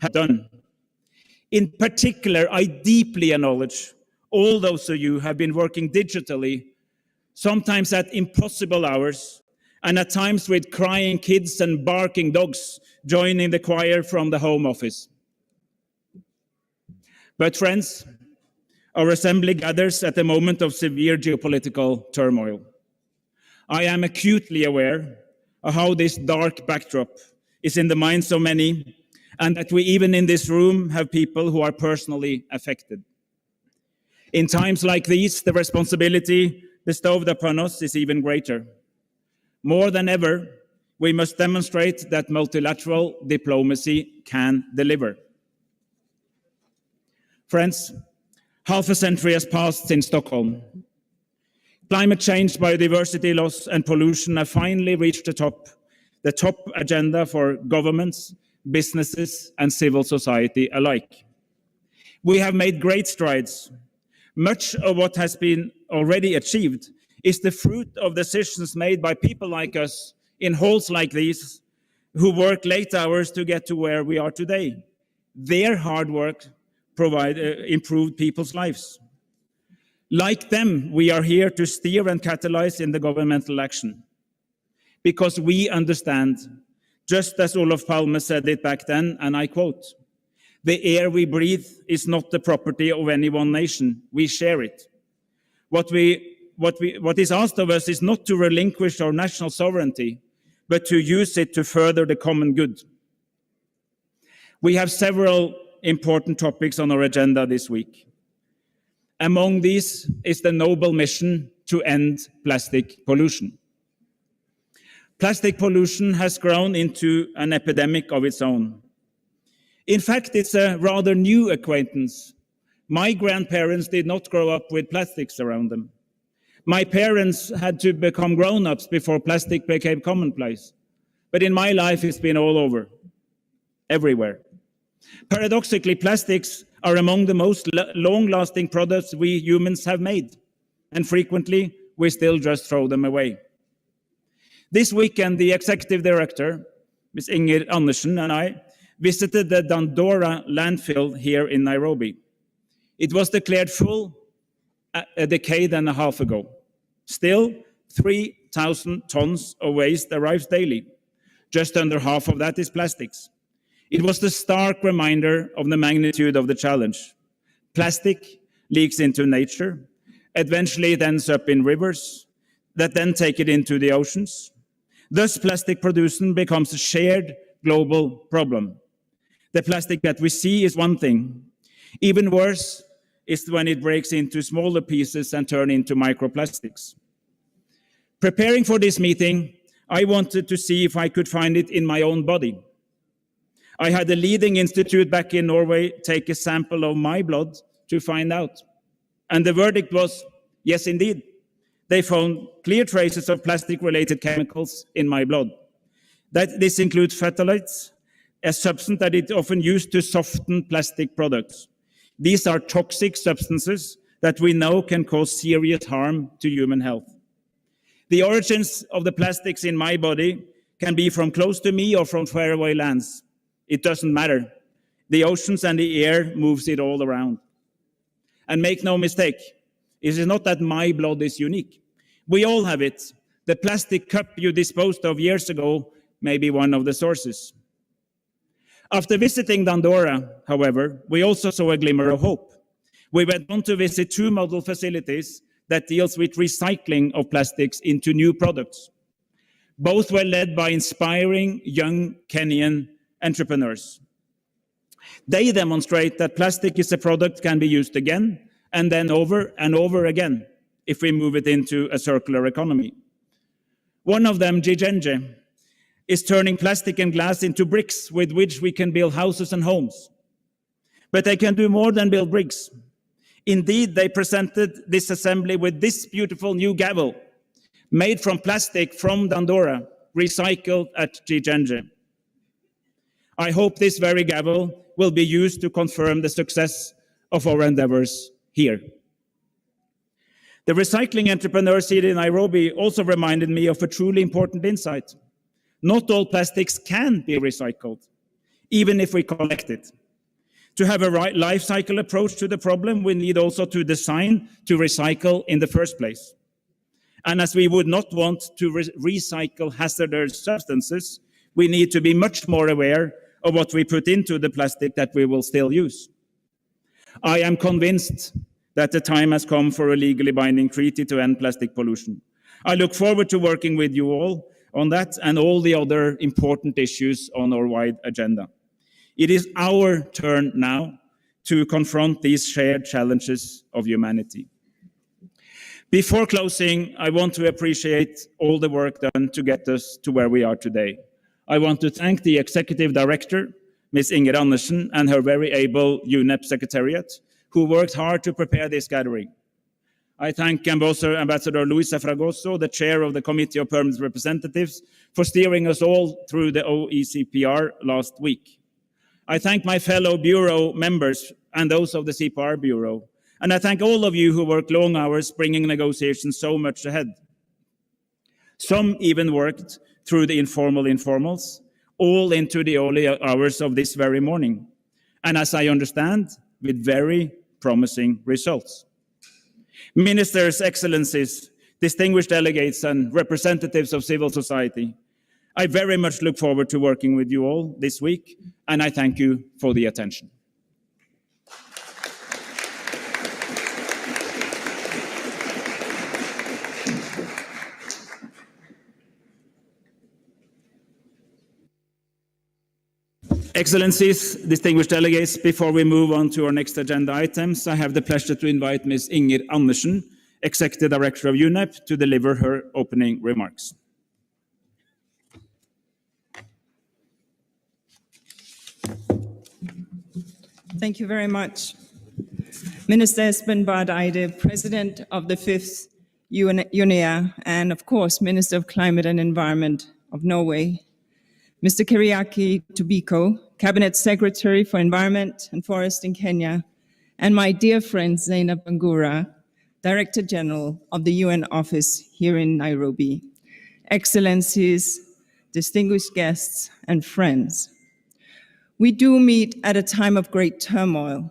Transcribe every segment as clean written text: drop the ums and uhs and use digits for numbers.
have done. In particular, I deeply acknowledge all those of you who have been working digitally, sometimes at impossible hours, and at times with crying kids and barking dogs joining the choir from the home office. But friends, our assembly gathers at a moment of severe geopolitical turmoil. I am acutely aware of how this dark backdrop is in the minds of many, and that we even in this room have people who are personally affected. In times like these, the responsibility bestowed upon us is even greater. More than ever, we must demonstrate that multilateral diplomacy can deliver. Friends, half a century has passed since Stockholm. Climate change, biodiversity loss, and pollution have finally reached the top agenda for governments, businesses, and civil society alike. We have made great strides. Much of what has been already achieved is the fruit of decisions made by people like us in halls like these, who work late hours to get to where we are today. Their hard work improved people's lives. Like them, we are here to steer and catalyze in the governmental action, because we understand, just as Olof Palme said it back then, and I quote, "The air we breathe is not the property of any one nation. We share it. What is asked of us is not to relinquish our national sovereignty, but to use it to further the common good." We have several important topics on our agenda this week. Among these is the noble mission to end plastic pollution. Plastic pollution has grown into an epidemic of its own. In fact, it's a rather new acquaintance. My grandparents did not grow up with plastics around them. My parents had to become grown-ups before plastic became commonplace. But in my life, it's been all over, everywhere. Paradoxically, plastics are among the most long-lasting products we humans have made, and frequently, we still just throw them away. This weekend, the executive director, Ms. Inger Andersen, and I visited the Dandora landfill here in Nairobi. It was declared full a decade and a half ago. Still, 3,000 tons of waste arrives daily. Just under half of that is plastics. It was the stark reminder of the magnitude of the challenge. Plastic leaks into nature, eventually it ends up in rivers, that then take it into the oceans. Thus, plastic pollution becomes a shared global problem. The plastic that we see is one thing. Even worse is when it breaks into smaller pieces and turns into microplastics. Preparing for this meeting, I wanted to see if I could find it in my own body. I had a leading institute back in Norway take a sample of my blood to find out. And the verdict was, yes, indeed. They found clear traces of plastic-related chemicals in my blood. This includes phthalates, a substance that is often used to soften plastic products. These are toxic substances that we know can cause serious harm to human health. The origins of the plastics in my body can be from close to me or from faraway lands. It doesn't matter. The oceans and the air moves it all around. And make no mistake, it is not that my blood is unique. We all have it. The plastic cup you disposed of years ago may be one of the sources. After visiting Dandora, however, we also saw a glimmer of hope. We went on to visit 2 model facilities that deals with recycling of plastics into new products. Both were led by inspiring young Kenyan entrepreneurs. They demonstrate that plastic is a product that can be used again and then over and over again if we move it into a circular economy. One of them, Jijenje, is turning plastic and glass into bricks with which we can build houses and homes. But they can do more than build bricks. Indeed, they presented this assembly with this beautiful new gavel made from plastic from Dandora, recycled at Jijenje. I hope this very gavel will be used to confirm the success of our endeavors here. The recycling entrepreneurs here in Nairobi also reminded me of a truly important insight. Not all plastics can be recycled. even if we collect it. To have a right life cycle approach to the problem, we need also to design to recycle in the first place. And as we would not want to recycle hazardous substances, we need to be much more aware of what we put into the plastic that we will still use. I am convinced that the time has come for a legally binding treaty to end plastic pollution. I look forward to working with you all on that and all the other important issues on our wide agenda. It is our turn now to confront these shared challenges of humanity. Before closing, I want to appreciate all the work done to get us to where we are today. I want to thank the Executive Director, Ms. Inger Andersen, and her very able UNEP Secretariat, who worked hard to prepare this gathering. I thank Ambassador Luisa Fragoso, the chair of the Committee of Permanent Representatives, for steering us all through the OECPR last week. I thank my fellow Bureau members and those of the CPR Bureau. And I thank all of you who worked long hours bringing negotiations so much ahead. Some even worked through the informal informals, all into the early hours of this very morning. And as I understand, with very promising results. Ministers, Excellencies, distinguished delegates, and representatives of civil society, I very much look forward to working with you all this week, and I thank you for the attention. Excellencies, distinguished delegates, before we move on to our next agenda items, I have the pleasure to invite Ms. Inger Andersen, Executive Director of UNEP, to deliver her opening remarks. Thank you very much. Minister Espen Barth Eide, President of the 5th UNEA, and of course, Minister of Climate and Environment of Norway. Mr. Keriaki Tobiko, Cabinet Secretary for Environment and Forest in Kenya, and my dear friend Saineb Bangura, Director General of the UN Office here in Nairobi. Excellencies, distinguished guests, and friends. We do meet at a time of great turmoil,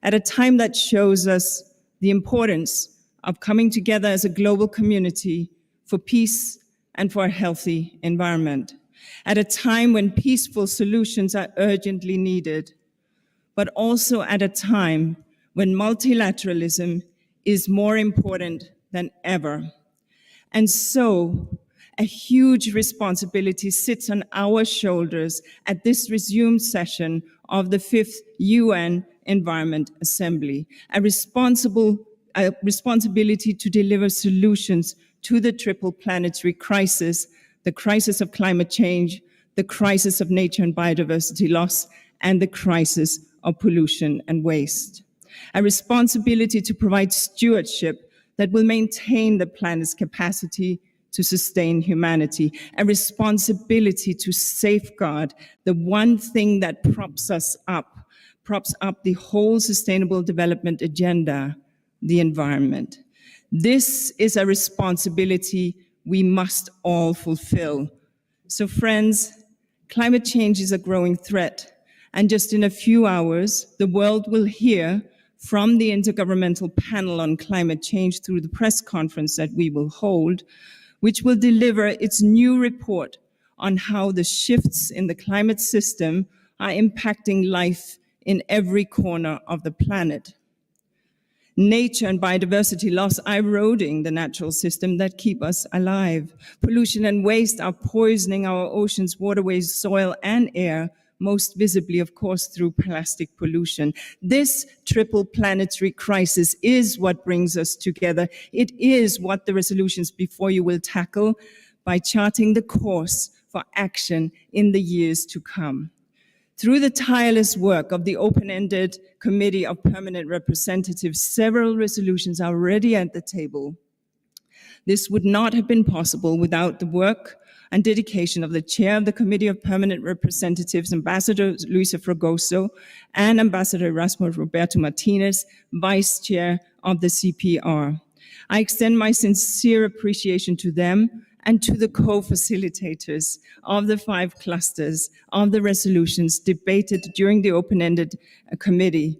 at a time that shows us the importance of coming together as a global community for peace and for a healthy environment. At a time when peaceful solutions are urgently needed, but also at a time when multilateralism is more important than ever. And so, a huge responsibility sits on our shoulders at this resumed session of the 5th UN Environment Assembly, a responsibility to deliver solutions to the triple planetary crisis, the crisis of climate change, the crisis of nature and biodiversity loss, and the crisis of pollution and waste. A responsibility to provide stewardship that will maintain the planet's capacity to sustain humanity. A responsibility to safeguard the one thing that props up the whole sustainable development agenda, the environment. This is a responsibility we must all fulfill. So friends, climate change is a growing threat, and just in a few hours, the world will hear from the Intergovernmental Panel on Climate Change through the press conference that we will hold, which will deliver its new report on how the shifts in the climate system are impacting life in every corner of the planet. Nature and biodiversity loss are eroding the natural system that keep us alive. Pollution and waste are poisoning our oceans, waterways, soil, and air, most visibly, of course, through plastic pollution. This triple planetary crisis is what brings us together. It is what the resolutions before you will tackle by charting the course for action in the years to come. Through the tireless work of the open-ended Committee of Permanent Representatives, several resolutions are already at the table. This would not have been possible without the work and dedication of the chair of the Committee of Permanent Representatives, Ambassador Luisa Fragoso, and Ambassador Erasmo Roberto Martinez, Vice Chair of the CPR. I extend my sincere appreciation to them and to the co-facilitators of the 5 clusters of the resolutions debated during the open-ended committee.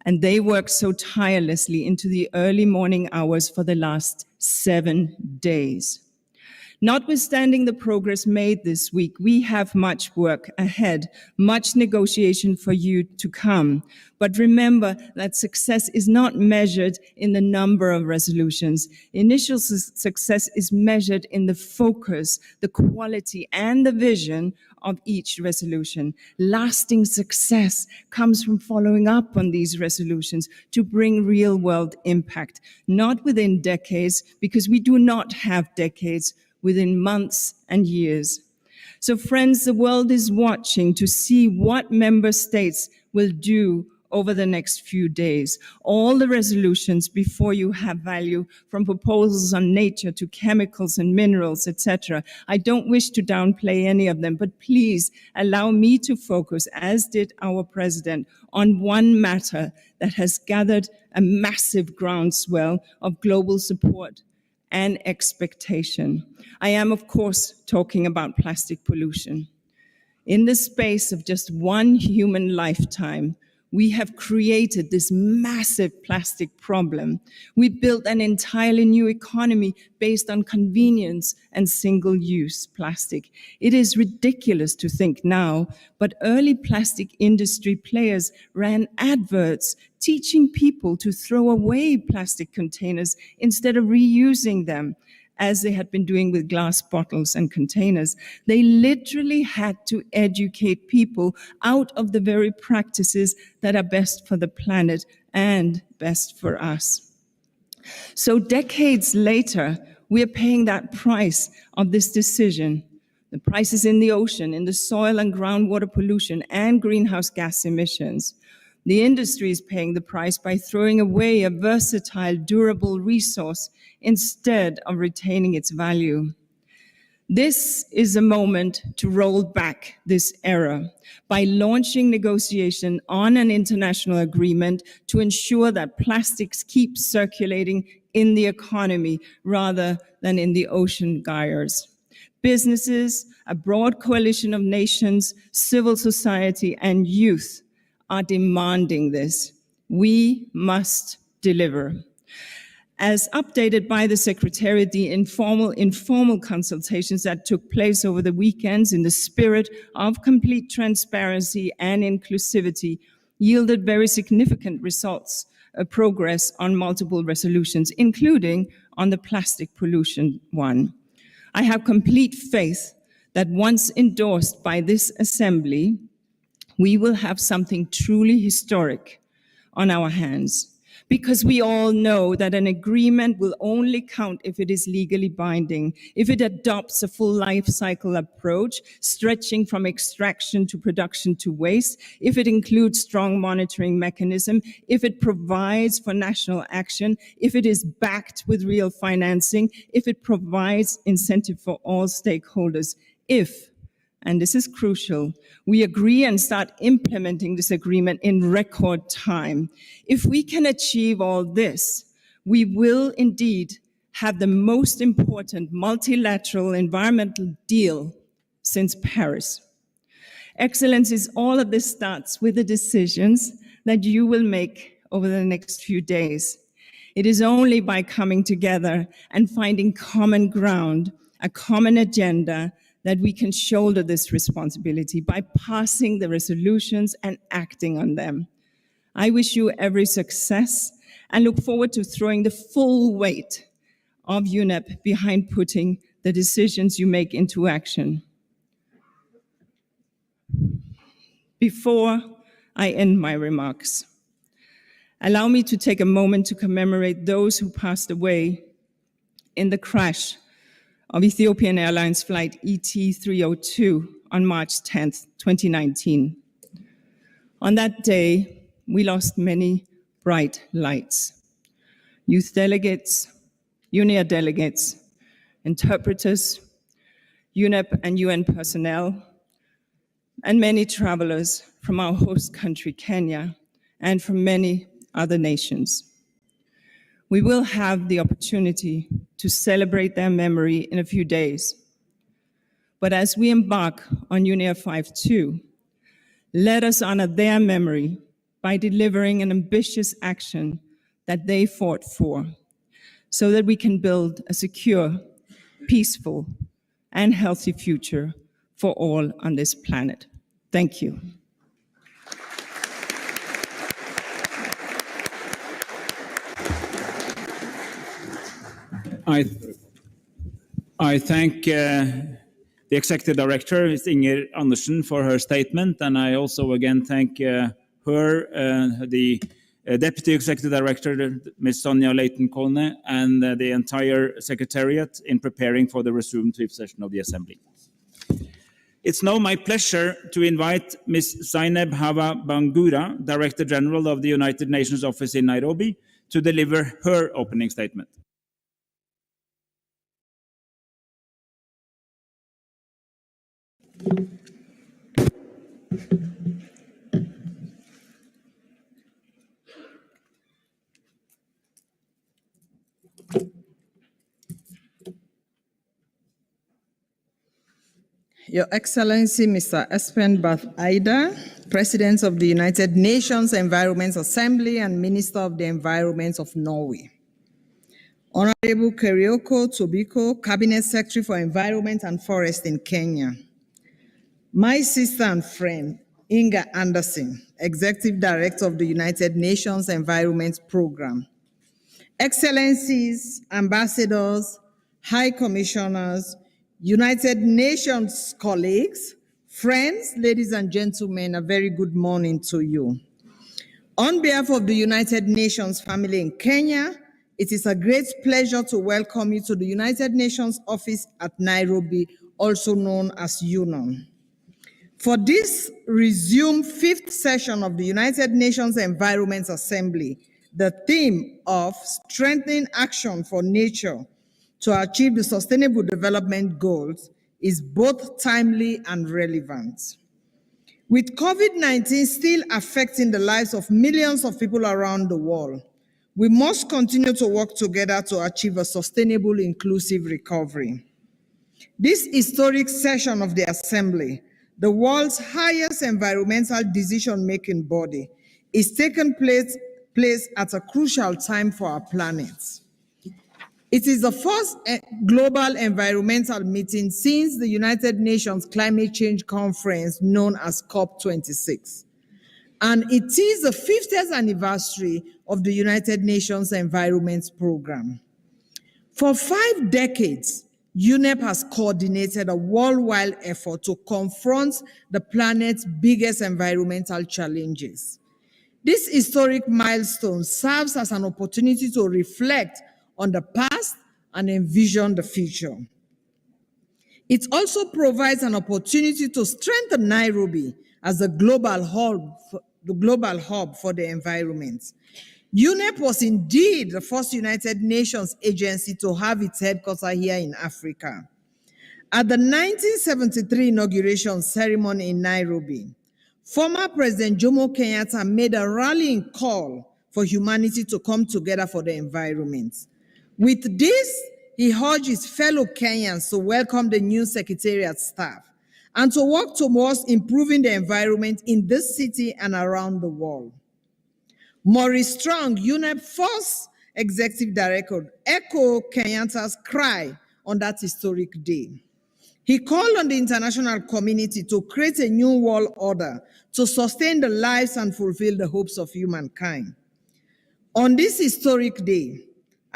And they worked so tirelessly into the early morning hours for the last 7 days. Notwithstanding the progress made this week, we have much work ahead, much negotiation for you to come. But remember that success is not measured in the number of resolutions. Initial success is measured in the focus, the quality, and the vision of each resolution. Lasting success comes from following up on these resolutions to bring real-world impact, not within decades, because we do not have decades, within months and years. So friends, the world is watching to see what member states will do over the next few days. All the resolutions before you have value, from proposals on nature to chemicals and minerals, etc. I don't wish to downplay any of them, but please allow me to focus, as did our president, on one matter that has gathered a massive groundswell of global support and expectation. I am, of course, talking about plastic pollution. In the space of just one human lifetime, we have created this massive plastic problem. We built an entirely new economy based on convenience and single-use plastic. It is ridiculous to think now, but early plastic industry players ran adverts teaching people to throw away plastic containers instead of reusing them, as they had been doing with glass bottles and containers. They literally had to educate people out of the very practices that are best for the planet and best for us. So decades later, we are paying that price of this decision. The price is in the ocean, in the soil and groundwater pollution, and greenhouse gas emissions. The industry is paying the price by throwing away a versatile, durable resource instead of retaining its value. This is a moment to roll back this error by launching negotiation on an international agreement to ensure that plastics keep circulating in the economy rather than in the ocean gyres. Businesses, a broad coalition of nations, civil society, and youth are demanding this. We must deliver. As updated by the Secretariat, the informal consultations that took place over the weekends in the spirit of complete transparency and inclusivity yielded very significant results, progress on multiple resolutions, including on the plastic pollution one. I have complete faith that once endorsed by this Assembly, we will have something truly historic on our hands, because we all know that an agreement will only count if it is legally binding, if it adopts a full life cycle approach, stretching from extraction to production to waste, if it includes strong monitoring mechanism, if it provides for national action, if it is backed with real financing, if it provides incentive for all stakeholders, if, and this is crucial, we agree and start implementing this agreement in record time. If we can achieve all this, we will indeed have the most important multilateral environmental deal since Paris. Excellencies, all of this starts with the decisions that you will make over the next few days. It is only by coming together and finding common ground, a common agenda, that we can shoulder this responsibility by passing the resolutions and acting on them. I wish you every success and look forward to throwing the full weight of UNEP behind putting the decisions you make into action. Before I end my remarks, allow me to take a moment to commemorate those who passed away in the crash of Ethiopian Airlines flight ET302 on March 10th, 2019. On that day, we lost many bright lights. Youth delegates, UNIA delegates, interpreters, UNEP and UN personnel, and many travelers from our host country, Kenya, and from many other nations. We will have the opportunity to celebrate their memory in a few days. But as we embark on UNEA 5.2, let us honor their memory by delivering an ambitious action that they fought for, so that we can build a secure, peaceful, and healthy future for all on this planet. Thank you. I thank the Executive Director, Ms. Inger Andersen, for her statement, and I also again thank her, the Deputy Executive Director, Ms. Sonia Leighton-Kone, and the entire Secretariat in preparing for the resumed fifth session of the Assembly. It's now my pleasure to invite Ms. Saineb Hawa Bangura, Director General of the United Nations Office in Nairobi, to deliver her opening statement. Your Excellency, Mr. Espen Barth Eide, President of the United Nations Environment Assembly and Minister of the Environment of Norway. Honorable Kerioko Tobiko, Cabinet Secretary for Environment and Forest in Kenya. My sister and friend, Inga Anderson, Executive Director of the United Nations Environment Program. Excellencies, ambassadors, high commissioners, United Nations colleagues, friends, ladies and gentlemen, a very good morning to you. On behalf of the United Nations family in Kenya, it is a great pleasure to welcome you to the United Nations office at Nairobi, also known as UNON. For this resumed fifth session of the United Nations Environment Assembly, the theme of strengthening action for nature to achieve the Sustainable Development Goals is both timely and relevant. With COVID-19 still affecting the lives of millions of people around the world, we must continue to work together to achieve a sustainable, inclusive recovery. This historic session of the Assembly, the world's highest environmental decision-making body, is taking place at a crucial time for our planet. It is the first global environmental meeting since the United Nations Climate Change Conference known as COP26. And it is the 50th anniversary of the United Nations Environment Program. For 5 decades, UNEP has coordinated a worldwide effort to confront the planet's biggest environmental challenges. This historic milestone serves as an opportunity to reflect on the past and envision the future. It also provides an opportunity to strengthen Nairobi as the global hub for the environment. UNEP was indeed the first United Nations agency to have its headquarters here in Africa. At the 1973 inauguration ceremony in Nairobi, former President Jomo Kenyatta made a rallying call for humanity to come together for the environment. With this, he urged his fellow Kenyans to welcome the new Secretariat staff and to work towards improving the environment in this city and around the world. Maurice Strong, UNEP's first executive director, echoed Kenyatta's cry on that historic day. He called on the international community to create a new world order to sustain the lives and fulfill the hopes of humankind. On this historic day,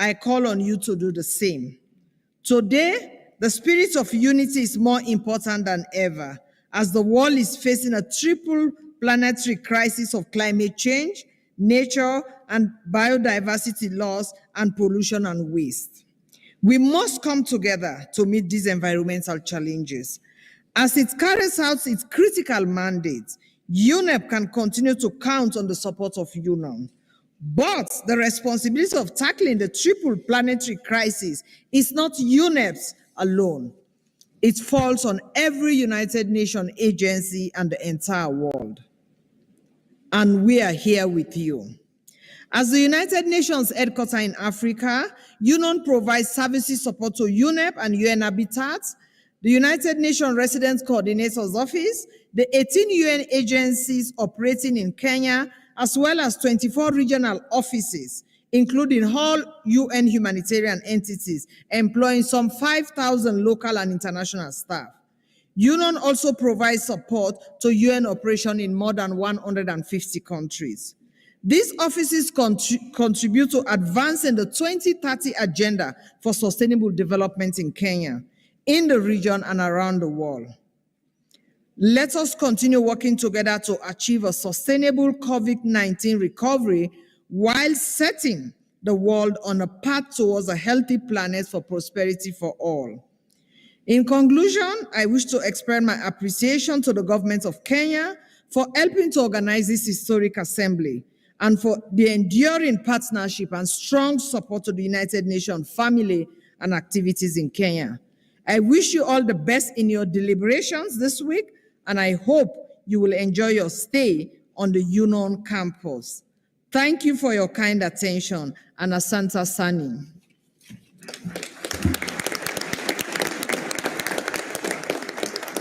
I call on you to do the same. Today, the spirit of unity is more important than ever, as the world is facing a triple planetary crisis of climate change, nature and biodiversity loss, and pollution and waste. We must come together to meet these environmental challenges. As it carries out its critical mandate, UNEP can continue to count on the support of UNON. But the responsibility of tackling the triple planetary crisis is not UNEP's alone. It falls on every United Nations agency and the entire world. And we are here with you. As the United Nations headquarters in Africa, UNON provides services support to UNEP and UN Habitat, the United Nations Resident Coordinator's Office, the 18 UN agencies operating in Kenya, as well as 24 regional offices, including all UN humanitarian entities, employing some 5,000 local and international staff. UNON also provides support to UN operations in more than 150 countries. These offices contribute to advancing the 2030 agenda for sustainable development in Kenya, in the region and around the world. Let us continue working together to achieve a sustainable COVID-19 recovery while setting the world on a path towards a healthy planet for prosperity for all. In conclusion, I wish to express my appreciation to the government of Kenya for helping to organize this historic assembly and for the enduring partnership and strong support to the United Nations family and activities in Kenya. I wish you all the best in your deliberations this week, and I hope you will enjoy your stay on the UNON campus. Thank you for your kind attention, and Asante Sani.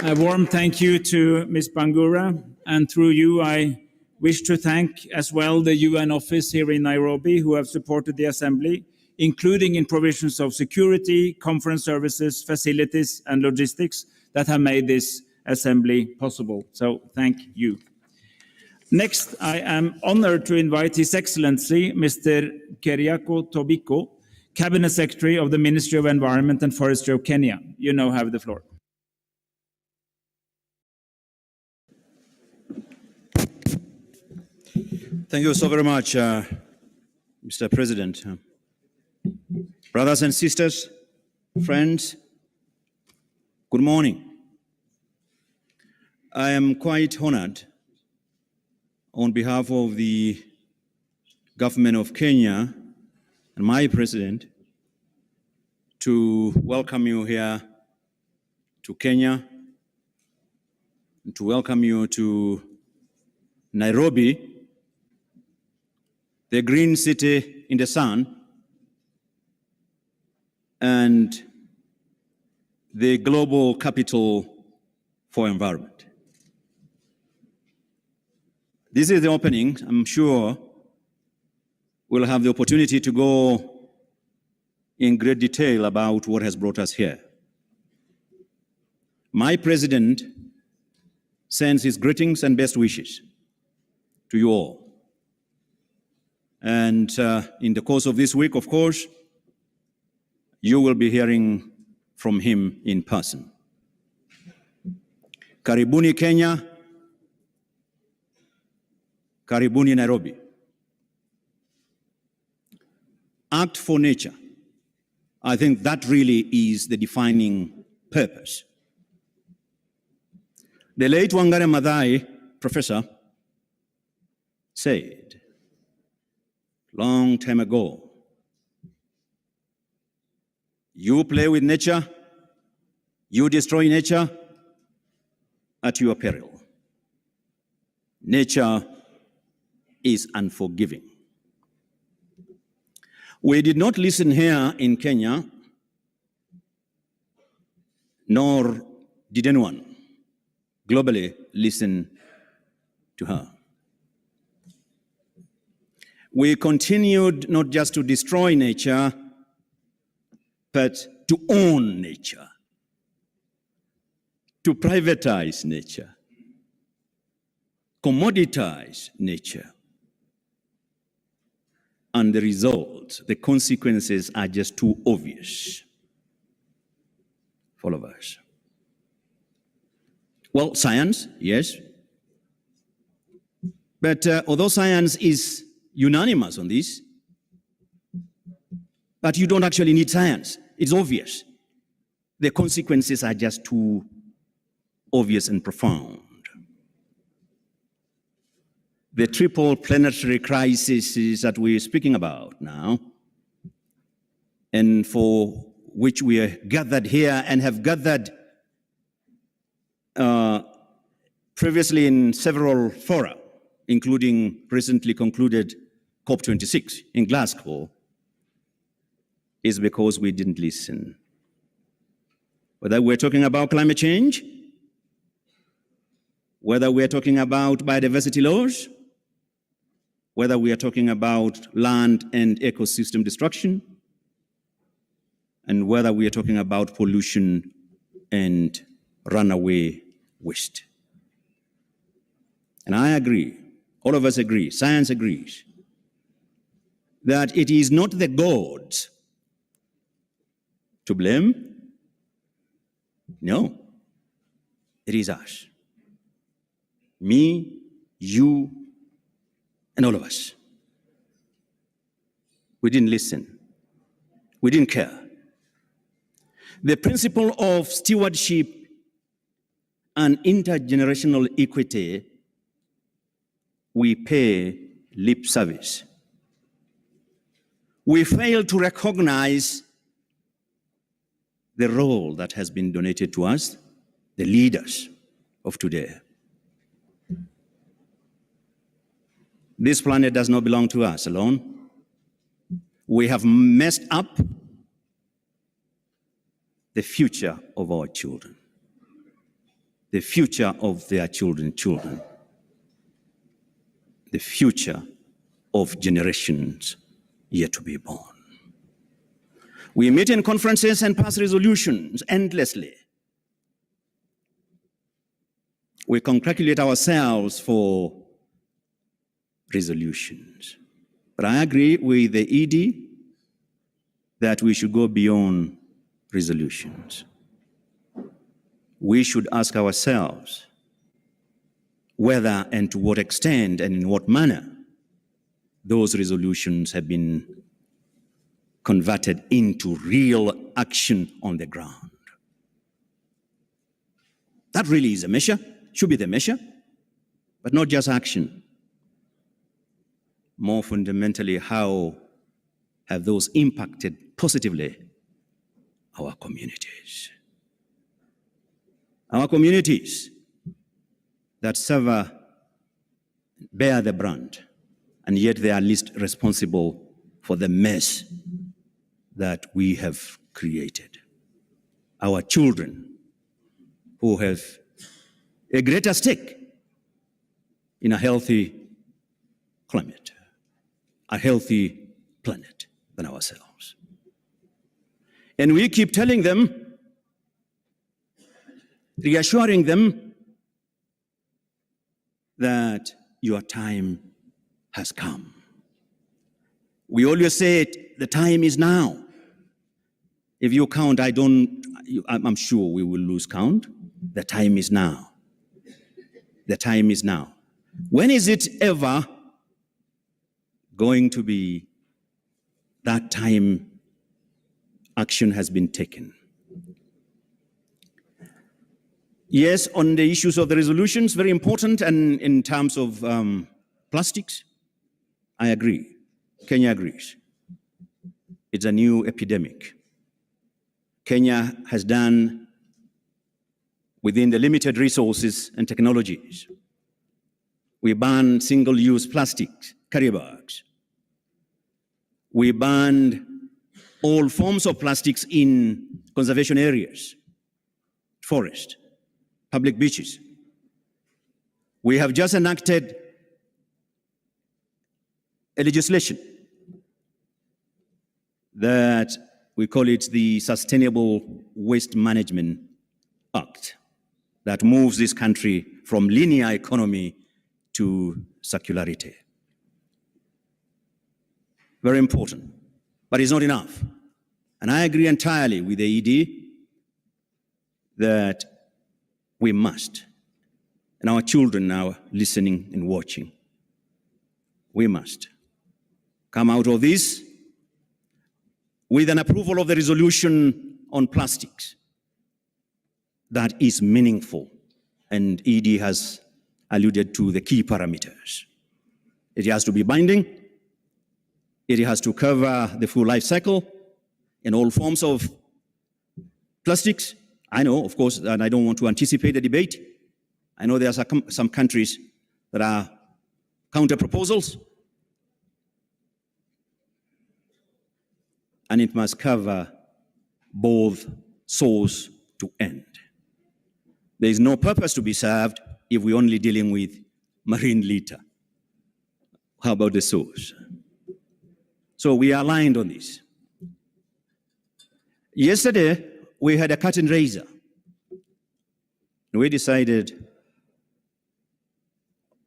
A warm thank you to Ms. Bangura, and through you I wish to thank as well the UN office here in Nairobi who have supported the assembly, including in provisions of security, conference services, facilities, and logistics that have made this assembly possible. So thank you. Next, I am honored to invite His Excellency, Mr. Keriako Tobiko, Cabinet Secretary of the Ministry of Environment and Forestry of Kenya. You now have the floor. Thank you so very much, Mr. President. Brothers and sisters, friends, good morning. I am quite honored on behalf of the government of Kenya and my president to welcome you here to Kenya, and to welcome you to Nairobi, the green city in the sun, and the global capital for environment. This is the opening. I'm sure we'll have the opportunity to go in great detail about what has brought us here. My president sends his greetings and best wishes to you all. And in the course of this week, of course, you will be hearing from him in person. Karibuni Kenya, karibuni Nairobi. Act for nature. I think that really is the defining purpose. The late Wangari Maathai, professor, said long time ago, you play with nature, you destroy nature at your peril. Nature is unforgiving. We did not listen here in Kenya, nor did anyone globally listen to her. We continued not just to destroy nature, but to own nature, to privatize nature, commoditize nature. And the result, the consequences are just too obvious for all of us. Well, science, yes. But although science is unanimous on this, but you don't actually need science. It's obvious. The consequences are just too obvious and profound. The triple planetary crisis that we're speaking about now, and for which we are gathered here and have gathered previously in several fora, including recently concluded COP26 in Glasgow is because we didn't listen. Whether we're talking about climate change, whether we're talking about biodiversity laws, whether we are talking about land and ecosystem destruction, and whether we are talking about pollution and runaway waste. And I agree, all of us agree, science agrees, that it is not the gods to blame. No, it is us. Me, you, and all of us. We didn't listen. We didn't care. The principle of stewardship and intergenerational equity, we pay lip service. We fail to recognize the role that has been donated to us, the leaders of today. This planet does not belong to us alone. We have messed up the future of our children, the future of their children's children, the future of generations yet to be born. We meet in conferences and pass resolutions endlessly. We congratulate ourselves for resolutions. But I agree with the ED that we should go beyond resolutions. We should ask ourselves whether and to what extent and in what manner those resolutions have been converted into real action on the ground. That really is a measure, should be the measure, but not just action. More fundamentally, how have those impacted positively our communities? Our communities that bear the brunt, and yet they are least responsible for the mess that we have created. Our children who have a greater stake in a healthy climate, a healthy planet than ourselves. And we keep telling them, reassuring them that your time has come. We always say it, the time is now. If you count, I'm sure we will lose count. The time is now. The time is now. When is it ever going to be that time action has been taken? Yes, on the issues of the resolutions, very important, and in terms of plastics, I agree. Kenya agrees. It's a new epidemic. Kenya has done, within the limited resources and technologies, we banned single-use plastics, carry bags. We banned all forms of plastics in conservation areas, forest, public beaches. We have just enacted a legislation that we call it the Sustainable Waste Management Act that moves this country from linear economy to circularity. Very important, but it's not enough. And I agree entirely with the ED that we must, and our children now listening and watching, we must come out of this with an approval of the resolution on plastics that is meaningful, and ED has alluded to the key parameters. It has to be binding, it has to cover the full life cycle in all forms of plastics. I know, of course, and I don't want to anticipate the debate. I know there are some countries that are counter proposals. and it must cover both source to end. There is no purpose to be served if we're only dealing with marine litter. How about the source? So we are aligned on this. Yesterday, we had a curtain raiser. We decided,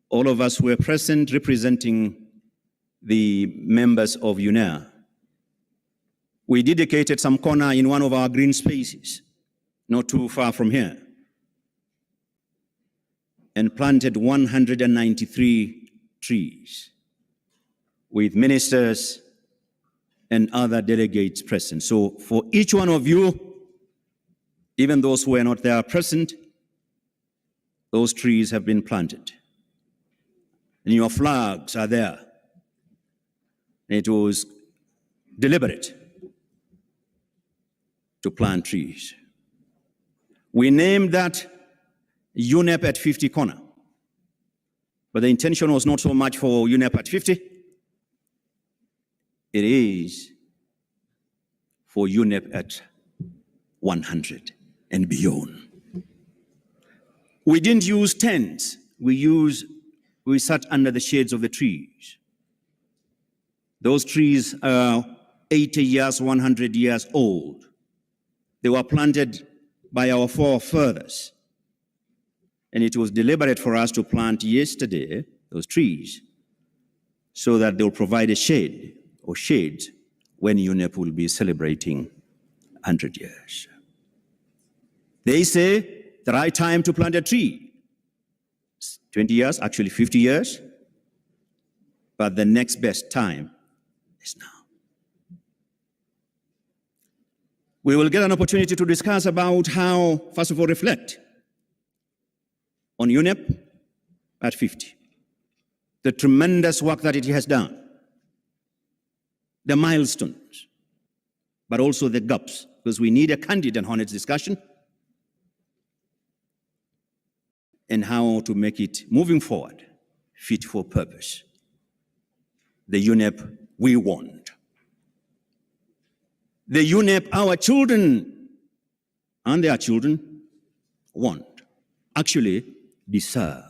all of us who were present representing the members of UNEA, we dedicated some corner in one of our green spaces, not too far from here, and planted 193 trees with ministers and other delegates present. So for each one of you, even those who were not there present, those trees have been planted. And your flags are there. It was deliberate to plant trees. We named that UNEP at 50 corner. But the intention was not so much for UNEP at 50. It is for UNEP at 100 and beyond. We didn't use tents. We sat under the shades of the trees. Those trees are 80 years, 100 years old. They were planted by our forefathers. And it was deliberate for us to plant yesterday those trees so that they'll provide a shade or shades when UNEP will be celebrating 100 years. They say the right time to plant a tree, 20 years, actually 50 years, but the next best time is now. We will get an opportunity to discuss about how, first of all, reflect on UNEP at 50, the tremendous work that it has done, the milestones, but also the gaps, because we need a candid and honest discussion and how to make it, moving forward, fit for purpose. The UNEP we want. The UNEP our children and their children want, actually deserve.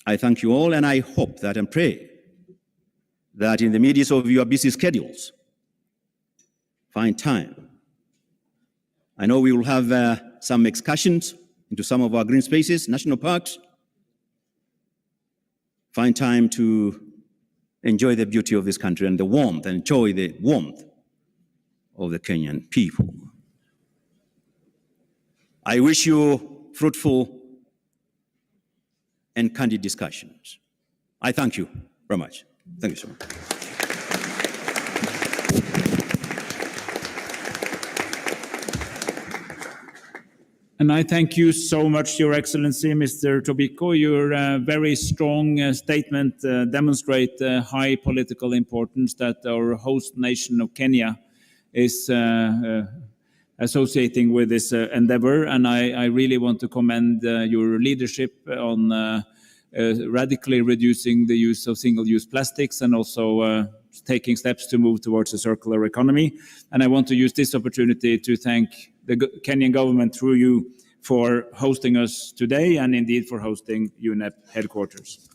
I thank you all, and I hope that and pray that in the midst of your busy schedules, find time. I know we will have some excursions into some of our green spaces, national parks. Find time to enjoy the beauty of this country and the warmth, and enjoy the warmth of the Kenyan people. I wish you fruitful and candid discussions. I thank you very much. Thank you so much. And I thank you so much, Your Excellency, Mr. Tobiko. Your very strong statement demonstrates the high political importance that our host nation of Kenya is associating with this endeavor. And I really want to commend your leadership on radically reducing the use of single-use plastics and also taking steps to move towards a circular economy. And I want to use this opportunity to thank the Kenyan government through you for hosting us today and indeed for hosting UNEP headquarters.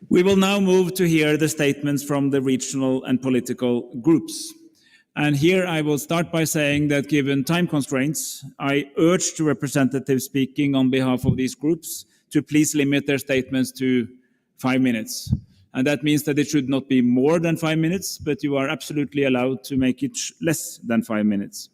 We will now move to hear the statements from the regional and political groups. And here I will start by saying that given time constraints, I urge the representatives speaking on behalf of these groups to please limit their statements to 5 minutes. And that means that it should not be more than 5 minutes, but you are absolutely allowed to make it less than 5 minutes.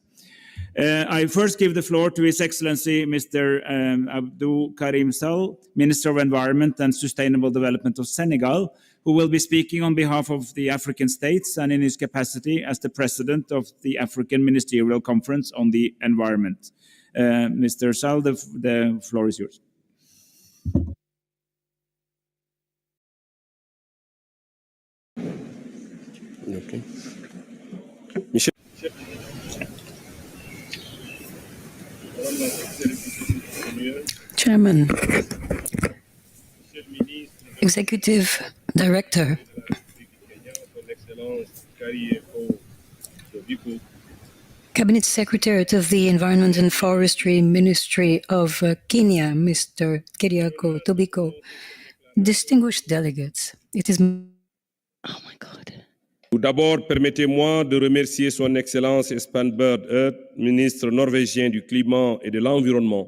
I first give the floor to His Excellency Mr. Abdou Karim Sall, Minister of Environment and Sustainable Development of Senegal, who will be speaking on behalf of the African states and in his capacity as the President of the African Ministerial Conference on the Environment. Mr. Sall, the floor is yours. Okay. Chairman, Executive Director, Cabinet Secretary of the Environment and Forestry Ministry of Kenya, Mr. Keriako Tobiko, distinguished delegates, it is... Oh my God. Tout d'abord, permettez-moi de remercier Son Excellence Espen Barth Earth, ministre norvégien du Climat et de l'Environnement,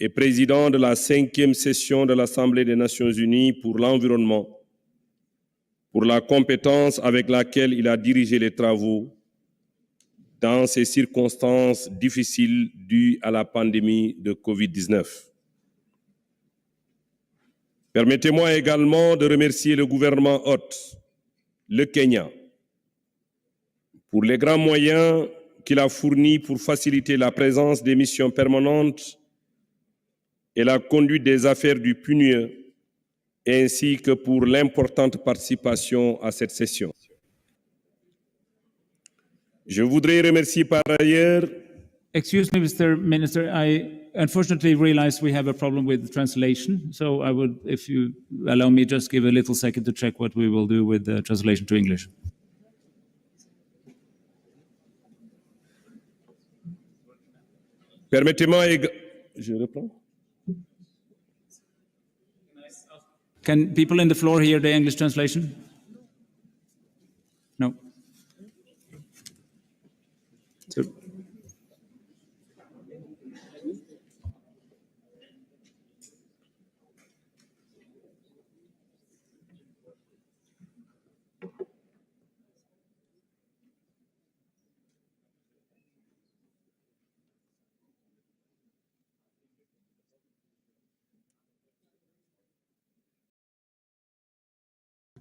et président de la 5e session de l'Assemblée des Nations Unies pour l'environnement, pour la compétence avec laquelle il a dirigé les travaux dans ces circonstances difficiles dues à la pandémie de COVID-19. Permettez-moi également de remercier le gouvernement hôte, le Kenya, pour les grands moyens qu'il a fournis pour faciliter la présence des missions permanentes et la conduite des affaires du PNUE, ainsi que pour l'importante participation à cette session. Je voudrais remercier par ailleurs... Excuse me, Mr. Minister, I unfortunately realized we have a problem with the translation, so I would, if you allow me, just give a little second to check what we will do with the translation to English. Permettez-moi... Je reprends. Can people in the floor hear the English translation? No. So,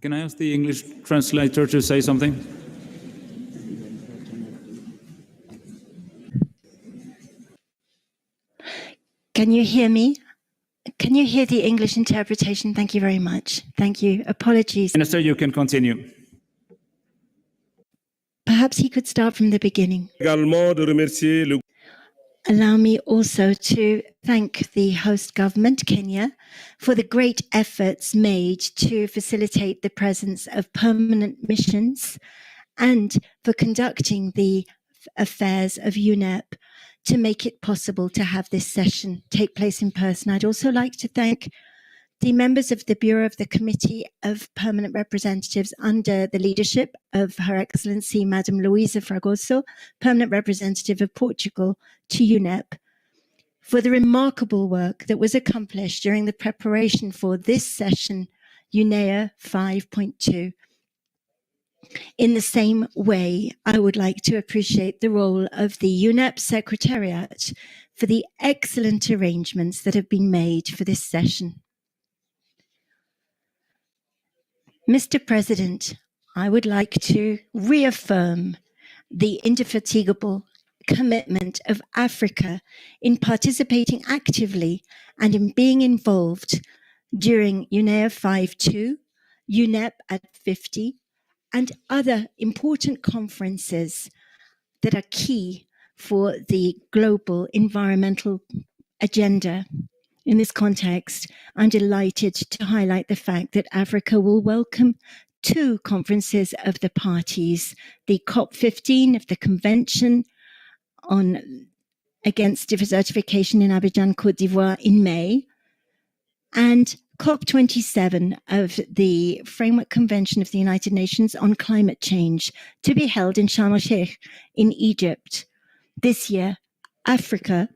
can I ask the English translator to say something? Can you hear me? Can you hear the English interpretation? Thank you very much. Thank you. Apologies. Minister, you can continue. Perhaps he could start from the beginning. Également de remercier le... Allow me also to thank the host government, Kenya, for the great efforts made to facilitate the presence of permanent missions and for conducting the affairs of UNEP to make it possible to have this session take place in person. I'd also like to thank the members of the Bureau of the Committee of Permanent Representatives under the leadership of Her Excellency Madam Luisa Fragoso, Permanent Representative of Portugal to UNEP, for the remarkable work that was accomplished during the preparation for this session, UNEA 5.2. In the same way, I would like to appreciate the role of the UNEP Secretariat for the excellent arrangements that have been made for this session. Mr. President, I would like to reaffirm the indefatigable commitment of Africa in participating actively and in being involved during UNEA 5.2, UNEP at 50, and other important conferences that are key for the global environmental agenda. In this context, I'm delighted to highlight the fact that Africa will welcome 2 conferences of the parties, the COP15 of the Convention against desertification in Abidjan, Côte d'Ivoire in May, and COP27 of the Framework Convention of the United Nations on Climate Change to be held in Sharm el-Sheikh in Egypt. This year, Africa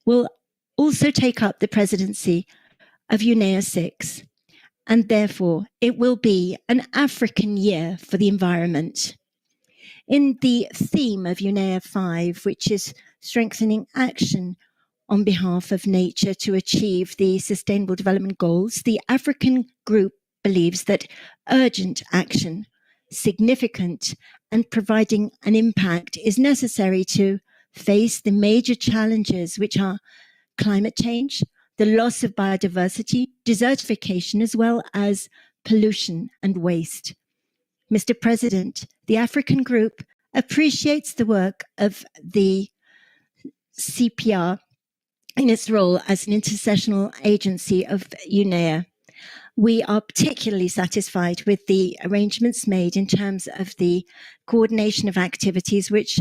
will also take up the presidency of UNEA 6, and therefore it will be an African year for the environment. In the theme of UNEA 5, which is strengthening action on behalf of nature to achieve the Sustainable Development Goals, the African group believes that urgent action, significant and providing an impact is necessary to face the major challenges which are climate change, the loss of biodiversity, desertification, as well as pollution and waste. Mr. President, the African group appreciates the work of the CPR in its role as an intercessional agency of UNEA. We are particularly satisfied with the arrangements made in terms of the coordination of activities which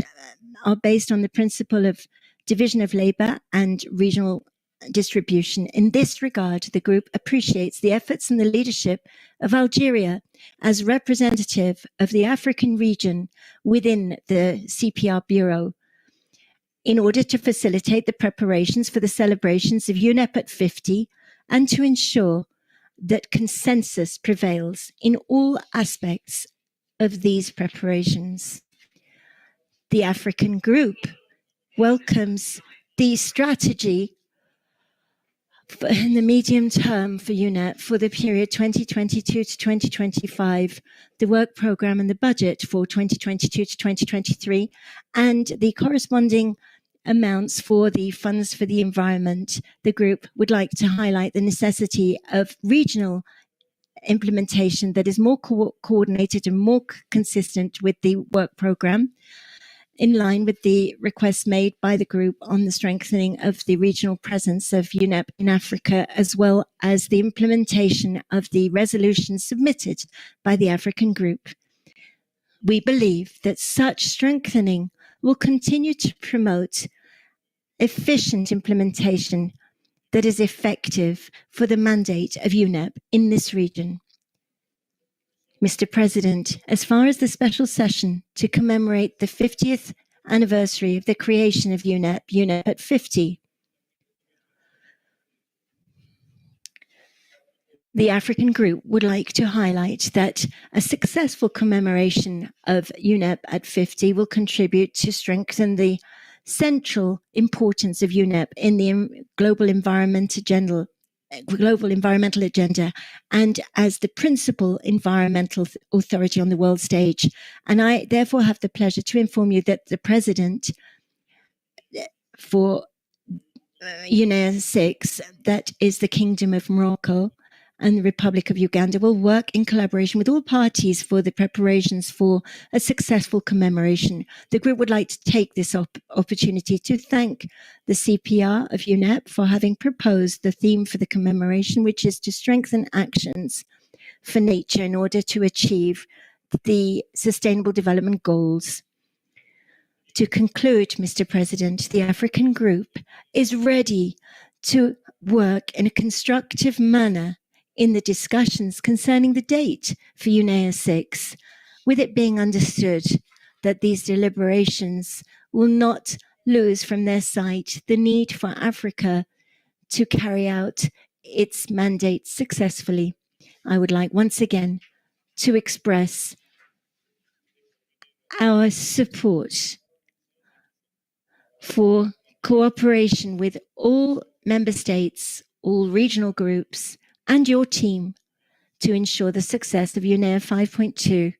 are based on the principle of division of labor and regional distribution. In this regard, the group appreciates the efforts and the leadership of Algeria as representative of the African region within the CPR Bureau in order to facilitate the preparations for the celebrations of UNEP at 50 and to ensure that consensus prevails in all aspects of these preparations. The African group welcomes the strategy in the medium term for UNEP for the period 2022 to 2025, the work program and the budget for 2022 to 2023, and the corresponding amounts for the funds for the environment. The group would like to highlight the necessity of regional implementation that is more coordinated and more consistent with the work program, in line with the requests made by the group on the strengthening of the regional presence of UNEP in Africa, as well as the implementation of the resolutions submitted by the African group. We believe that such strengthening will continue to promote efficient implementation that is effective for the mandate of UNEP in this region. Mr. President, as far as the special session to commemorate the 50th anniversary of the creation of UNEP, UNEP at 50, the African group would like to highlight that a successful commemoration of UNEP at 50 will contribute to strengthen the central importance of UNEP in the global environmental agenda and as the principal environmental authority on the world stage. And I therefore have the pleasure to inform you that the president for UNEA 6, that is the Kingdom of Morocco and the Republic of Uganda, will work in collaboration with all parties for the preparations for a successful commemoration. The group would like to take this opportunity to thank the CPR of UNEP for having proposed the theme for the commemoration, which is to strengthen actions for nature in order to achieve the Sustainable Development Goals. To conclude, Mr. President, the African group is ready to work in a constructive manner in the discussions concerning the date for UNEA 6, with it being understood that these deliberations will not lose from their sight the need for Africa to carry out its mandate successfully. I would like once again to express our support for cooperation with all member states, all regional groups, and your team to ensure the success of UNEA 5.2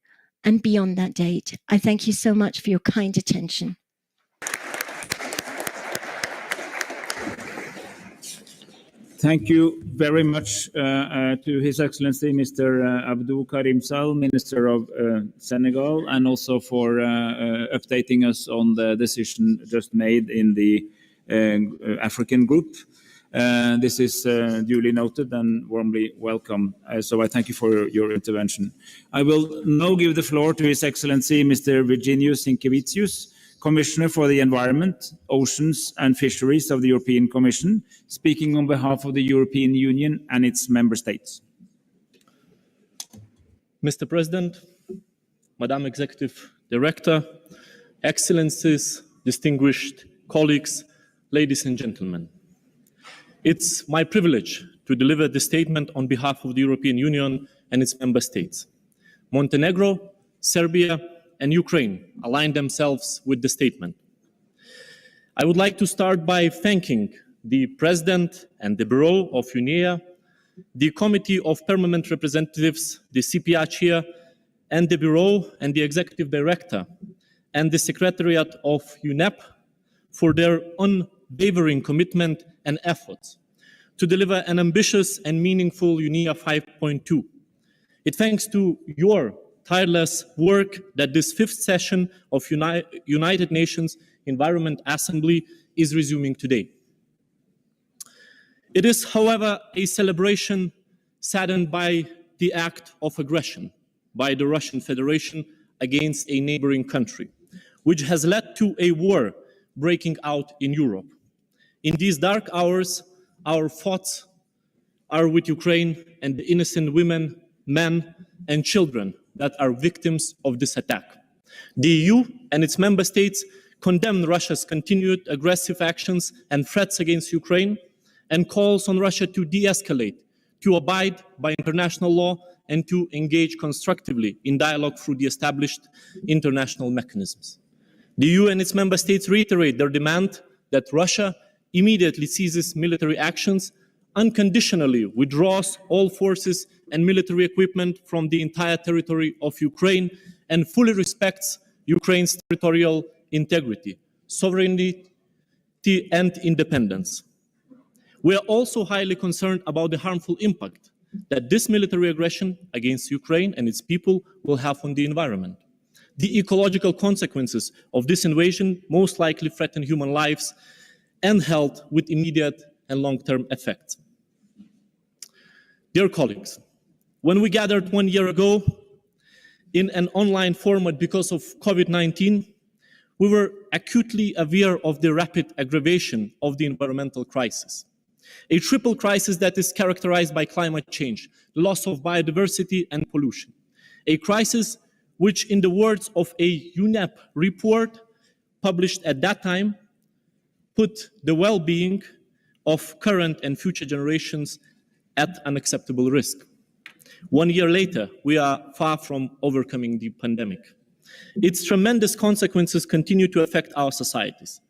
and beyond that date. I thank you so much for your kind attention. Thank you very much to His Excellency Mr. Abdou Karim Sall, Minister of Senegal, and also for updating us on the decision just made in the African group. This is duly noted and warmly welcome. So I thank you for your intervention. I will now give the floor to His Excellency Mr. Virginijus Sinkevicius, Commissioner for the Environment, Oceans and Fisheries of the European Commission, speaking on behalf of the European Union and its member states. Mr. President, Madam Executive Director, Excellencies, distinguished colleagues, ladies and gentlemen. It's my privilege to deliver this statement on behalf of the European Union and its member states. Montenegro, Serbia, and Ukraine aligned themselves with the statement. I would like to start by thanking the President and the Bureau of UNEA, the Committee of Permanent Representatives, the CPR Chair, and the Bureau and the Executive Director, and the Secretariat of UNEP for their unwavering commitment and efforts to deliver an ambitious and meaningful UNEA 5.2. It thanks to your tireless work that this fifth session of United Nations Environment Assembly is resuming today. It is, however, a celebration saddened by the act of aggression by the Russian Federation against a neighboring country, which has led to a war breaking out in Europe. In these dark hours, our thoughts are with Ukraine and the innocent women, men, and children that are victims of this attack. The EU and its member states condemn Russia's continued aggressive actions and threats against Ukraine and calls on Russia to de-escalate, to abide by international law, and to engage constructively in dialogue through the established international mechanisms. The EU and its member states reiterate their demand that Russia immediately ceases military actions, unconditionally withdraws all forces and military equipment from the entire territory of Ukraine, and fully respects Ukraine's territorial integrity, sovereignty, and independence. We are also highly concerned about the harmful impact that this military aggression against Ukraine and its people will have on the environment. The ecological consequences of this invasion most likely threaten human lives and health with immediate and long-term effects. Dear colleagues, when we gathered 1 year ago in an online format because of COVID-19, we were acutely aware of the rapid aggravation of the environmental crisis. A triple crisis that is characterized by climate change, loss of biodiversity, and pollution. A crisis which, in the words of a UNEP report published at that time, put the well-being of current and future generations at unacceptable risk. 1 year later, we are far from overcoming the pandemic. Its tremendous consequences continue to affect our societies.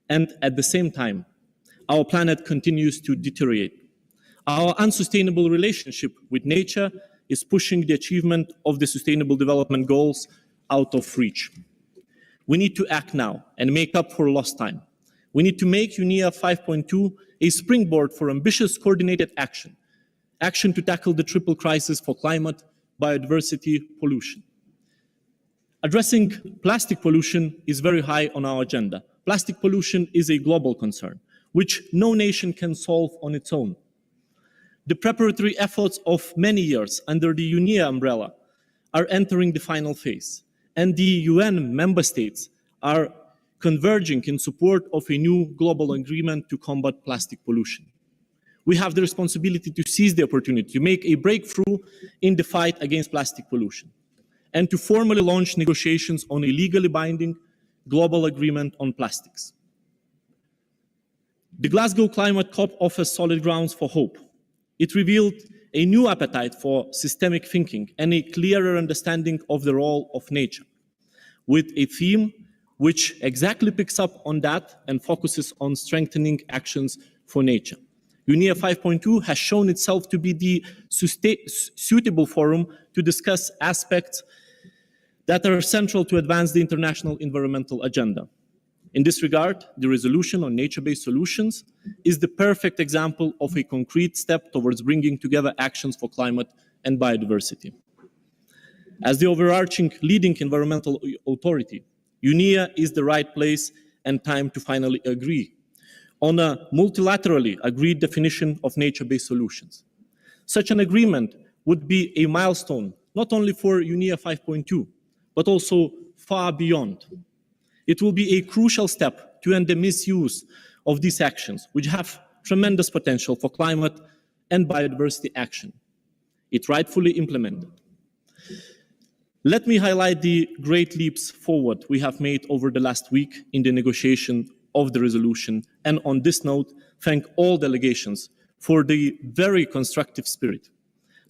And at the same time, our planet continues to deteriorate. Our unsustainable relationship with nature is pushing the achievement of the Sustainable Development Goals out of reach. We need to act now and make up for lost time. We need to make UNEA 5.2 a springboard for ambitious coordinated action. Action to tackle the triple crisis for climate, biodiversity, pollution. Addressing plastic pollution is very high on our agenda. Plastic pollution is a global concern, which no nation can solve on its own. The preparatory efforts of many years under the UNEA umbrella are entering the final phase, and the UN member states are converging in support of a new global agreement to combat plastic pollution. We have the responsibility to seize the opportunity to make a breakthrough in the fight against plastic pollution and to formally launch negotiations on a legally binding global agreement on plastics. The Glasgow Climate COP offers solid grounds for hope. It revealed a new appetite for systemic thinking and a clearer understanding of the role of nature, with a theme which exactly picks up on that and focuses on strengthening actions for nature. UNEA 5.2 has shown itself to be the suitable forum to discuss aspects that are central to advance the international environmental agenda. In this regard, the resolution on nature-based solutions is the perfect example of a concrete step towards bringing together actions for climate and biodiversity. As the overarching leading environmental authority, UNEA is the right place and time to finally agree on a multilaterally agreed definition of nature-based solutions. Such an agreement would be a milestone not only for UNEA 5.2, but also far beyond. It will be a crucial step to end the misuse of these actions, which have tremendous potential for climate and biodiversity action, if rightfully implemented. Let me highlight the great leaps forward we have made over the last week in the negotiation of the resolution, and on this note, thank all delegations for the very constructive spirit.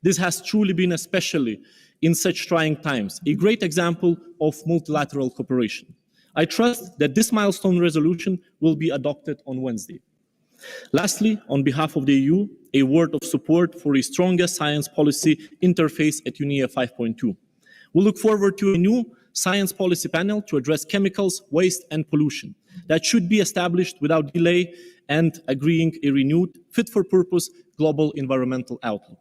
This has truly been, especially in such trying times, a great example of multilateral cooperation. I trust that this milestone resolution will be adopted on Wednesday. Lastly, on behalf of the EU, a word of support for a stronger science policy interface at UNEA 5.2. We look forward to a new science policy panel to address chemicals, waste, and pollution that should be established without delay and agreeing a renewed, fit-for-purpose global environmental outlook.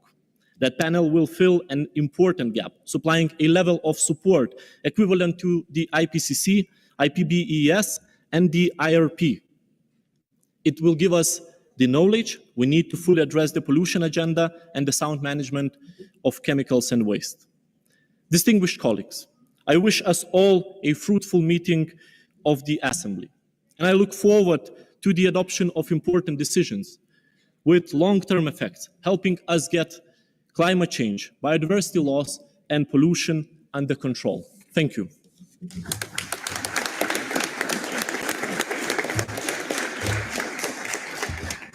That panel will fill an important gap, supplying a level of support equivalent to the IPCC, IPBES, and the IRP. It will give us the knowledge we need to fully address the pollution agenda and the sound management of chemicals and waste. Distinguished colleagues, I wish us all a fruitful meeting of the Assembly. And I look forward to the adoption of important decisions with long-term effects, helping us get climate change, biodiversity loss, and pollution under control. Thank you.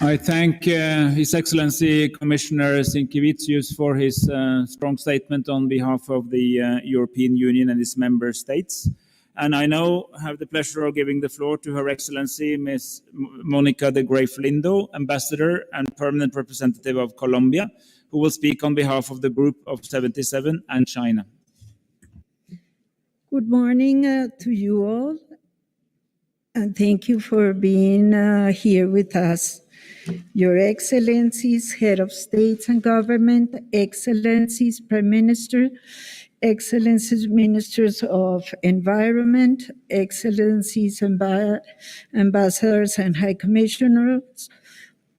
I thank His Excellency Commissioner Sinkevicius for his strong statement on behalf of the European Union and its member states. And I now have the pleasure of giving the floor to Her Excellency Ms. Monica de Graaf Lindo, Ambassador and Permanent Representative of Colombia, who will speak on behalf of the Group of 77 and China. Good morning to you all, and thank you for being here with us. Your Excellencies, Head of States and Government, Excellencies, Prime Minister, Excellencies, Ministers of Environment, Excellencies, Ambassadors and High Commissioners,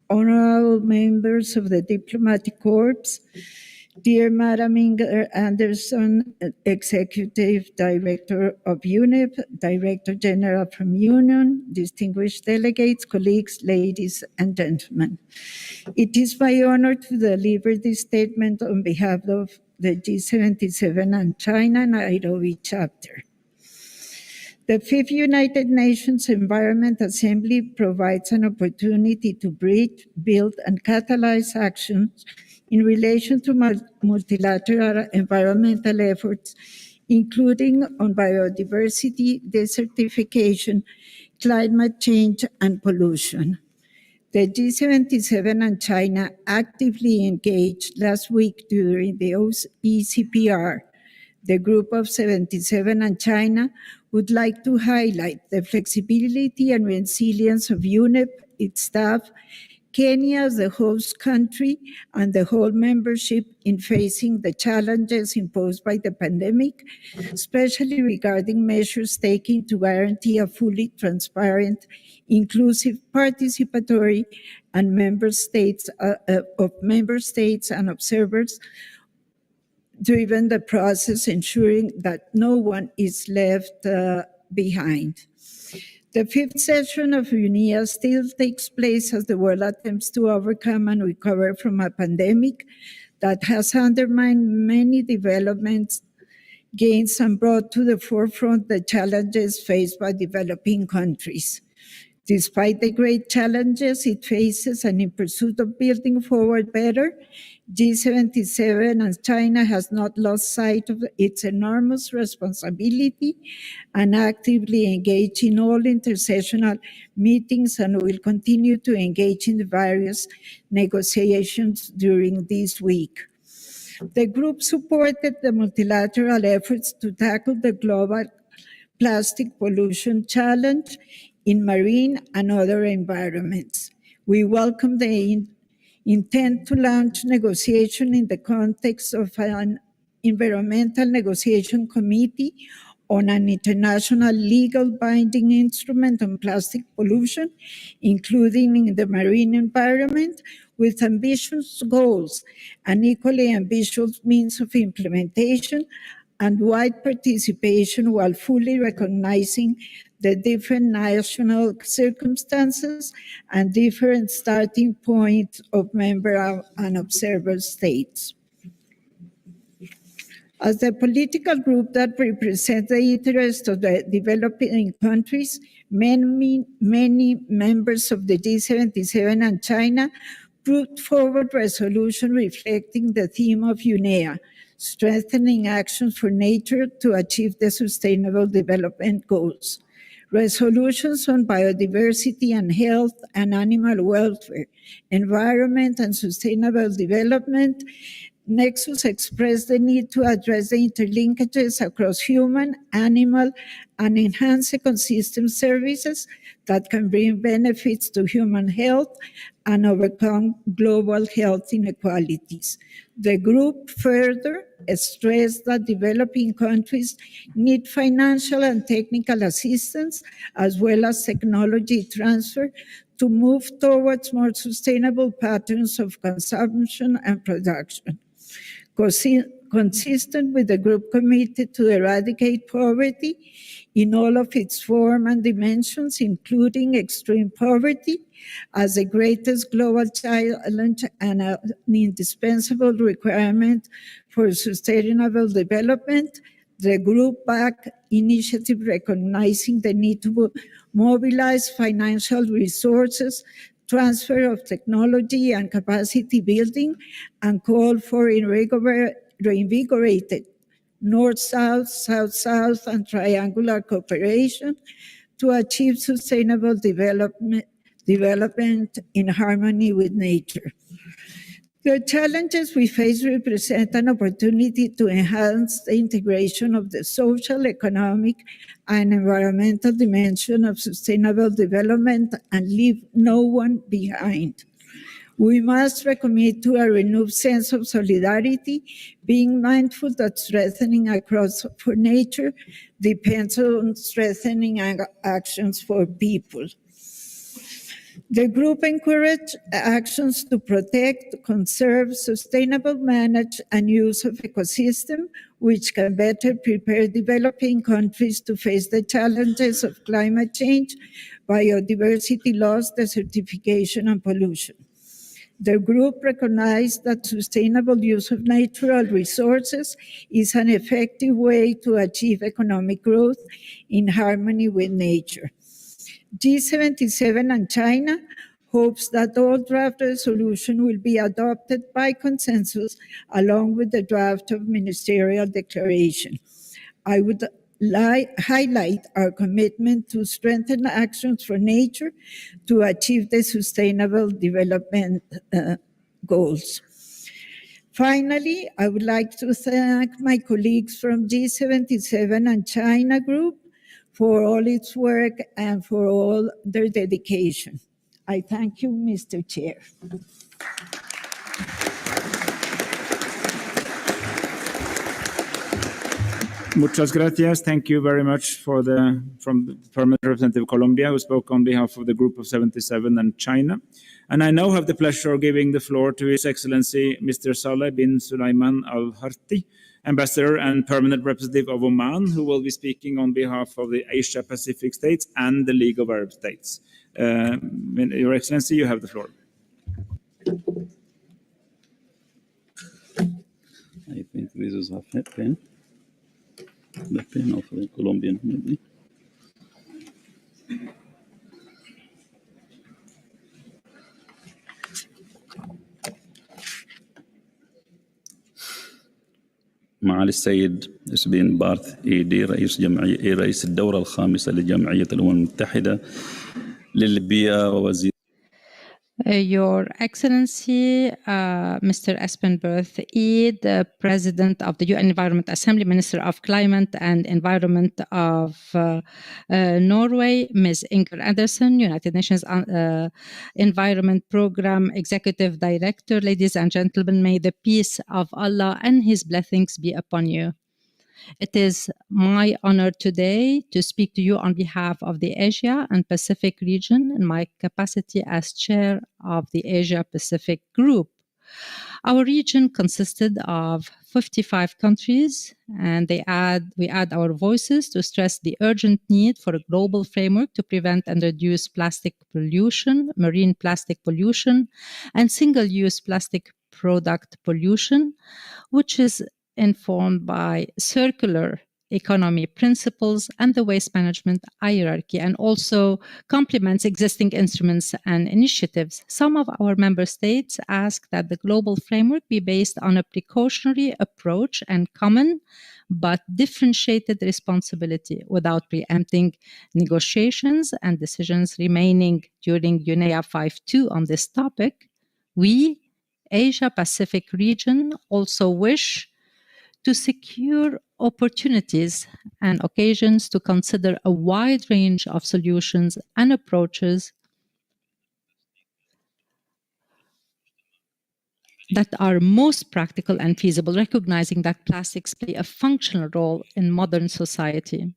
honorable members of the Diplomatic Corps, dear Madam Inger Anderson, Executive Director of UNEP, Director General from Union, distinguished delegates, colleagues, ladies and gentlemen. It is my honor to deliver this statement on behalf of the G77 and China Nairobi chapter. The Fifth United Nations Environment Assembly provides an opportunity to bridge, build, and catalyze actions in relation to multilateral environmental efforts, including on biodiversity, desertification, climate change, and pollution. The G77 and China actively engaged last week during the ECPR. The Group of 77 and China would like to highlight the flexibility and resilience of UNEP, its staff, Kenya as the host country, and the whole membership in facing the challenges imposed by the pandemic, especially regarding measures taken to guarantee a fully transparent, inclusive, participatory, and member states and observers driven the process, ensuring that no one is left behind. The fifth session of UNIA still takes place as the world attempts to overcome and recover from a pandemic that has undermined many development gains and brought to the forefront the challenges faced by developing countries. Despite the great challenges it faces and in pursuit of building forward better, G77 and China has not lost sight of its enormous responsibility and actively engage in all intersessional meetings and will continue to engage in the various negotiations during this week. The group supported the multilateral efforts to tackle the global plastic pollution challenge in marine and other environments. We welcome the intent to launch negotiation in the context of an environmental negotiation committee on an international legal binding instrument on plastic pollution, including in the marine environment, with ambitious goals and equally ambitious means of implementation and wide participation while fully recognizing the different national circumstances and different starting points of member and observer states. As the political group that represents the interests of the developing countries, many members of the G77 and China put forward resolution reflecting the theme of UNEA, strengthening actions for nature to achieve the Sustainable Development Goals. Resolutions on biodiversity and health and animal welfare, environment and sustainable development, Nexus expressed the need to address the interlinkages across human, animal, and enhanced ecosystem services that can bring benefits to human health and overcome global health inequalities. The group further stressed that developing countries need financial and technical assistance as well as technology transfer to move towards more sustainable patterns of consumption and production. consistent with the group committed to eradicate poverty in all of its form and dimensions, including extreme poverty, as the greatest global challenge and an indispensable requirement for sustainable development. The group-backed initiative recognizing the need to mobilize financial resources, transfer of technology and capacity building, and call for reinvigorated North-South, South-South, and triangular cooperation to achieve sustainable development in harmony with nature. The challenges we face represent an opportunity to enhance the integration of the social, economic, and environmental dimension of sustainable development and leave no one behind. We must recommit to a renewed sense of solidarity, being mindful that strengthening across for nature depends on strengthening actions for people. The group encouraged actions to protect, conserve, sustainable manage, and use of ecosystem, which can better prepare developing countries to face the challenges of climate change, biodiversity loss, desertification, and pollution. The group recognized that sustainable use of natural resources is an effective way to achieve economic growth in harmony with nature. G77 and China hopes that all draft resolution will be adopted by consensus along with the draft of ministerial declaration. I would highlight our commitment to strengthen actions for nature to achieve the sustainable development goals. Finally, I would like to thank my colleagues from G77 and China Group for all its work and for all their dedication. I thank you, Mr. Chair. Muchas gracias. Thank you very much from the Permanent Representative of Colombia, who spoke on behalf of the Group of 77 and China. And I now have the pleasure of giving the floor to His Excellency Mr. Saleh bin Sulaiman Al Harthi, Ambassador and Permanent Representative of Oman, who will be speaking on behalf of the Asia-Pacific states and the League of Arab States. Your Excellency, you have the floor. I think this is a pen. The pen of the Colombian, maybe. معالي السيد بن بارث إيدي رئيس الدورة الخامسة لجمعية الأمم المتحدة للبيئة ووزير Your Excellency, Mr. Espen Berth Eid, the President of the UN Environment Assembly, Minister of Climate and Environment of Norway, Ms. Inger Andersen, United Nations Environment Program Executive Director. Ladies and gentlemen, may the peace of Allah and His blessings be upon you. It is my honor today to speak to you on behalf of the Asia and Pacific region in my capacity as chair of the Asia-Pacific Group. Our region consisted of 55 countries, and we add our voices to stress the urgent need for a global framework to prevent and reduce plastic pollution, marine plastic pollution, and single-use plastic product pollution, which is informed by circular economy principles and the waste management hierarchy, and also complements existing instruments and initiatives. Some of our member states ask that the global framework be based on a precautionary approach and common but differentiated responsibility without preempting negotiations and decisions remaining during UNEA 5.2 on this topic. We, Asia-Pacific region, also wish to secure opportunities and occasions to consider a wide range of solutions and approaches that are most practical and feasible, recognizing that plastics play a functional role in modern society.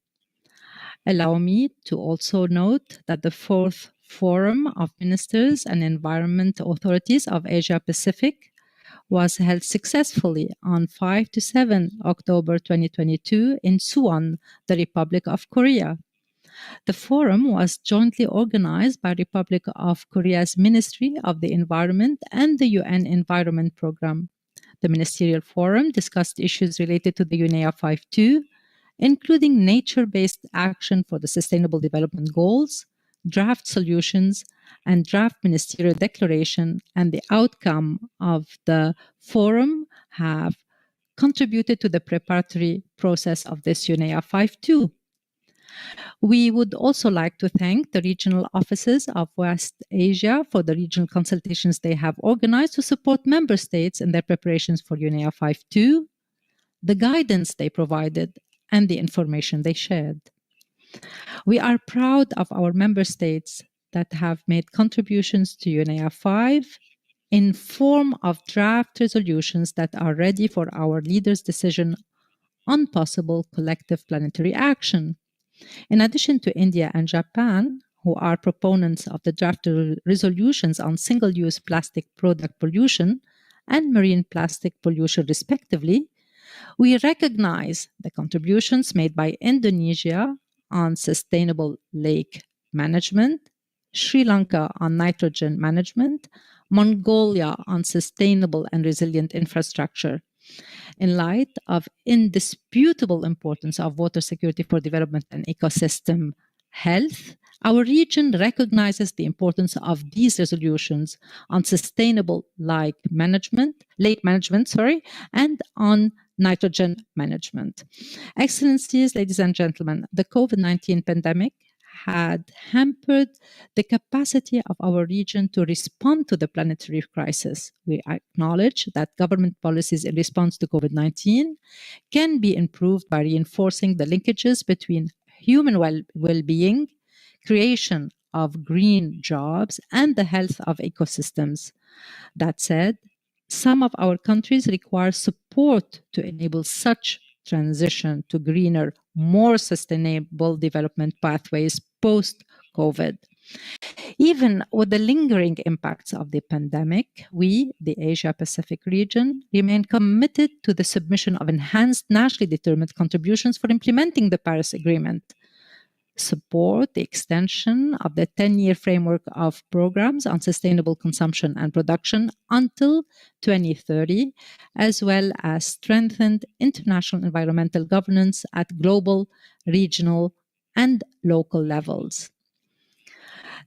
Allow me to also note that the fourth Forum of Ministers and Environment Authorities of Asia Pacific was held successfully on 5 to 7 October 2022 in Suwon, the Republic of Korea. The forum was jointly organized by Republic of Korea's Ministry of the Environment and the UN Environment Programme. The Ministerial Forum discussed issues related to the UNEA 5.2, including nature-based action for the Sustainable Development Goals, draft solutions, and draft ministerial declaration, and the outcome of the forum have contributed to the preparatory process of this UNEA 5.2. We would also like to thank the regional offices of West Asia for the regional consultations they have organized to support member states in their preparations for UNEA 5.2, the guidance they provided, and the information they shared. We are proud of our member states that have made contributions to UNEA 5 in form of draft resolutions that are ready for our leaders' decision on possible collective planetary action. In addition to India and Japan, who are proponents of the draft resolutions on single-use plastic product pollution and marine plastic pollution respectively, we recognize the contributions made by Indonesia on sustainable lake management, Sri Lanka on nitrogen management, Mongolia on sustainable and resilient infrastructure. In light of indisputable importance of water security for development and ecosystem health, our region recognizes the importance of these resolutions on sustainable lake management, and on nitrogen management. Excellencies, ladies and gentlemen, the COVID-19 pandemic had hampered the capacity of our region to respond to the planetary crisis. We acknowledge that government policies in response to COVID-19 can be improved by reinforcing the linkages between human well-being, creation of green jobs, and the health of ecosystems. That said, some of our countries require support to enable such transition to greener, more sustainable development pathways post-COVID. Even with the lingering impacts of the pandemic, we, the Asia-Pacific region, remain committed to the submission of enhanced nationally determined contributions for implementing the Paris Agreement, support the extension of the 10-year framework of programs on sustainable consumption and production until 2030, as well as strengthened international environmental governance at global, regional, and local levels.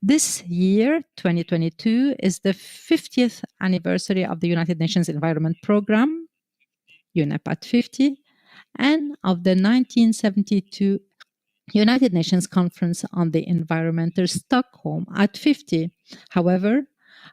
This year, 2022, is the 50th anniversary of the United Nations Environment Programme, UNEP at 50, and of the 1972 United Nations Conference on the Environment, Stockholm, at 50. However,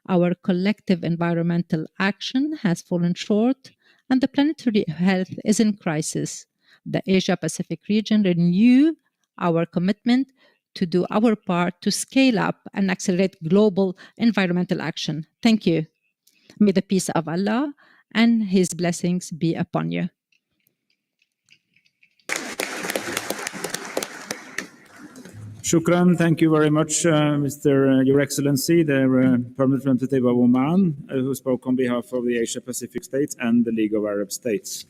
our collective environmental action has fallen short and the planetary health is in crisis. The Asia-Pacific region renew our commitment to do our part to scale up and accelerate global environmental action. Thank you. May the peace of Allah and His blessings be upon you. Shukran, thank you very much, Your Excellency, the Permanent Representative of Oman, who spoke on behalf of the Asia-Pacific states and the League of Arab States.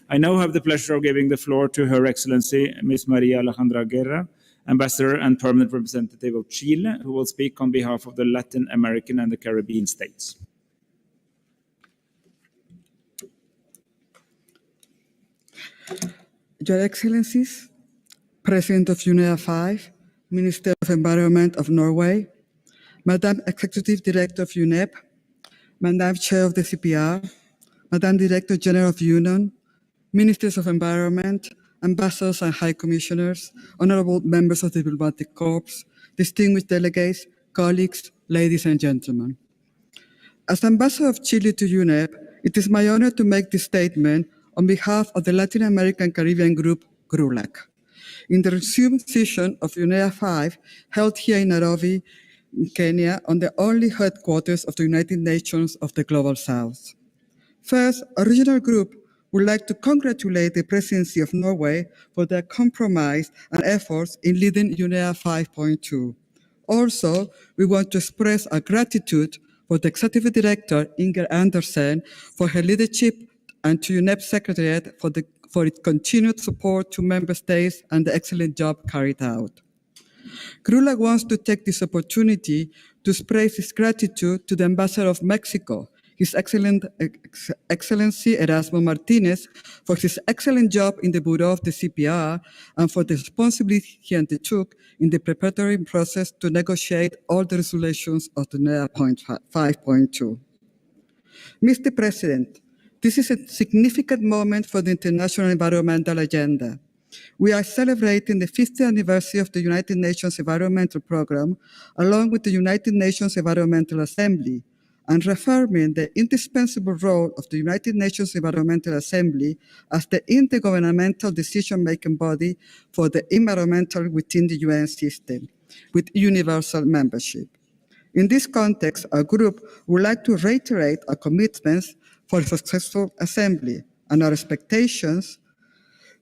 I now have the pleasure of giving the floor to Her Excellency, Ms. Maria Alejandra Guerra, Ambassador and Permanent Representative of Chile, who will speak on behalf of the Latin American and the Caribbean states. Your Excellencies, President of UNEA 5, Minister of Environment of Norway, Madam Executive Director of UNEP, Madam Chair of the CPR, Madam Director General of UNON, Ministers of Environment, Ambassadors and High Commissioners, honorable members of the diplomatic corps, distinguished delegates, colleagues, ladies and gentlemen. As Ambassador of Chile to UNEP, it is my honor to make this statement on behalf of the Latin American Caribbean Group, GRULAC, in the resumed session of UNEA 5, held here in Nairobi, in Kenya, on the only headquarters of the United Nations of the Global South. First, a regional group would like to congratulate the presidency of Norway for their compromise and efforts in leading UNEA 5.2. Also, we want to express our gratitude for for the Executive Director, Inger Andersen, for her leadership, and to UNEP Secretariat for its continued support to Member States and the excellent job carried out. GRULAC wants to take this opportunity to express its gratitude to the Ambassador of Mexico, His Excellency Erasmo Martinez, for his excellent job in the Bureau of the CPR and for the responsibility he undertook in the preparatory process to negotiate all the resolutions of the NEA 5.2. Mr. President, this is a significant moment for the international environmental agenda. We are celebrating the 50th anniversary of the United Nations Environmental Programme, along with the United Nations Environmental Assembly, and reaffirming the indispensable role of the United Nations Environmental Assembly as the intergovernmental decision-making body for the environmental within the UN system, with universal membership. In this context, our group would like to reiterate our commitments for a successful assembly and our expectations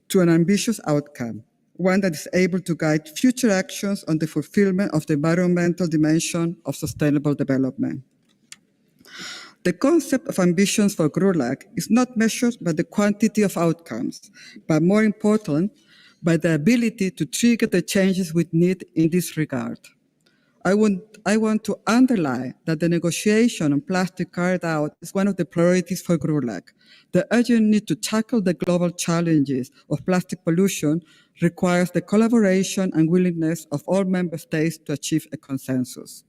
to an ambitious outcome, one that is able to guide future actions on the fulfillment of the environmental dimension of sustainable development. The concept of ambitions for GRULAC is not measured by the quantity of outcomes, but more important, by the ability to trigger the changes we need in this regard. I want to underline that the negotiation on plastic carried out is one of the priorities for GRULAC. The urgent need to tackle the global challenges of plastic pollution requires the collaboration and willingness of all member states to achieve a consensus.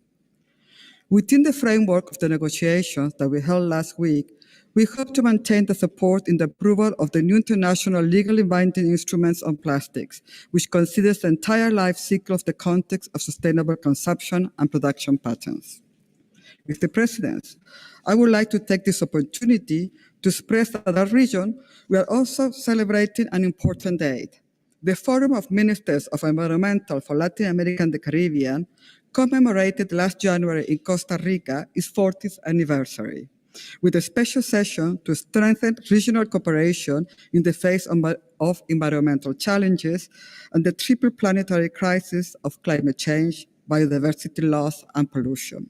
Within the framework of the negotiations that we held last week, we hope to maintain the support in the approval of the new international legally binding instruments on plastics, which considers the entire life cycle of the context of sustainable consumption and production patterns. Mr. President, I would like to take this opportunity to express that at our region, we are also celebrating an important date. The Forum of Ministers of Environmental for Latin America and the Caribbean, commemorated last January in Costa Rica, its 40th anniversary, with a special session to strengthen regional cooperation in the face of environmental challenges and the triple planetary crisis of climate change, biodiversity loss, and pollution.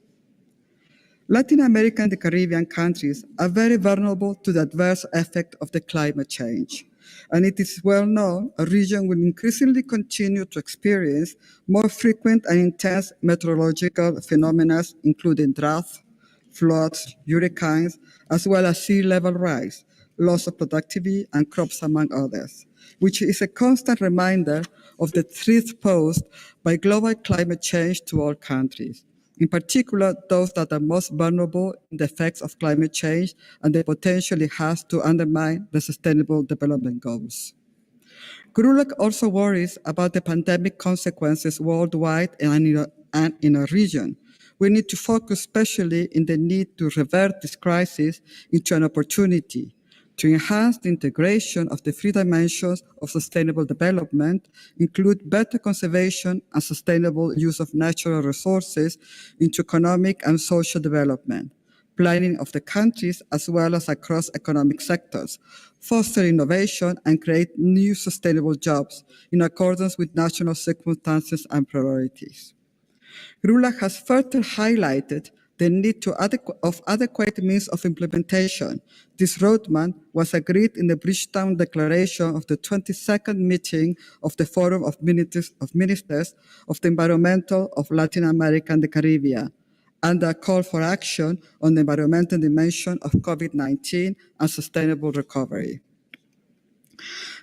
Latin America and the Caribbean countries are very vulnerable to the adverse effect of the climate change. And it is well known a region will increasingly continue to experience more frequent and intense meteorological phenomena, including drought, floods, hurricanes, as well as sea level rise, loss of productivity, and crops, among others, which is a constant reminder of the threat posed by global climate change to all countries, in particular those that are most vulnerable in the effects of climate change and the potential it has to undermine the Sustainable Development Goals. GRULAC also worries about the pandemic consequences worldwide and in our region. We need to focus especially in the need to revert this crisis into an opportunity to enhance the integration of the three dimensions of sustainable development, include better conservation and sustainable use of natural resources into economic and social development, planning of the countries as well as across economic sectors, foster innovation and create new sustainable jobs in accordance with national circumstances and priorities. GRULAC has further highlighted the need of adequate means of implementation. This roadmap was agreed in the Bridgetown Declaration of the 22nd meeting of the Forum of Ministers of the Environmental of Latin America and the Caribbean, and a call for action on the environmental dimension of COVID-19 and sustainable recovery.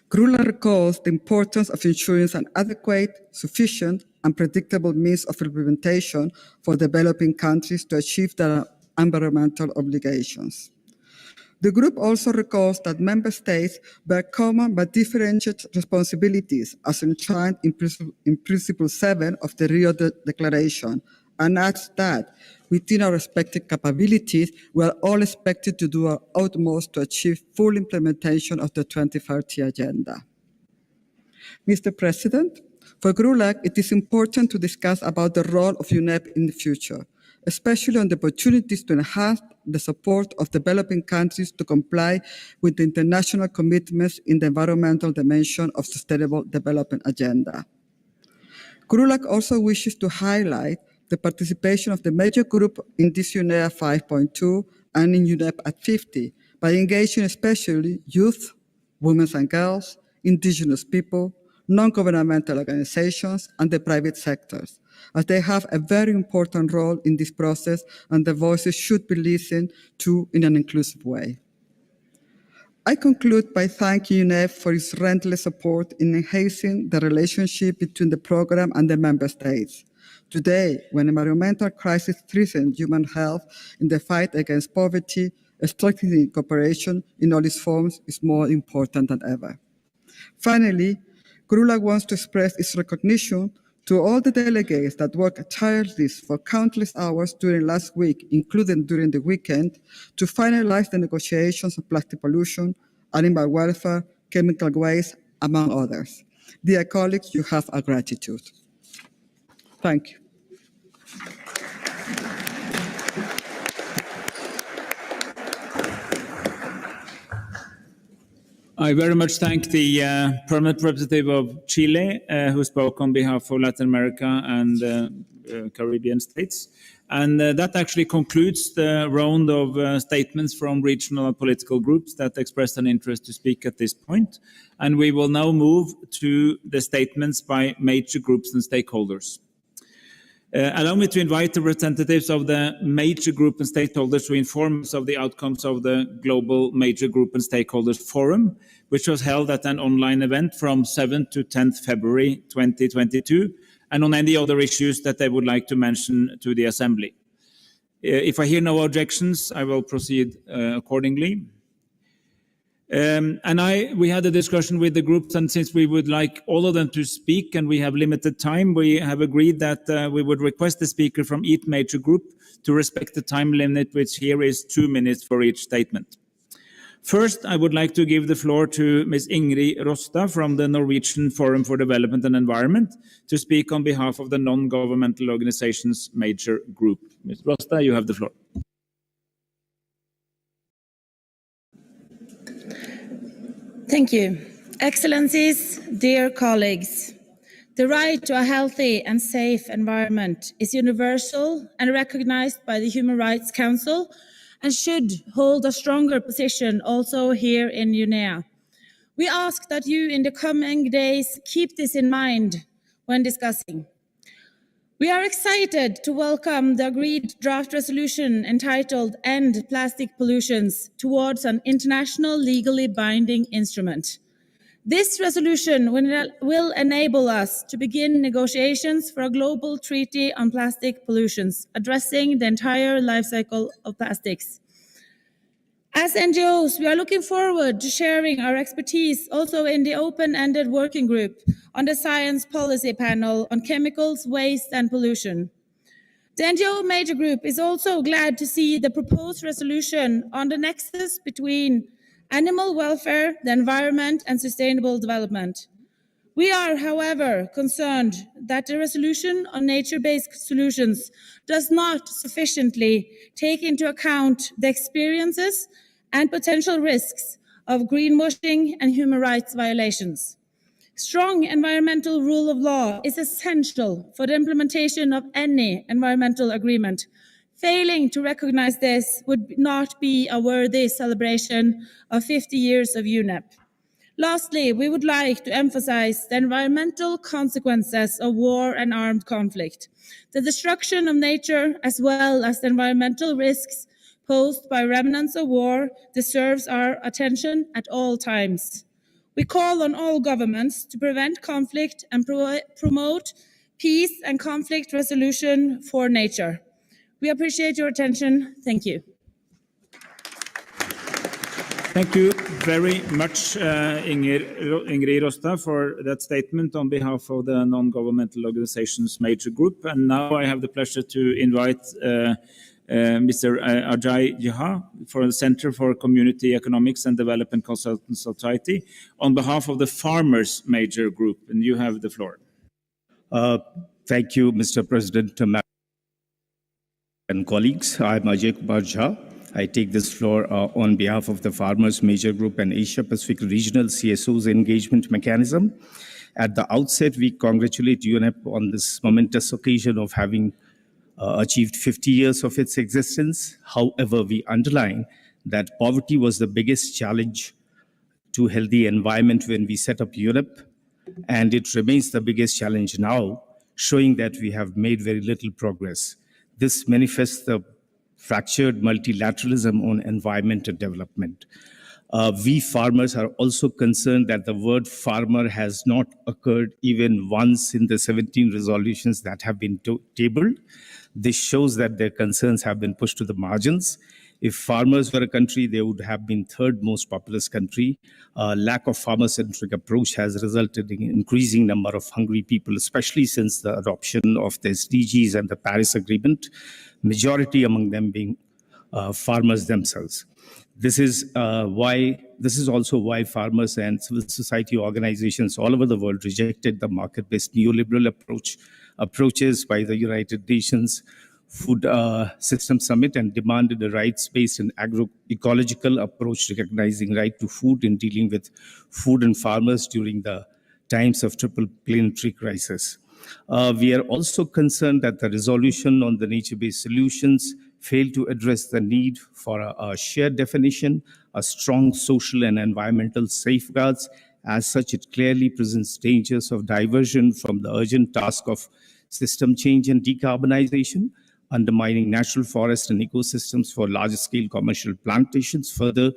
GRULAC recalls the importance of ensuring an adequate, sufficient, and predictable means of implementation for developing countries to achieve their environmental obligations. The group also recalls that member states bear common but differentiated responsibilities as enshrined in Principle 7 of the Rio Declaration, and adds that within our respective capabilities, we are all expected to do our utmost to achieve full implementation of the 2030 Agenda. Mr. President, for GRULAC, it is important to discuss about the role of UNEP in the future, especially on the opportunities to enhance the support of developing countries to comply with the international commitments in the environmental dimension of Sustainable Development Agenda. GRULAC also wishes to highlight the participation of the major group in this UNEA 5.2 and in UNEP at 50 by engaging especially youth, women and girls, indigenous people, non-governmental organizations, and the private sectors, as they have a very important role in this process and their voices should be listened to in an inclusive way. I conclude by thanking UNEP for its relentless support in enhancing the relationship between the program and the member states. Today, when environmental crisis threatens human health in the fight against poverty, strengthening cooperation in all its forms is more important than ever. Finally, GRULA wants to express its recognition to all the delegates that worked tirelessly for countless hours during last week, including during the weekend, to finalize the negotiations on plastic pollution, animal welfare, chemical waste, among others. Dear colleagues, you have our gratitude. Thank you. I very much thank the permanent representative of Chile, who spoke on behalf of Latin America and Caribbean states. And that actually concludes the round of statements from regional and political groups that expressed an interest to speak at this point. And we will now move to the statements by major groups and stakeholders. Allow me to invite the representatives of the major group and stakeholders to inform us of the outcomes of the Global Major Group and Stakeholders Forum, which was held at an online event from 7th to 10th February 2022, and on any other issues that they would like to mention to the Assembly. If I hear no objections, I will proceed accordingly. We had a discussion with the groups, and since we would like all of them to speak and we have limited time, we have agreed that we would request the speaker from each major group to respect the time limit, which here is 2 minutes for each statement. First, I would like to give the floor to Ms. Ingrid Rosta from the Norwegian Forum for Development and Environment to speak on behalf of the non-governmental organizations major group. Ms. Rosta, you have the floor. Thank you. Excellencies, dear colleagues, the right to a healthy and safe environment is universal and recognized by the Human Rights Council and should hold a stronger position also here in UNEA. We ask that you in the coming days keep this in mind when discussing. We are excited to welcome the agreed draft resolution entitled End Plastic Pollutions towards an international legally binding instrument. This resolution will enable us to begin negotiations for a global treaty on plastic pollutions, addressing the entire life cycle of plastics. As NGOs, we are looking forward to sharing our expertise also in the open-ended working group on the Science Policy Panel on Chemicals, Waste and Pollution. The NGO Major Group is also glad to see the proposed resolution on the nexus between animal welfare, the environment and sustainable development. We are, however, concerned that the resolution on nature-based solutions does not sufficiently take into account the experiences and potential risks of greenwashing and human rights violations. Strong environmental rule of law is essential for the implementation of any environmental agreement. Failing to recognize this would not be a worthy celebration of 50 years of UNEP. Lastly, we would like to emphasize the environmental consequences of war and armed conflict. The destruction of nature, as well as the environmental risks posed by remnants of war, deserves our attention at all times. We call on all governments to prevent conflict and promote peace and conflict resolution for nature. We appreciate your attention. Thank you. Thank you very much, Ingrid Rosta, for that statement on behalf of the non-governmental organizations major group. And now I have the pleasure to invite Mr. Ajay Jha for the Center for Community Economics and Development Consultant Society on behalf of the Farmers Major Group. And you have the floor. Thank you, Mr. President and colleagues. I'm Ajay Kumar Jha. I take this floor on behalf of the Farmers Major Group and Asia Pacific Regional CSOs Engagement Mechanism. At the outset, we congratulate UNEP on this momentous occasion of having achieved 50 years of its existence. However, we underline that poverty was the biggest challenge to healthy environment when we set up Europe, and it remains the biggest challenge now, showing that we have made very little progress. This manifests the fractured multilateralism on environment and development. We farmers are also concerned that the word farmer has not occurred even once in the 17 resolutions that have been tabled. This shows that their concerns have been pushed to the margins. If farmers were a country, they would have been third most populous country. Lack of farmer-centric approach has resulted in increasing number of hungry people, especially since the adoption of the SDGs and the Paris Agreement, majority among them being farmers themselves. This is also why farmers and civil society organizations all over the world rejected the market-based neoliberal approaches by the United Nations Food System Summit and demanded a rights-based and agroecological approach recognizing right to food in dealing with food and farmers during the times of triple planetary crisis. We are also concerned that the resolution on the nature-based solutions failed to address the need for a shared definition, a strong social and environmental safeguards. As such, it clearly presents dangers of diversion from the urgent task of system change and decarbonization, undermining natural forests and ecosystems for large-scale commercial plantations, further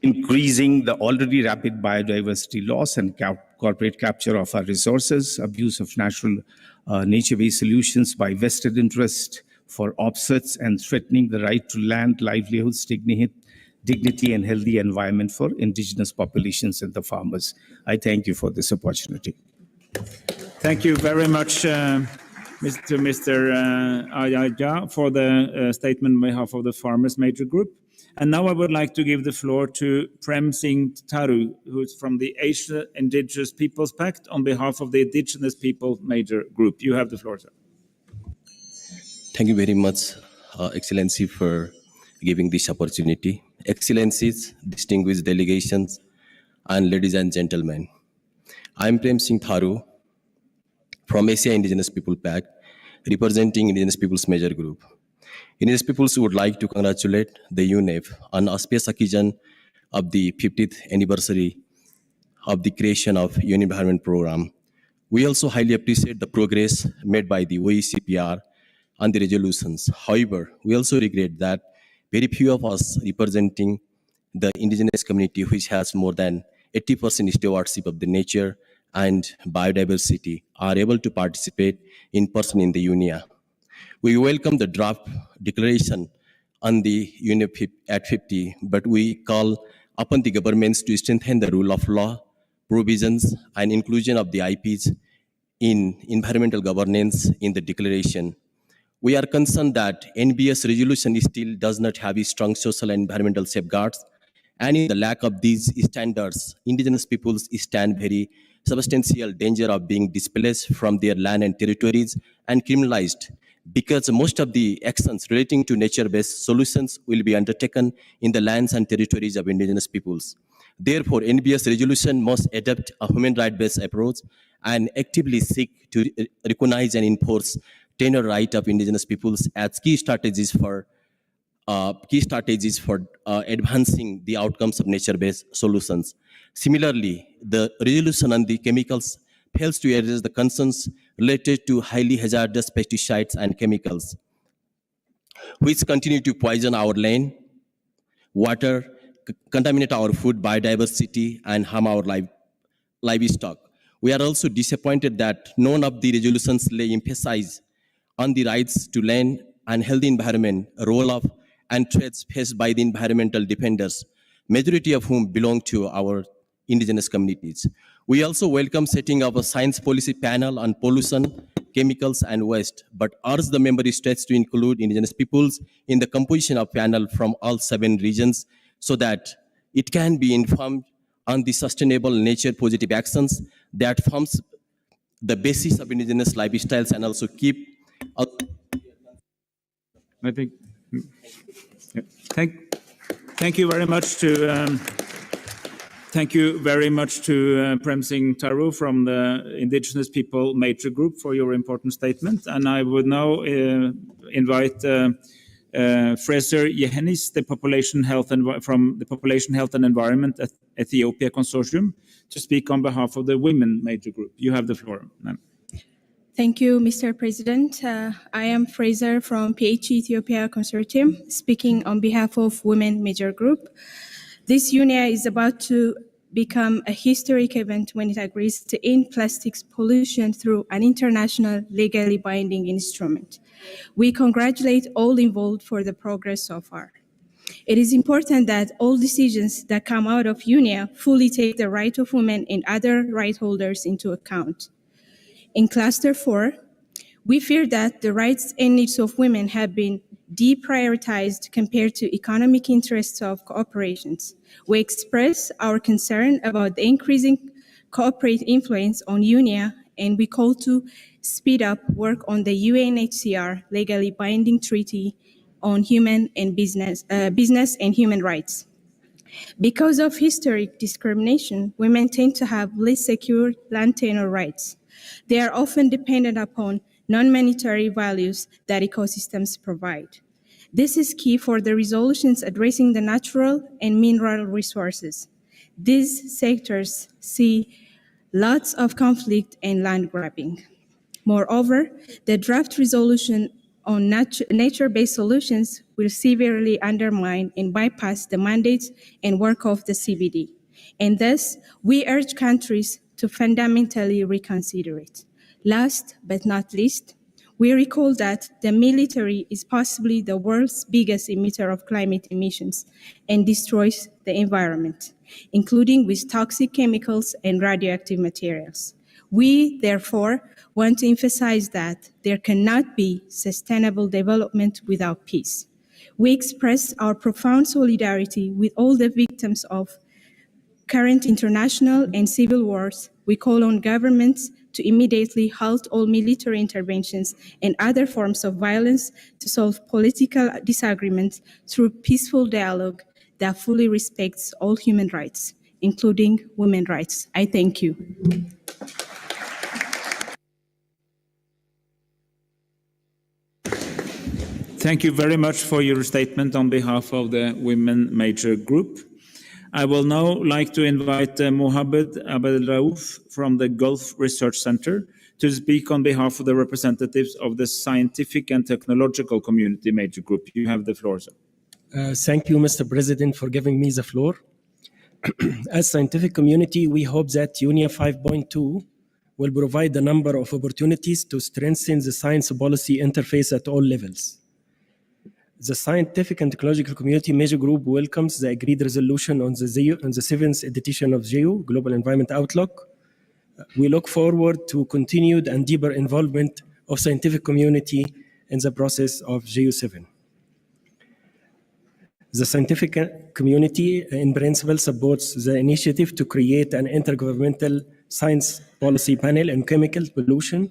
increasing the already rapid biodiversity loss and corporate capture of our resources, abuse of natural nature-based solutions by vested interest for offsets, and threatening the right to land, livelihoods, dignity, and healthy environment for indigenous populations and the farmers. I thank you for this opportunity. Thank you very much, Mr. Ayaja, for the statement on behalf of the Farmers Major Group. And now I would like to give the floor to Prem Singh Tharu, who is from the Asia Indigenous Peoples Pact on behalf of the Indigenous People Major Group. You have the floor, sir. Thank you very much, Excellency, for giving this opportunity. Excellencies, distinguished delegations, and ladies and gentlemen. I am Prem Singh Tharu from Asia Indigenous People Pact, representing Indigenous Peoples Major Group. Indigenous peoples would like to congratulate the UNEP on auspicious occasion of the 50th anniversary of the creation of UN Environment Program. We also highly appreciate the progress made by the OECPR on the resolutions. However, we also regret that very few of us representing the indigenous community, which has more than 80% stewardship of the nature and biodiversity, are able to participate in person in the UNEA. We welcome the draft declaration on the UNEP at 50, but we call upon the governments to strengthen the rule of law, provisions, and inclusion of the IPs in environmental governance in the declaration. We are concerned that NBS resolution still does not have strong social and environmental safeguards, and in the lack of these standards, indigenous peoples stand very substantial danger of being displaced from their land and territories and criminalized, because most of the actions relating to nature-based solutions will be undertaken in the lands and territories of indigenous peoples. Therefore, NBS resolution must adopt a human rights-based approach and actively seek to recognize and enforce tenure right of indigenous peoples as key strategies for advancing the outcomes of nature-based solutions. Similarly, the resolution on the chemicals fails to address the concerns related to highly hazardous pesticides and chemicals, which continue to poison our land, water, contaminate our food biodiversity, and harm our livestock. We are also disappointed that none of the resolutions lay emphasis on the rights to land and healthy environment, role of and threats faced by the environmental defenders, majority of whom belong to our indigenous communities. We also welcome setting up a science policy panel on pollution, chemicals, and waste, but urge the member states to include indigenous peoples in the composition of panel from all 7 regions so that it can be informed on the sustainable nature positive actions that forms the basis of indigenous lifestyles and also keep. I think. Thank you very much to Thank you very much to Prem Singh Taru from the Indigenous People Major Group for your important statement. And I would now invite Fraser Yehenis, the from the Population Health and Environment at Ethiopia Consortium, to speak on behalf of the Women Major Group. You have the floor, ma'am. Thank you, Mr. President. I am Fraser from PH Ethiopia Consortium, speaking on behalf of Women Major Group. This UNIA is about to become a historic event when it agrees to end plastics pollution through an international legally binding instrument. We congratulate all involved for the progress so far. It is important that all decisions that come out of UNIA fully take the right of women and other right holders into account. In Cluster 4, we fear that the rights and needs of women have been deprioritized compared to economic interests of corporations. We express our concern about the increasing corporate influence on UNIA, and we call to speed up work on the UNHCR legally binding treaty on human and business and human rights. Because of historic discrimination, women tend to have less secure land tenure rights. They are often dependent upon non-monetary values that ecosystems provide. This is key for the resolutions addressing the natural and mineral resources. These sectors see lots of conflict and land grabbing. Moreover, the draft resolution on nature-based solutions will severely undermine and bypass the mandates and work of the CBD. And thus, we urge countries to fundamentally reconsider it. Last but not least, we recall that the military is possibly the world's biggest emitter of climate emissions and destroys the environment, including with toxic chemicals and radioactive materials. We, therefore, want to emphasize that there cannot be sustainable development without peace. We express our profound solidarity with all the victims of current international and civil wars. We call on governments to immediately halt all military interventions and other forms of violence to solve political disagreements through peaceful dialogue that fully respects all human rights, including women's rights. I thank you. Thank you very much for your statement on behalf of the Women Major Group. I will now like to invite Mohamed Abdelraouf from the Gulf Research Center to speak on behalf of the representatives of the Scientific and Technological Community Major Group. You have the floor, sir. Thank you, Mr. President, for giving me the floor. As scientific community, we hope that UNIA 5.2 will provide a number of opportunities to strengthen the science policy interface at all levels. The Scientific and Technological Community Major Group welcomes the agreed resolution on the 7th edition of GEO, Global Environment Outlook. We look forward to continued and deeper involvement of scientific community in the process of GEO 7. The scientific community, in principle, supports the initiative to create an intergovernmental science policy panel on chemical pollution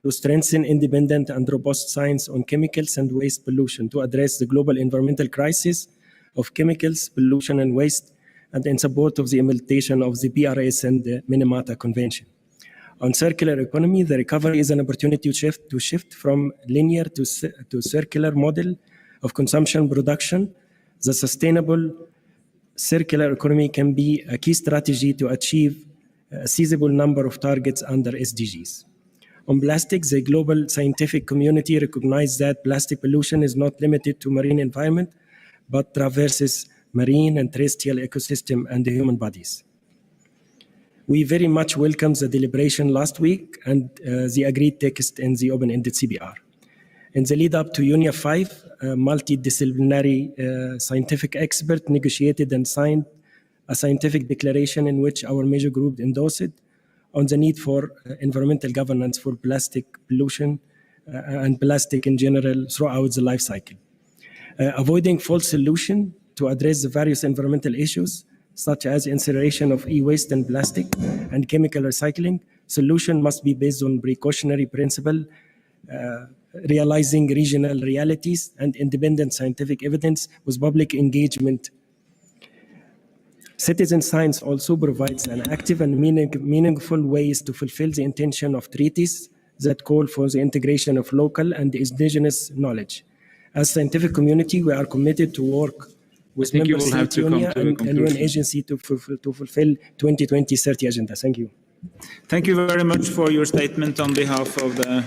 to strengthen independent and robust science on chemicals and waste pollution to address the global environmental crisis of chemicals, pollution, and waste, and in support of the implementation of the PRS and the Minamata Convention. On circular economy, the recovery is an opportunity to shift from linear to circular model of consumption production. The sustainable circular economy can be a key strategy to achieve a sizable number of targets under SDGs. On plastics, the global scientific community recognizes that plastic pollution is not limited to marine environment, but traverses marine and terrestrial ecosystem and the human bodies. We very much welcome the deliberation last week and the agreed text in the open-ended CBR. In the lead up to UNIA 5, a multidisciplinary scientific expert negotiated and signed a scientific declaration in which our major group endorsed on the need for environmental governance for plastic pollution and plastic in general throughout the life cycle. Avoiding false solution to address the various environmental issues, such as incineration of e-waste and plastic and chemical recycling, solution must be based on precautionary principle, realizing regional realities and independent scientific evidence with public engagement. Citizen science also provides an active and meaningful ways to fulfill the intention of treaties that call for the integration of local and indigenous knowledge. As a scientific community, we are committed to work with member states, UNIA, and UN agency to fulfill 2020-30 agenda. Thank you. Thank you very much for your statement on behalf of the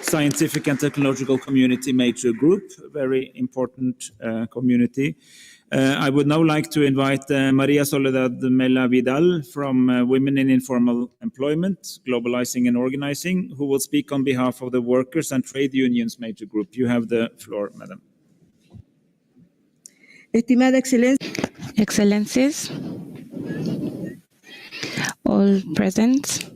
Scientific and Technological Community Major Group, a very important community. I would now like to invite Maria Soledad Mella Vidal from Women in Informal Employment, Globalizing and Organizing, who will speak on behalf of the Workers and Trade Unions Major Group. You have the floor, Madam. Excellencies, all present,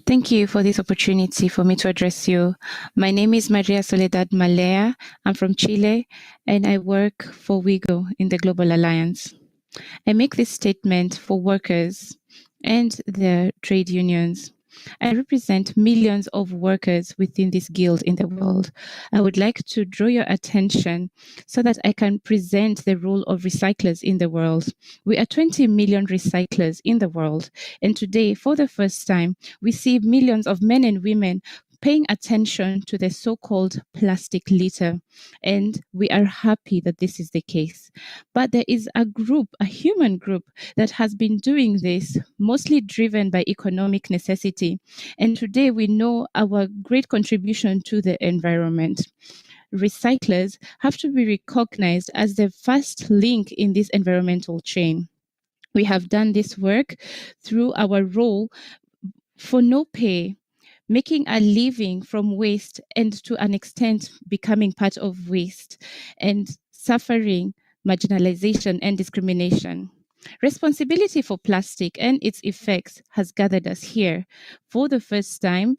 thank you for this opportunity for me to address you. My name is Maria Soledad Malea. I'm from Chile, and I work for WIGO in the Global Alliance. I make this statement for workers and their trade unions. I represent millions of workers within this guild in the world. I would like to draw your attention so that I can present the role of recyclers in the world. We are 20 million recyclers in the world, and today, for the first time, we see millions of men and women paying attention to the so-called plastic litter, and we are happy that this is the case. But there is a group, a human group, that has been doing this, mostly driven by economic necessity, and today we know our great contribution to the environment. Recyclers have to be recognized as the first link in this environmental chain. We have done this work through our role for no pay, making a living from waste and to an extent becoming part of waste and suffering marginalization and discrimination. Responsibility for plastic and its effects has gathered us here. For the first time,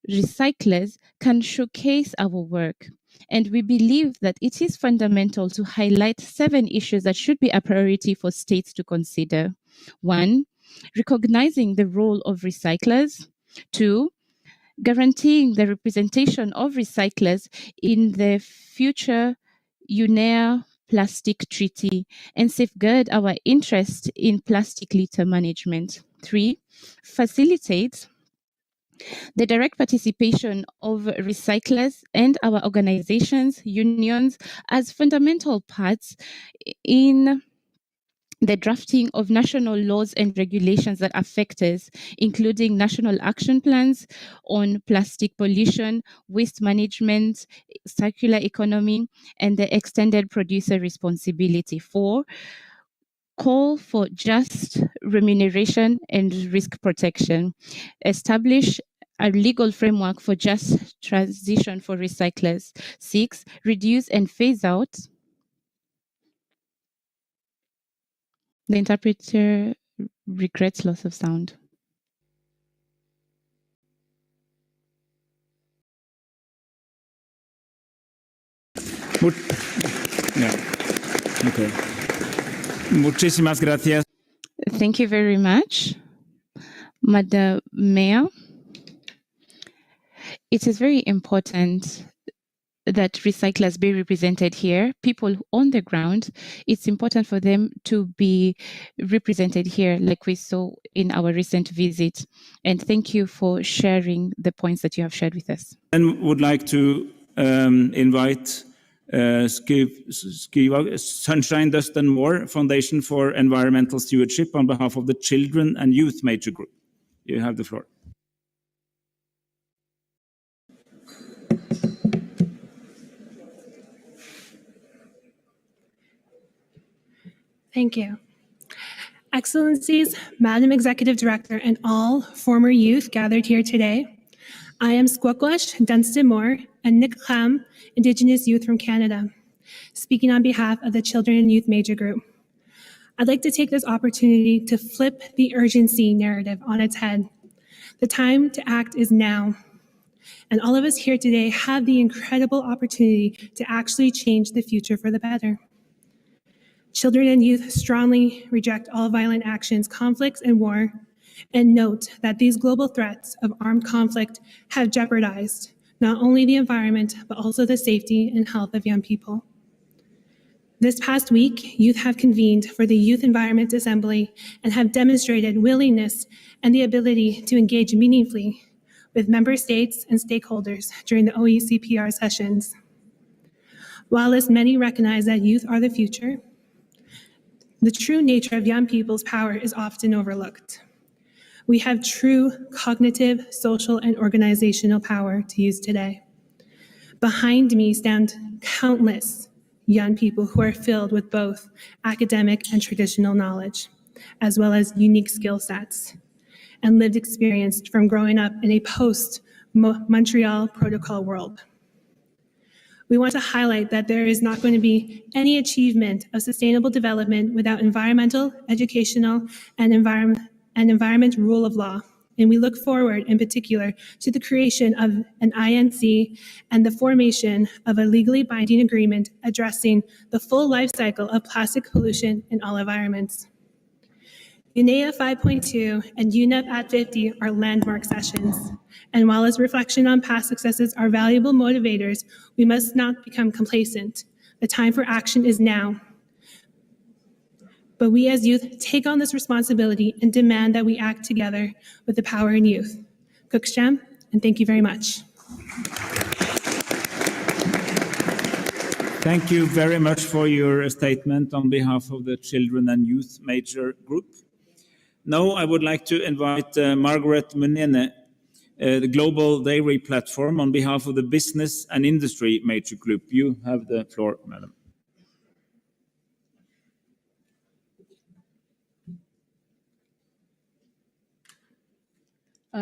recyclers can showcase our work. And we believe that it is fundamental to highlight 7 issues that should be a priority for states to consider. 1, recognizing the role of recyclers. 2, guaranteeing the representation of recyclers in the future UNEA Plastic Treaty and safeguard our interest in plastic litter management. 3, facilitate the direct participation of recyclers and our organizations, unions, as fundamental parts in the drafting of national laws and regulations that affect us, including national action plans on plastic pollution, waste management, circular economy, and the extended producer responsibility. 4, call for just remuneration and risk protection. Establish a legal framework for just transition for recyclers. 6, reduce and phase out. The interpreter regrets loss of sound. Okay. Muchísimas gracias. Thank you very much, Madam Mayor. It is very important that recyclers be represented here. People on the ground, it's important for them to be represented here, like we saw in our recent visit. And thank you for sharing the points that you have shared with us. And would like to invite Sunshine Dust and More Foundation for Environmental Stewardship on behalf of the Children and Youth Major Group. You have the floor. Thank you. Excellencies, Madam Executive Director, and all former youth gathered here today, I am Squaquash Dunstan Moore and Nick Ham, Indigenous youth from Canada, speaking on behalf of the Children and Youth Major Group. I'd like to take this opportunity to flip the urgency narrative on its head. The time to act is now. And all of us here today have the incredible opportunity to actually change the future for the better. Children and youth strongly reject all violent actions, conflicts, and war, and note that these global threats of armed conflict have jeopardized not only the environment, but also the safety and health of young people. This past week, youth have convened for the Youth Environment Assembly and have demonstrated willingness and the ability to engage meaningfully with member states and stakeholders during the OECPR sessions. While as many recognize that youth are the future, the true nature of young people's power is often overlooked. We have true cognitive, social, and organizational power to use today. Behind me stand countless young people who are filled with both academic and traditional knowledge, as well as unique skill sets and lived experience from growing up in a post-Montreal Protocol world. We want to highlight that there is not going to be any achievement of sustainable development without environmental, educational, and environment rule of law. And we look forward in particular to the creation of an INC and the formation of a legally binding agreement addressing the full life cycle of plastic pollution in all environments. UNEA 5.2 and UNEP at 50 are landmark sessions. And while as reflection on past successes are valuable motivators, we must not become complacent. The time for action is now. But we as youth take on this responsibility and demand that we act together with the power in youth. Kukshem, and thank you very much. Thank you very much for your statement on behalf of the Children and Youth Major Group. Now I would like to invite Margaret Munene, the Global Dairy Platform, on behalf of the Business and Industry Major Group. You have the floor, madam.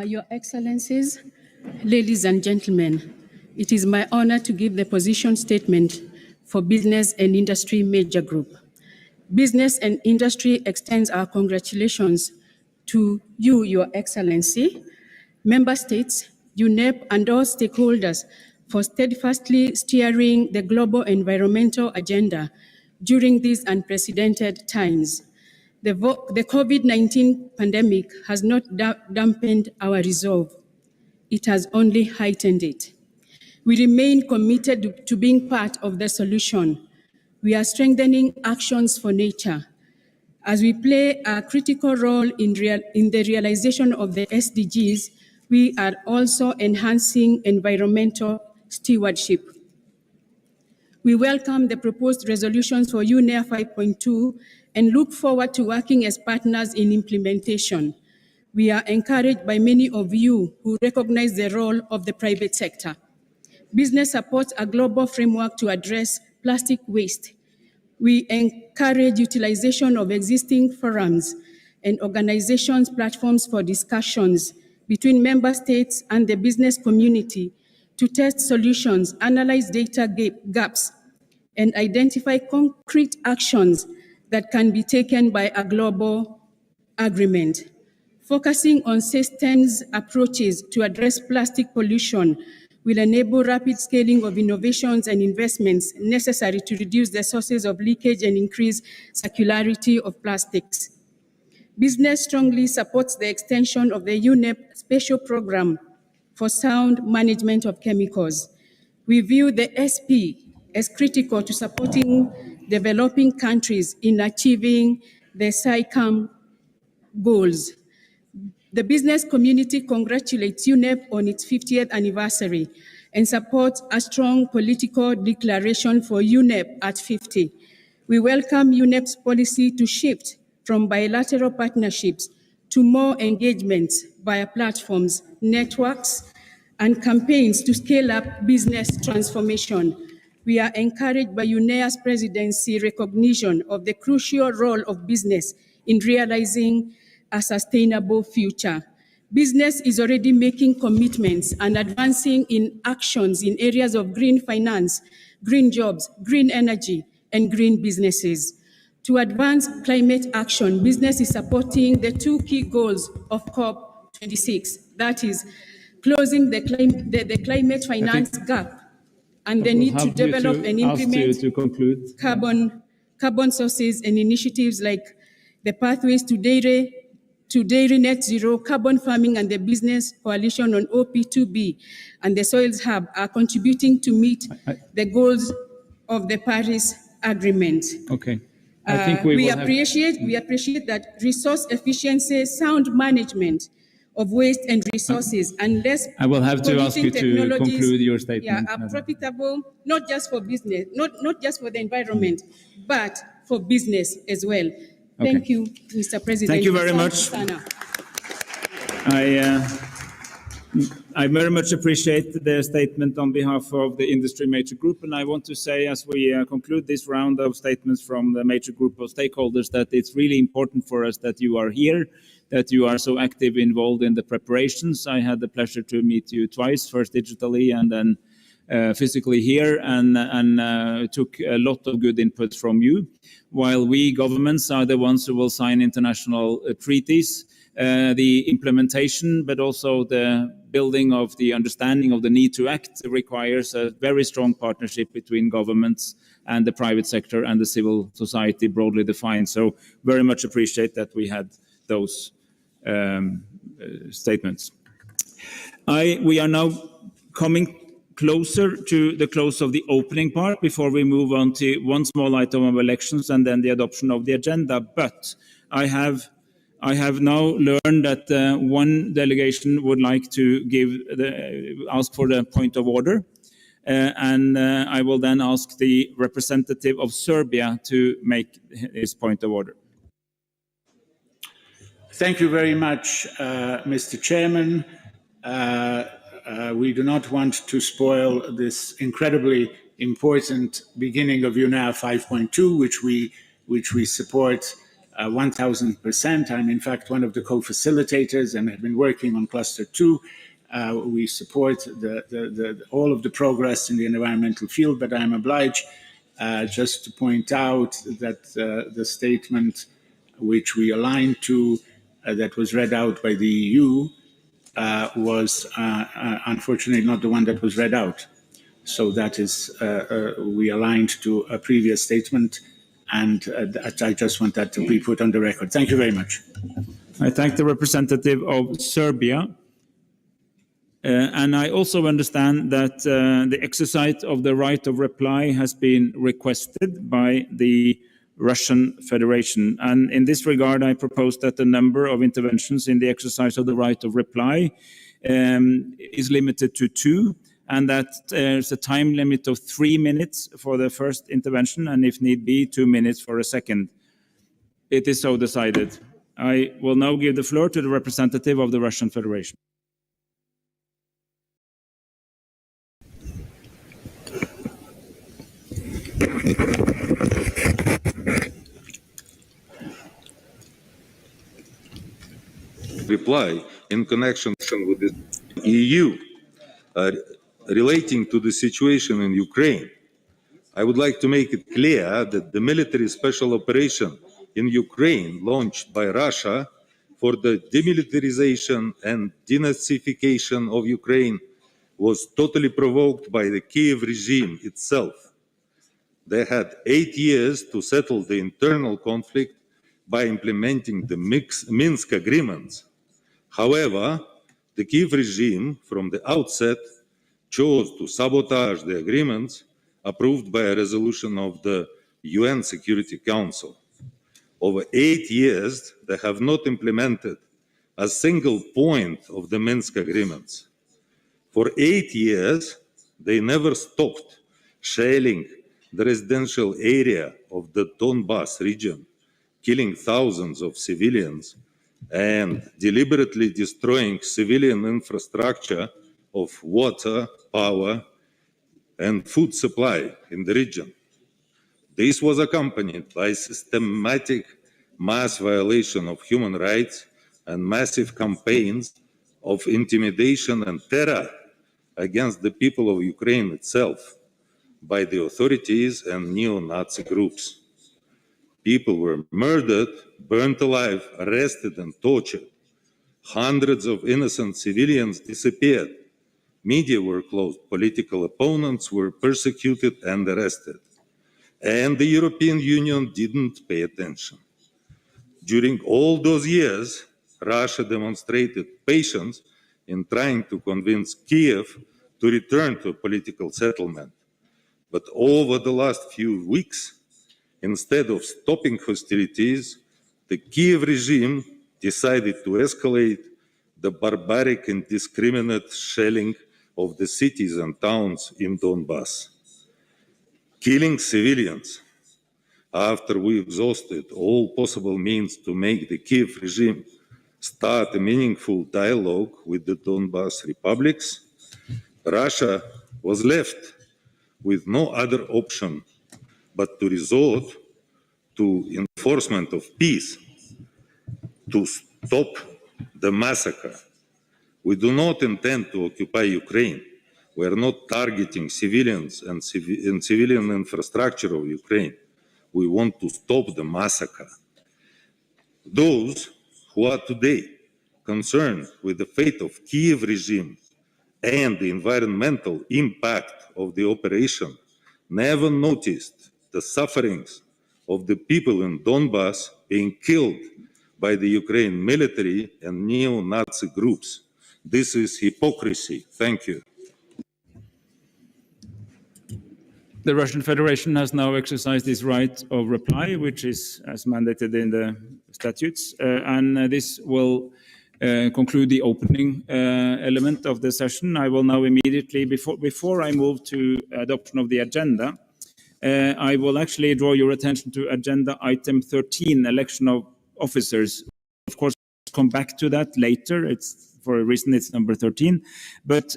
Your Excellencies, ladies and gentlemen, it is my honor to give the position statement for Business and Industry Major Group. Business and Industry extends our congratulations to you, Your Excellency, Member States, UNEP, and all stakeholders for steadfastly steering the global environmental agenda during these unprecedented times. The COVID-19 pandemic has not dampened our resolve. It has only heightened it. We remain committed to being part of the solution. We are strengthening actions for nature. As we play a critical role in the realization of the SDGs, we are also enhancing environmental stewardship. We welcome the proposed resolutions for UNEA 5.2 and look forward to working as partners in implementation. We are encouraged by many of you who recognize the role of the private sector. Business supports a global framework to address plastic waste. We encourage utilization of existing forums and organizations' platforms for discussions between member states and the business community to test solutions, analyze data gaps, and identify concrete actions that can be taken by a global agreement. Focusing on systems approaches to address plastic pollution will enable rapid scaling of innovations and investments necessary to reduce the sources of leakage and increase circularity of plastics. Business strongly supports the extension of the UNEP Special Program for Sound Management of Chemicals. We view the SP as critical to supporting developing countries in achieving the SAICM goals. The business community congratulates UNEP on its 50th anniversary and supports a strong political declaration for UNEP at 50. We welcome UNEP's policy to shift from bilateral partnerships to more engagements via platforms, networks, and campaigns to scale up business transformation. We are encouraged by UNEA's presidency recognition of the crucial role of business in realizing a sustainable future. Business is already making commitments and advancing in actions in areas of green finance, green jobs, green energy, and green businesses. To advance climate action, business is supporting the two key goals of COP26, that is, closing the climate finance gap and the need to develop and implement carbon sources and initiatives like the Pathways to Dairy Net Zero, Carbon Farming, and the Business Coalition on OP2B and the Soils Hub are contributing to meet the goals of the Paris agreement. Okay. I think we will appreciate that resource efficiency, sound management of waste and resources, and less I will have to ask you to conclude your statement. are profitable, not just for business, not just for the environment, but for business as well. Thank you, Mr. President. Thank you very much. I very much appreciate the statement on behalf of the industry major group, and I want to say, as we conclude this round of statements from the major group of stakeholders, that it's really important for us that you are here, that you are so active involved in the preparations. I had the pleasure to meet you twice, first digitally and then physically here, and took a lot of good input from you. While we governments are the ones who will sign international treaties, the implementation, but also the building of the understanding of the need to act requires a very strong partnership between governments and the private sector and the civil society broadly defined. So very much appreciate that we had those statements. We are now coming closer to the close of the opening part before we move on to one small item of elections and then the adoption of the agenda. But I have now learned that one delegation would like to ask for the point of order, and I will then ask the representative of Serbia to make his point of order. Thank you very much, Mr. Chairman. We do not want to spoil this incredibly important beginning of UNEA 5.2, which we support 1000%. I'm in fact one of the co-facilitators and have been working on Cluster 2. We support all of the progress in the environmental field, but I'm obliged just to point out that the statement which we aligned to that was read out by the EU was unfortunately not the one that was read out. So that is, we aligned to a previous statement, and I just want that to be put on the record. Thank you very much. I thank the representative of Serbia. And I also understand that the exercise of the right of reply has been requested by the Russian Federation. And in this regard, I propose that the number of interventions in the exercise of the right of reply is limited to 2, and that there's a time limit of 3 minutes for the first intervention, and if need be, 2 minutes for a second. It is so decided. I will now give the floor to the representative of the Russian Federation. Reply in connection with the EU relating to the situation in Ukraine. I would like to make it clear that the military special operation in Ukraine launched by Russia for the demilitarization and denazification of Ukraine was totally provoked by the Kiev regime itself. They had 8 years to settle the internal conflict by implementing the Minsk agreements. However, the Kiev regime from the outset chose to sabotage the agreements approved by a resolution of the UN Security Council. Over 8 years, they have not implemented a single point of the Minsk agreements. For 8 years, they never stopped shelling the residential area of the Donbas region, killing thousands of civilians and deliberately destroying civilian infrastructure of water, power, and food supply in the region. This was accompanied by systematic mass violation of human rights and massive campaigns of intimidation and terror against the people of Ukraine itself by the authorities and neo-Nazi groups. People were murdered, burnt alive, arrested, and tortured. Hundreds of innocent civilians disappeared. Media were closed. Political opponents were persecuted and arrested. And the European Union didn't pay attention. During all those years, Russia demonstrated patience in trying to convince Kiev to return to a political settlement. But over the last few weeks, Instead of stopping hostilities, the Kiev regime decided to escalate the barbaric and indiscriminate shelling of the cities and towns in Donbass, killing civilians after we exhausted all possible means to make the Kiev regime start a meaningful dialogue with the Donbass republics. Russia was left with no other option but to resort to enforcement of peace to stop the massacre. We do not intend to occupy Ukraine. We are not targeting civilians and civilian infrastructure of Ukraine. We want to stop the massacre. Those who are today concerned with the fate of Kiev regime and the environmental impact of the operation never noticed the sufferings of the people in Donbass being killed by the Ukraine military and neo-Nazi groups. This is hypocrisy. Thank you. The Russian Federation has now exercised its right of reply, which is as mandated in the statutes, and this will conclude the opening element of the session. I will now immediately, before I move to adoption of the agenda, I will actually draw your attention to agenda item 13, election of officers. Of course, come back to that later. It's for a reason it's number 13, but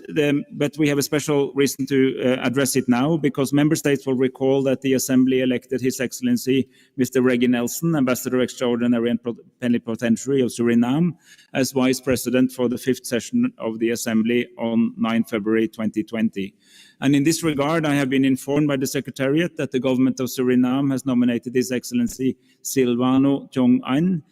we have a special reason to address it now, because member states will recall that the Assembly elected His Excellency Mr. Reggie Nelson, Ambassador Extraordinary and Plenipotentiary of Suriname, as Vice President for the 5th session of the Assembly on 9 February 2020. And in this regard, I have been informed by the Secretariat that the government of Suriname has nominated His Excellency Silvano Chong An,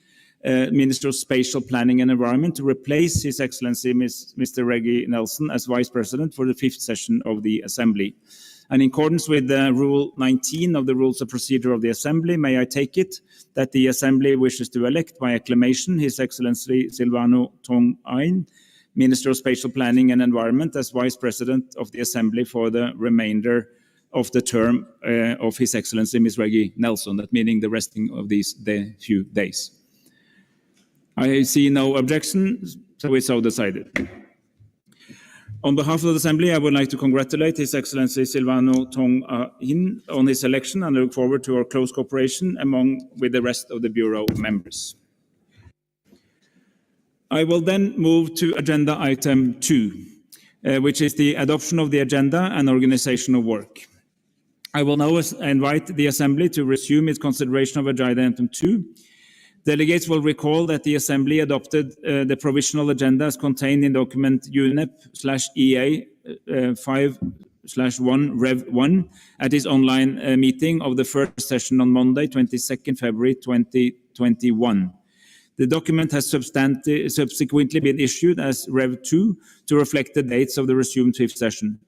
Minister of Spatial Planning and Environment, to replace His Excellency Mr. Reggie Nelson as Vice President for the 5th session of the Assembly. And in accordance with Rule 19 of the Rules of Procedure of the Assembly, may I take it that the Assembly wishes to elect by acclamation His Excellency Silvano Chong An, Minister of Spatial Planning and Environment, as Vice President of the Assembly for the remainder of the term of His Excellency Ms. Reggie Nelson, that meaning the resting of these few days. I see no objections, so it's so decided. On behalf of the Assembly, I would like to congratulate His Excellency Silvano Chong An on his election and look forward to our close cooperation with the rest of the Bureau members. I will then move to agenda item 2, which is the adoption of the agenda and organization of work. I will now invite the Assembly to resume its consideration of agenda item 2. Delegates will recall that the Assembly adopted the provisional agenda as contained in document UNEP/EA 5/1 Rev 1 at its online meeting of the first session on Monday, 22nd February 2021. The document has subsequently been issued as Rev 2 to reflect the dates of the resumed 5th session.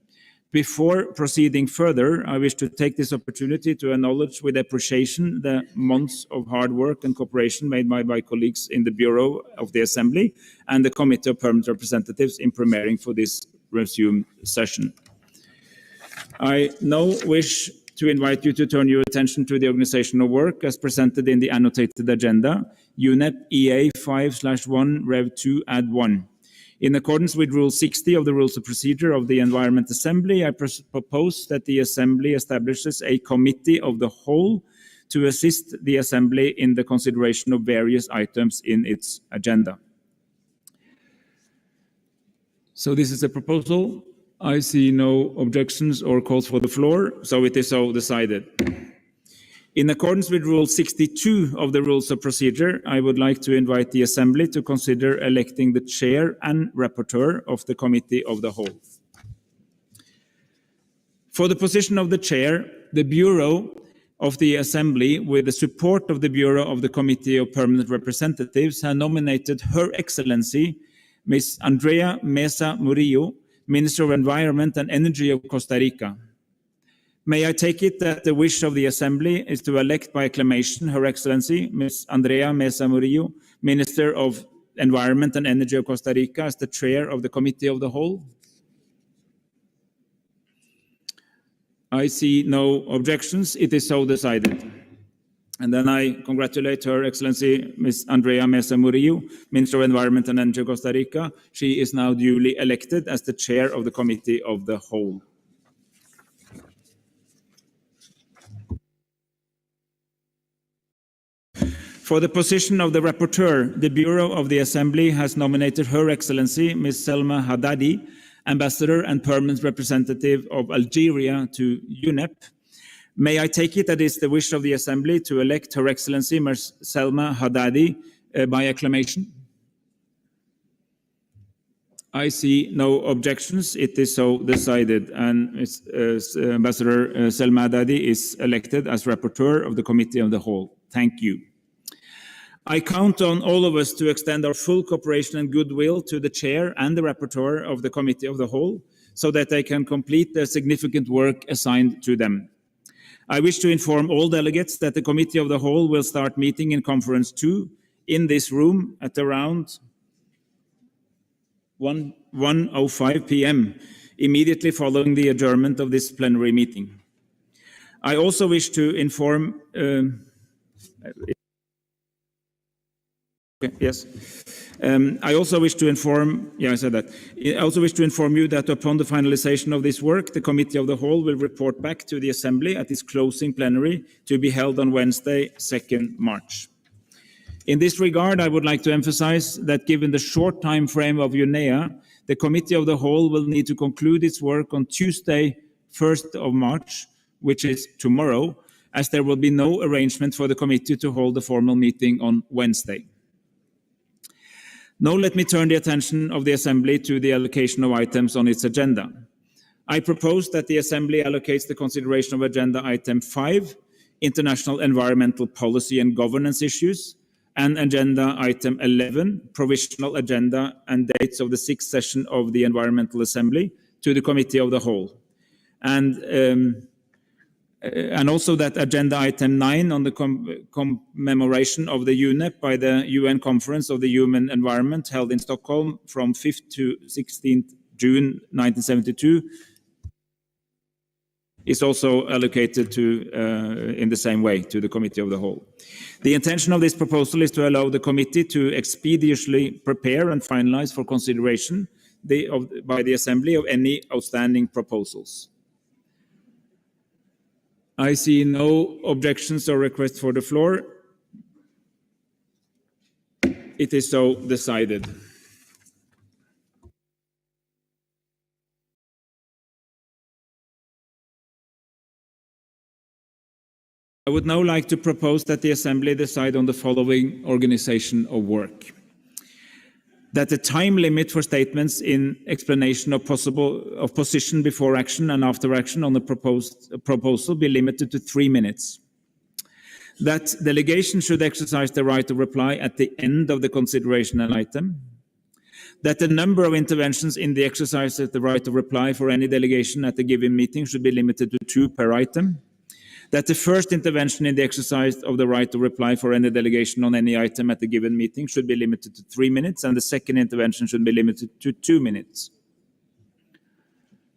Before proceeding further, I wish to take this opportunity to acknowledge with appreciation the months of hard work and cooperation made by my colleagues in the Bureau of the Assembly and the Committee of Permanent Representatives in preparing for this resumed session. I now wish to invite you to turn your attention to the organizational work as presented in the annotated agenda, UNEP EA 5/1 Rev 2 Add 1. In accordance with Rule 60 of the Rules of Procedure of the Environment Assembly, I propose that the Assembly establishes a committee of the whole to assist the Assembly in the consideration of various items in its agenda. So this is a proposal. I see no objections or calls for the floor, so it is so decided. In accordance with Rule 62 of the Rules of Procedure, I would like to invite the Assembly to consider electing the Chair and Rapporteur of the Committee of the Whole. For the position of the Chair, the Bureau of the Assembly, with the support of the Bureau of the Committee of Permanent Representatives, has nominated Her Excellency Ms. Andrea Mesa Murillo, Minister of Environment and Energy of Costa Rica. May I take it that the wish of the Assembly is to elect by acclamation Her Excellency Ms. Andrea Mesa Murillo, Minister of Environment and Energy of Costa Rica, as the Chair of the Committee of the Whole? I see no objections. It is so decided. And then I congratulate Her Excellency Ms. Andrea Mesa Murillo, Minister of Environment and Energy of Costa Rica. She is now duly elected as the chair of the Committee of the Whole. For the position of the rapporteur, the Bureau of the Assembly has nominated Her Excellency Ms. Selma Haddadi, Ambassador and Permanent Representative of Algeria to UNEP. May I take it that it is the wish of the Assembly to elect Her Excellency Ms. Selma Haddadi by acclamation? I see no objections. It is so decided, and Ambassador Selma Haddadi is elected as rapporteur of the Committee of the Whole. Thank you. I count on all of us to extend our full cooperation and goodwill to the chair and the rapporteur of the Committee of the Whole so that they can complete the significant work assigned to them. I wish to inform all delegates that the Committee of the Whole will start meeting in Conference 2 in this room at around 1:05 p.m. immediately following the adjournment of this plenary meeting. I also wish to inform I also wish to inform you that upon the finalization of this work, the Committee of the Whole will report back to the Assembly at its closing plenary to be held on Wednesday, 2nd March. In this regard, I would like to emphasize that given the short time frame of UNEA, the Committee of the Whole will need to conclude its work on Tuesday, 1st of March, which is tomorrow, as there will be no arrangement for the committee to hold a formal meeting on Wednesday. Now let me turn the attention of the Assembly to the allocation of items on its agenda. I propose that the Assembly allocates the consideration of Agenda Item 5, International Environmental Policy and Governance Issues, and Agenda Item 11, Provisional Agenda and Dates of the 6th Session of the Environmental Assembly, to the Committee of the Whole. And also that Agenda Item 9 on the commemoration of the UNEP by the UN Conference of the Human Environment held in Stockholm from 5th to 16th June 1972 is also allocated to, in the same way, to the Committee of the Whole. The intention of this proposal is to allow the committee to expeditiously prepare and finalize for consideration by the Assembly of any outstanding proposals. I see no objections or requests for the floor. It is so decided. I would now like to propose that the Assembly decide on the following organization of work. That the time limit for statements in explanation of position before action and after action on the proposal be limited to 3 minutes. That delegation should exercise the right of reply at the end of the consideration item. That the number of interventions in the exercise of the right of reply for any delegation at a given meeting should be limited to 2 per item. That the first intervention in the exercise of the right to reply for any delegation on any item at a given meeting should be limited to 3 minutes, and the second intervention should be limited to 2 minutes.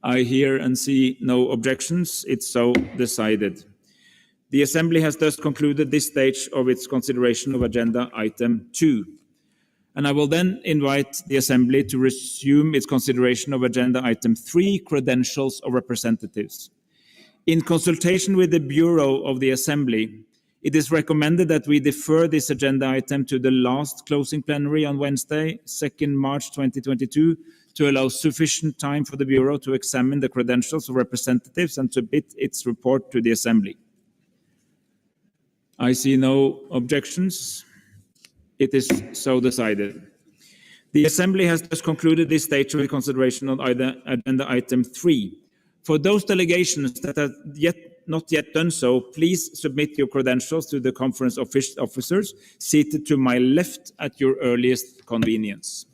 I hear and see no objections. It's so decided. The Assembly has thus concluded this stage of its consideration of Agenda Item 2. And I will then invite the Assembly to resume its consideration of Agenda Item 3, Credentials of Representatives. In consultation with the Bureau of the Assembly, it is recommended that we defer this agenda item to the last closing plenary on Wednesday, 2nd March 2022, to allow sufficient time for the Bureau to examine the credentials of representatives and submit its report to the Assembly. I see no objections. It is so decided. The Assembly has thus concluded this stage of the consideration on agenda item 3. For those delegations that have not yet done so, please submit your credentials to the conference officers seated to my left at your earliest convenience.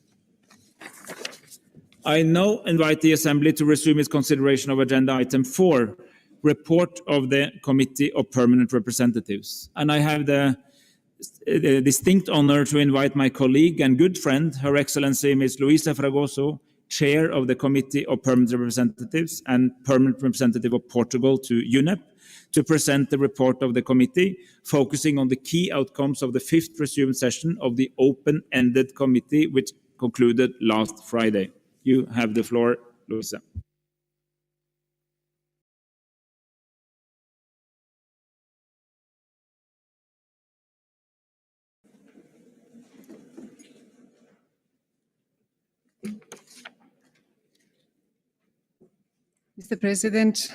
I now invite the Assembly to resume its consideration of agenda item 4, report of the Committee of Permanent Representatives. And I have the distinct honor to invite my colleague and good friend, Her Excellency Ms. Luisa Fragoso, Chair of the Committee of Permanent Representatives and Permanent Representative of Portugal to UNEP, to present the report of the committee, focusing on the key outcomes of the fifth presumed session of the open-ended committee, which concluded last Friday. You have the floor, Louisa. Mr. President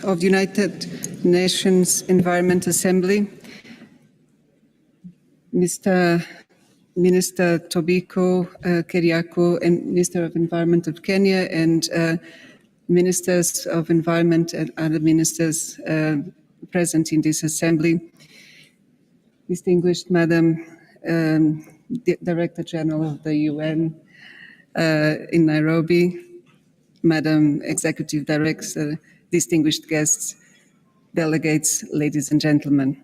of the United Nations Environment Assembly, Mr. Minister Tobiko Keriako, and Minister of Environment of Kenya, and Ministers of Environment and other ministers present in this assembly, distinguished Madam Director General of the UN in Nairobi, Madam Executive Director, distinguished guests, delegates, ladies and gentlemen.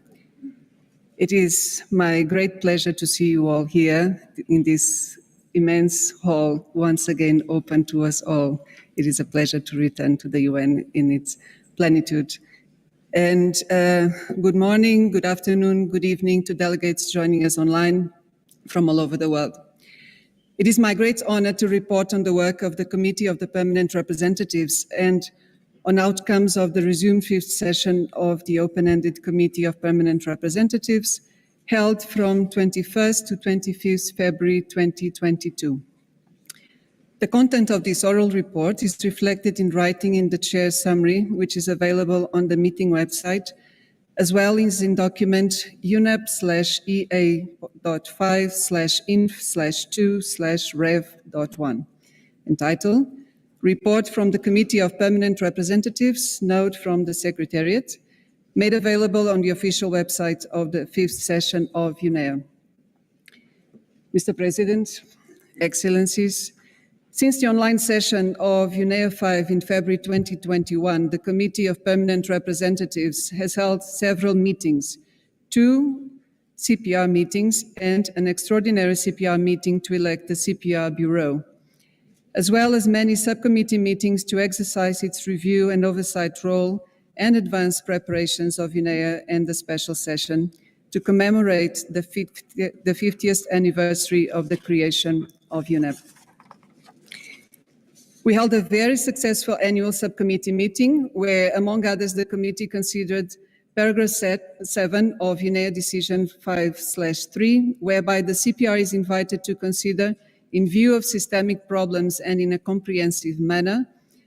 It is my great pleasure to see you all here in this immense hall, once again open to us all. It is a pleasure to return to the UN in its plenitude. And good morning, good afternoon, good evening to delegates joining us online from all over the world. It is my great honor to report on the work of the Committee of the Permanent Representatives and on outcomes of the resumed fifth session of the Open-Ended Committee of Permanent Representatives held from 21st to 25th February 2022. The content of this oral report is reflected in writing in the Chair's summary, which is available on the meeting website, as well as in document UNEP/EA.5/inf/2/rev.1, entitled Report from the Committee of Permanent Representatives, note from the Secretariat, made available on the official website of the fifth session of UNEA. Mr. President, Excellencies, since the online session of UNEA 5 in February 2021, the Committee of Permanent Representatives has held several meetings, 2 CPR meetings and an extraordinary CPR meeting to elect the CPR Bureau, as well as many subcommittee meetings to exercise its review and oversight role and advance preparations of UNEA and the special session to commemorate the 50th anniversary of the creation of UNEP. We held a very successful annual subcommittee meeting where, among others, the committee considered paragraph 7 of UNEA Decision 5/3, whereby the CPR is invited to consider, in view of systemic problems and in a comprehensive manner,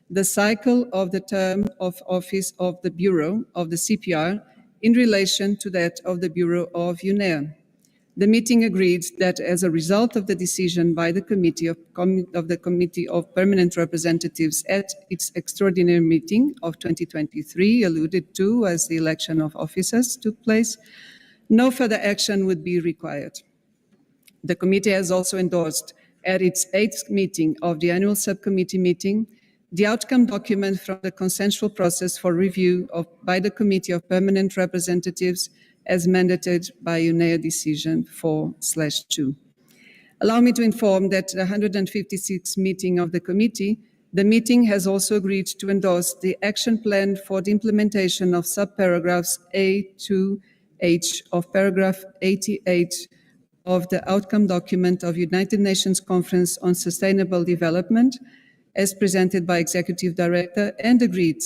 the cycle of the term of office of the Bureau of the CPR in relation to that of the Bureau of UNEA. The meeting agreed that as a result of the decision by the Committee of Permanent Representatives at its extraordinary meeting of 2023, alluded to as the election of officers took place, no further action would be required. The committee has also endorsed at its 8th meeting of the annual subcommittee meeting the outcome document from the consensual process for review by the Committee of Permanent Representatives as mandated by UNEA Decision 4/2. Allow me to inform that the 156th meeting of the committee, the meeting has also agreed to endorse the action plan for the implementation of subparagraphs A to H of paragraph 88 of the outcome document of United Nations Conference on Sustainable Development, as presented by Executive Director, and agreed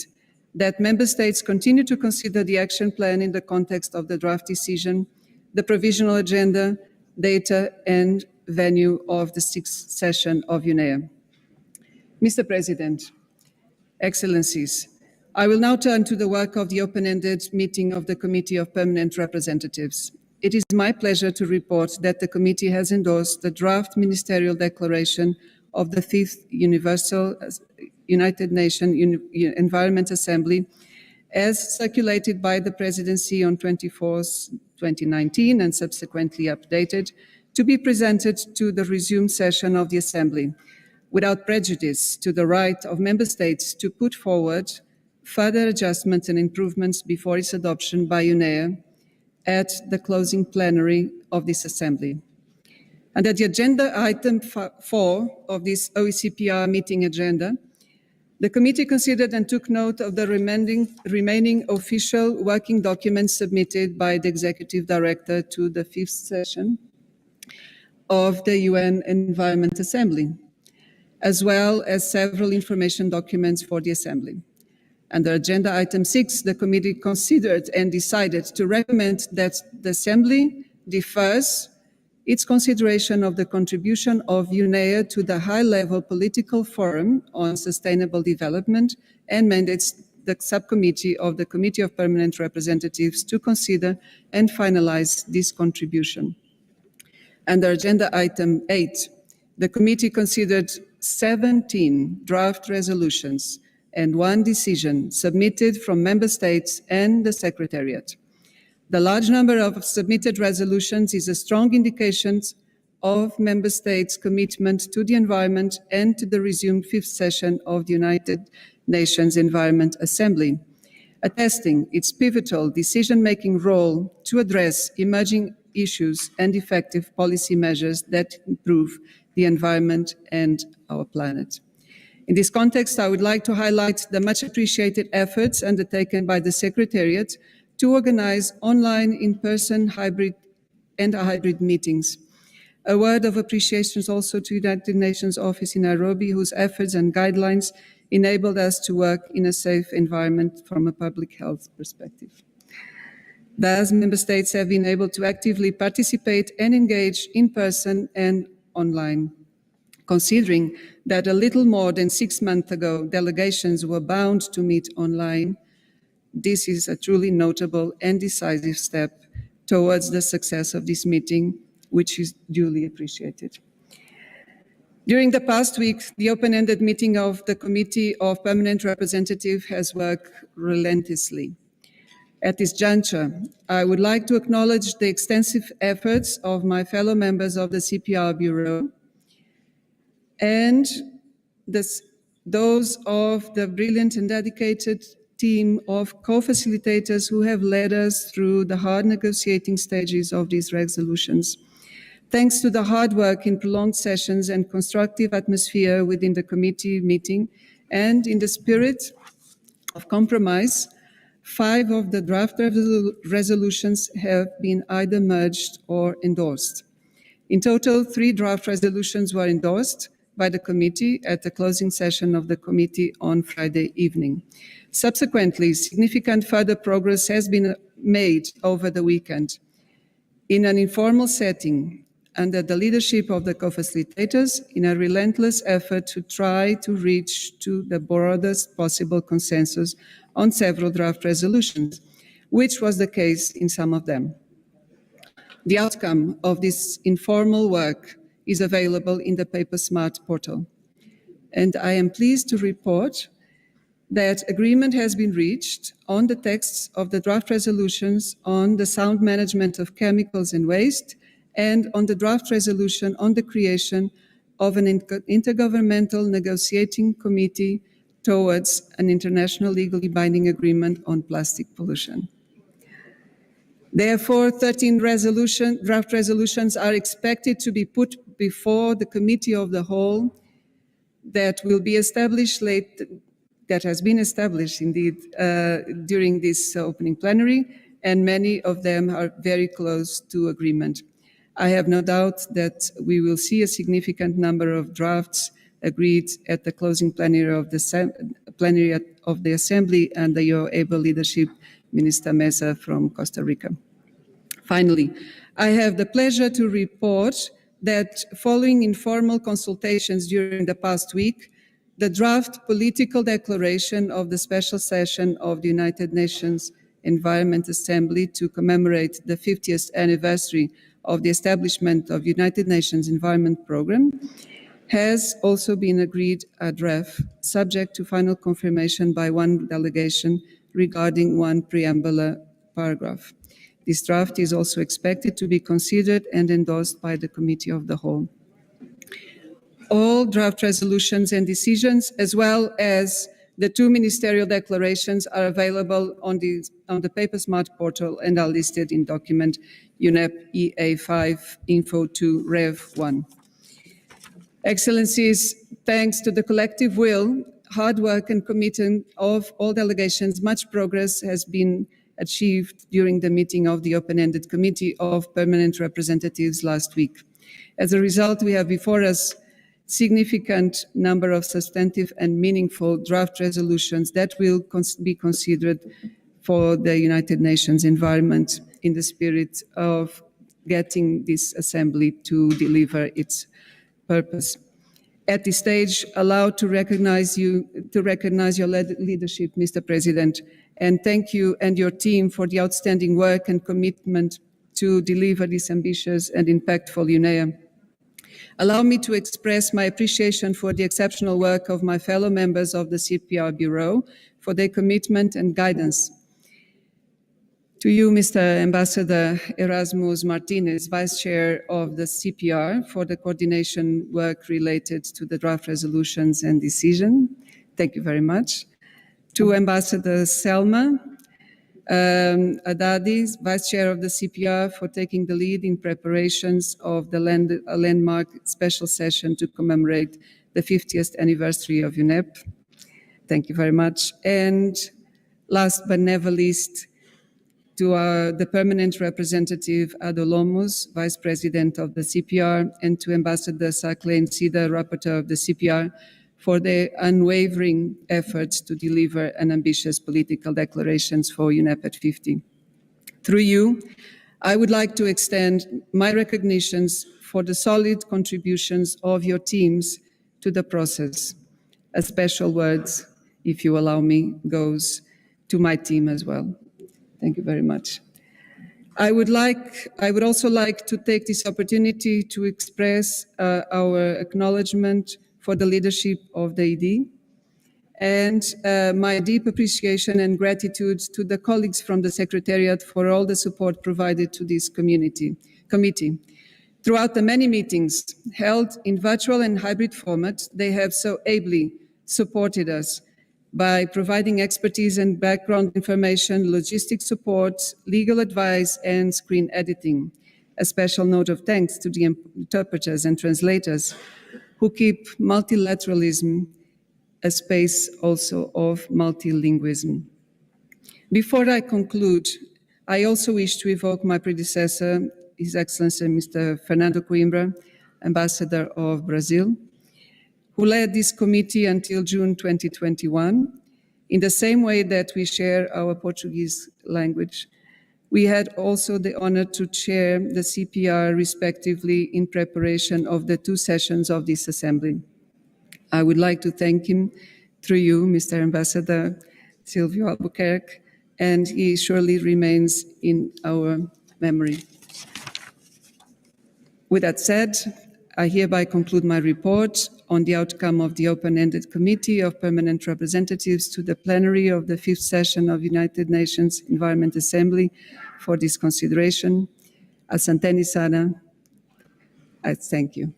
that Member States continue to consider the action plan in the context of the draft decision, the provisional agenda, data, and venue of the 6th session of UNEA. Mr. President, Excellencies, I will now turn to the work of the open-ended meeting of the Committee of Permanent Representatives. It is my pleasure to report that the committee has endorsed the draft ministerial declaration of the 5th United Nations Environment Assembly, as circulated by the Presidency on 24th 2019 and subsequently updated, to be presented to the resumed session of the Assembly, without prejudice to the right of Member States to put forward further adjustments and improvements before its adoption by UNEA at the closing plenary of this Assembly. Under the agenda item 4 of this OECPR meeting agenda, The committee considered and took note of the remaining official working documents submitted by the Executive Director to the 5th session of the UN Environment Assembly, as well as several information documents for the Assembly. Under Agenda Item 6, the committee considered and decided to recommend that the Assembly defers its consideration of the contribution of UNEA to the high-level political forum on sustainable development and mandates the subcommittee of the Committee of Permanent Representatives to consider and finalize this contribution. Under Agenda Item 8, the committee considered 17 draft resolutions and 1 decision submitted from Member States and the Secretariat. The large number of submitted resolutions is a strong indication of Member States' commitment to the environment and to the resumed 5th session of the United Nations Environment Assembly, attesting its pivotal decision-making role to address emerging issues and effective policy measures that improve the environment and our planet. In this context, I would like to highlight the much appreciated efforts undertaken by the Secretariat to organize online, in-person, hybrid meetings. A word of appreciation also to the United Nations Office in Nairobi, whose efforts and guidelines enabled us to work in a safe environment from a public health perspective. Thus, Member States have been able to actively participate and engage in person and online. Considering that a little more than 6 months ago, delegations were bound to meet online, this is a truly notable and decisive step towards the success of this meeting, which is duly appreciated. During the past week, the open-ended meeting of the Committee of Permanent Representatives has worked relentlessly. At this juncture, I would like to acknowledge the extensive efforts of my fellow members of the CPR Bureau and those of the brilliant and dedicated team of co-facilitators who have led us through the hard negotiating stages of these resolutions. Thanks to the hard work in prolonged sessions and constructive atmosphere within the committee meeting, and in the spirit of compromise, 5 of the draft resolutions have been either merged or endorsed. In total, 3 draft resolutions were endorsed by the committee at the closing session of the committee on Friday evening. Subsequently, significant further progress has been made over the weekend. In an informal setting, under the leadership of the co-facilitators, in a relentless effort to try to reach to the broadest possible consensus on several draft resolutions, which was the case in some of them. The outcome of this informal work is available in the PaperSmart portal. And I am pleased to report that agreement has been reached on the texts of the draft resolutions on the sound management of chemicals and waste, and on the draft resolution on the creation of an intergovernmental negotiating committee towards an international legally binding agreement on plastic pollution. Therefore, 13 draft resolutions are expected to be put before the Committee of the Whole that will be established that has been established indeed during this opening plenary, and many of them are very close to agreement. I have no doubt that we will see a significant number of drafts agreed at the closing plenary of the Assembly under your able leadership, Minister Mesa from Costa Rica. Finally, I have the pleasure to report that following informal consultations during the past week, the draft political declaration of the special session of the United Nations Environment Assembly to commemorate the 50th anniversary of the establishment of United Nations Environment Programme has also been agreed a draft, subject to final confirmation by one delegation regarding one preambular paragraph. This draft is also expected to be considered and endorsed by the Committee of the Whole. All draft resolutions and decisions, as well as the 2 ministerial declarations, are available on the PaperSmart portal and are listed in document UNEP EA5 Info 2 Rev 1. Excellencies, thanks to the collective will, hard work and commitment of all delegations, much progress has been achieved during the meeting of the Open-Ended Committee of Permanent Representatives last week. As a result, we have before us significant number of substantive and meaningful draft resolutions that will be considered for the United Nations environment in the spirit of getting this assembly to deliver its purpose. At this stage, allow to recognize your leadership, Mr. President, and thank you and your team for the outstanding work and commitment to deliver this ambitious and impactful UNEA. Allow me to express my appreciation for the exceptional work of my fellow members of the CPR Bureau, for their commitment and guidance. To you, Mr. Ambassador Erasmus Martinez, Vice Chair of the CPR, for the coordination work related to the draft resolutions and decision. Thank you very much. To Ambassador Selma Haddadi, Vice Chair of the CPR, for taking the lead in preparations of the landmark special session to commemorate the 50th anniversary of UNEP. Thank you very much. And last but never least, to the permanent representative Ado Lomus, Vice President of the CPR, and to Ambassador Sakle Sida, Rapporteur of the CPR, for their unwavering efforts to deliver an ambitious political declarations for UNEP at 50. Through you, I would like to extend my recognitions for the solid contributions of your teams to the process. A special word, if you allow me, goes to my team as well. Thank you very much. I would also like to take this opportunity to express our acknowledgement for the leadership of the ED and my deep appreciation and gratitude to the colleagues from the Secretariat for all the support provided to this committee. Throughout the many meetings held in virtual and hybrid format, they have so ably supported us by providing expertise and background information, logistic support, legal advice, and screen editing. A special note of thanks to the interpreters and translators who keep multilateralism a space also of multilingualism. Before I conclude, I also wish to evoke my predecessor, His Excellency Mr. Fernando Coimbra, Ambassador of Brazil, who led this committee until June 2021. In the same way that we share our Portuguese language, we had also the honor to chair the CPR respectively in preparation of the 2 sessions of this assembly. I would like to thank him through you, Mr. Ambassador Silvio Albuquerque, and he surely remains in our memory. With that said, I hereby conclude my report on the outcome of the Open-Ended Committee of Permanent Representatives to the Plenary of the 5th session of United Nations Environment Assembly for this consideration. Asanteni sana. I thank you.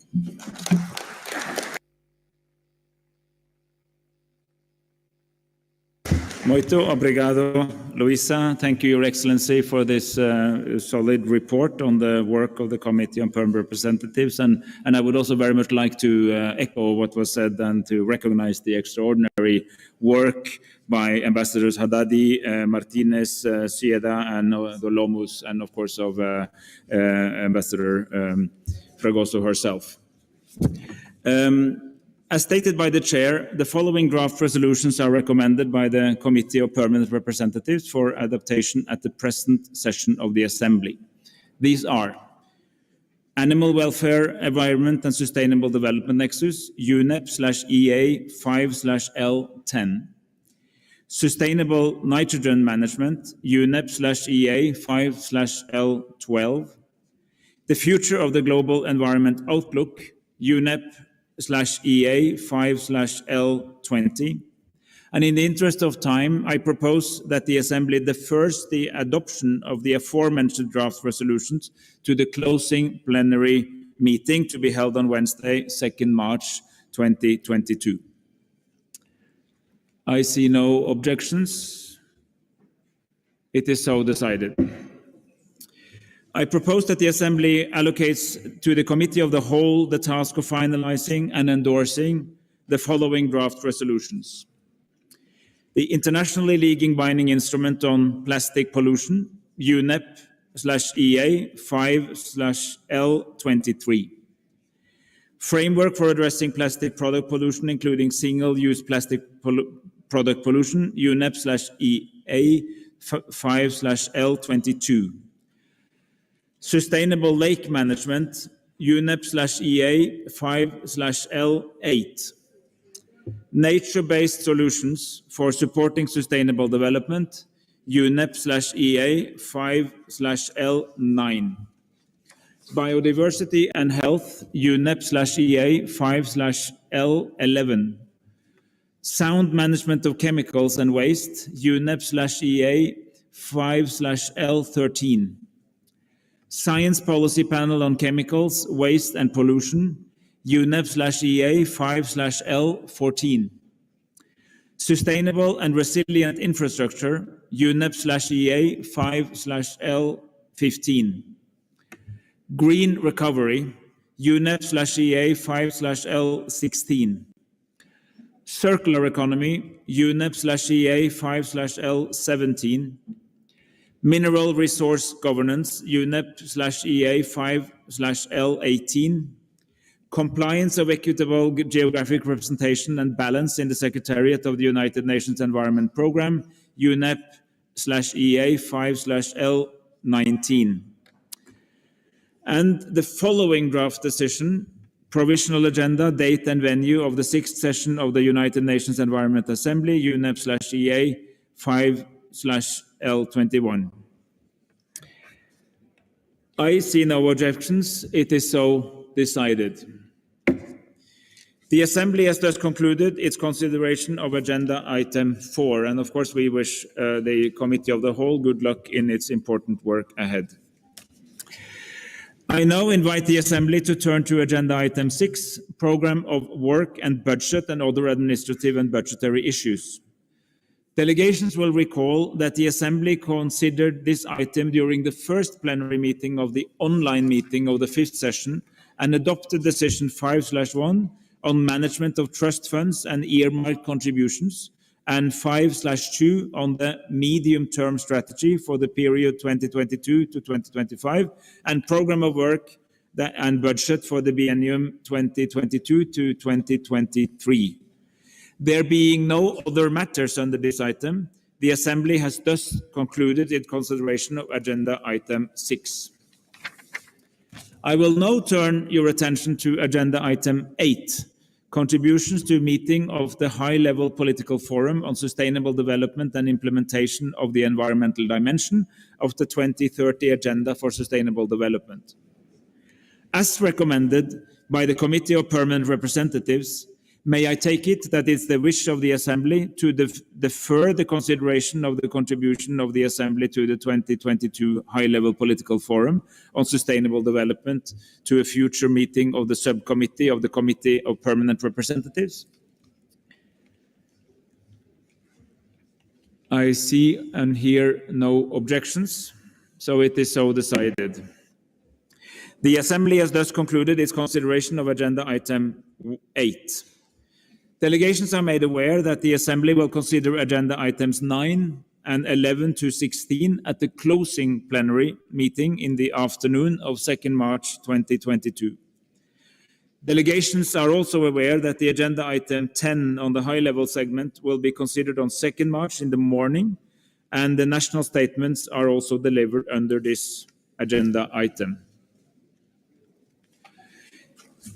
Muito obrigado, Luisa. Thank you, Your Excellency, for this solid report on the work of the Committee on Permanent Representatives. And I would also very much like to echo what was said and to recognize the extraordinary work by Ambassadors Haddadi, Martinez, Sieda, and Lomus, and of course of Ambassador Fragoso herself. As stated by the Chair, the following draft resolutions are recommended by the Committee of Permanent Representatives for adoption at the present session of the Assembly. These are Animal Welfare, Environment and Sustainable Development Nexus, UNEP/EA 5/L10. Sustainable Nitrogen Management, UNEP/EA 5/L12. The Future of the Global Environment Outlook, UNEP/EA 5/L20. And in the interest of time, I propose that the Assembly defers the adoption of the aforementioned draft resolutions to the closing plenary meeting to be held on Wednesday, 2nd March 2022. I see no objections. It is so decided. I propose that the Assembly allocates to the Committee of the Whole the task of finalizing and endorsing the following draft resolutions. The internationally legal binding instrument on plastic pollution, UNEP/EA 5/L23. Framework for addressing plastic product pollution, including single-use plastic product pollution, UNEP/EA 5/L22. Sustainable lake management, UNEP/EA 5/L8. Nature-based solutions for supporting sustainable development, UNEP/EA 5/L9. Biodiversity and health, UNEP/EA 5/L11. Sound management of chemicals and waste, UNEP/EA 5/L13. Science Policy Panel on Chemicals, Waste and Pollution, UNEP/EA 5/L14. Sustainable and Resilient Infrastructure, UNEP/EA 5/L15. Green Recovery, UNEP/EA 5/L16. Circular Economy, UNEP/EA 5/L17. Mineral Resource Governance, UNEP/EA 5/L18. Compliance of equitable geographic representation and balance in the Secretariat of the United Nations Environment Programme, UNEP/EA 5/L19. And the following draft decision, provisional agenda, date and venue of the 6th session of the United Nations Environment Assembly, UNEP/EA 5/L21. I see no objections. It is so decided. The Assembly has thus concluded its consideration of Agenda Item 4, and of course we wish the Committee of the Whole good luck in its important work ahead. I now invite the Assembly to turn to Agenda Item 6, Programme of Work and Budget and other administrative and budgetary issues. Delegations will recall that the Assembly considered this item during the first plenary meeting of the online meeting of the 5th session and adopted Decision 5/1 on management of trust funds and earmarked contributions, and 5/2 on the medium-term strategy for the period 2022 to 2025, and program of work and budget for the biennium 2022 to 2023. There being no other matters under this item, the Assembly has thus concluded its consideration of Agenda Item 6. I will now turn your attention to Agenda Item 8, contributions to a meeting of the High-Level Political Forum on Sustainable Development and Implementation of the Environmental Dimension of the 2030 Agenda for Sustainable Development. As recommended by the Committee of Permanent Representatives, may I take it that it's the wish of the Assembly to defer the consideration of the contribution of the Assembly to the 2022 High-Level Political Forum on Sustainable Development to a future meeting of the subcommittee of the Committee of Permanent Representatives? I see and hear no objections, so it is so decided. The Assembly has thus concluded its consideration of Agenda Item 8. Delegations are made aware that the Assembly will consider Agenda Items 9 and 11 to 16 at the closing plenary meeting in the afternoon of 2nd March 2022. Delegations are also aware that the Agenda Item 10 on the high-level segment will be considered on 2nd March in the morning, and the national statements are also delivered under this agenda item.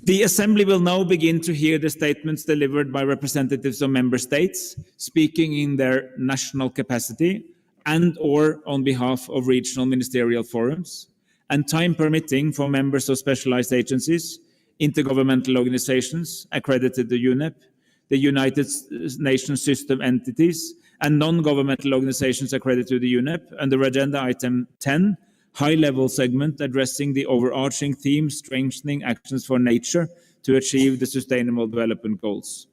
The Assembly will now begin to hear the statements delivered by representatives of member states speaking in their national capacity and/or on behalf of regional ministerial forums, and time permitting for members of specialized agencies, intergovernmental organizations accredited to UNEP, the United Nations system entities, and non-governmental organizations accredited to the UNEP under Agenda Item 10, high-level segment addressing the overarching theme, strengthening actions for nature to achieve the Sustainable Development Goals.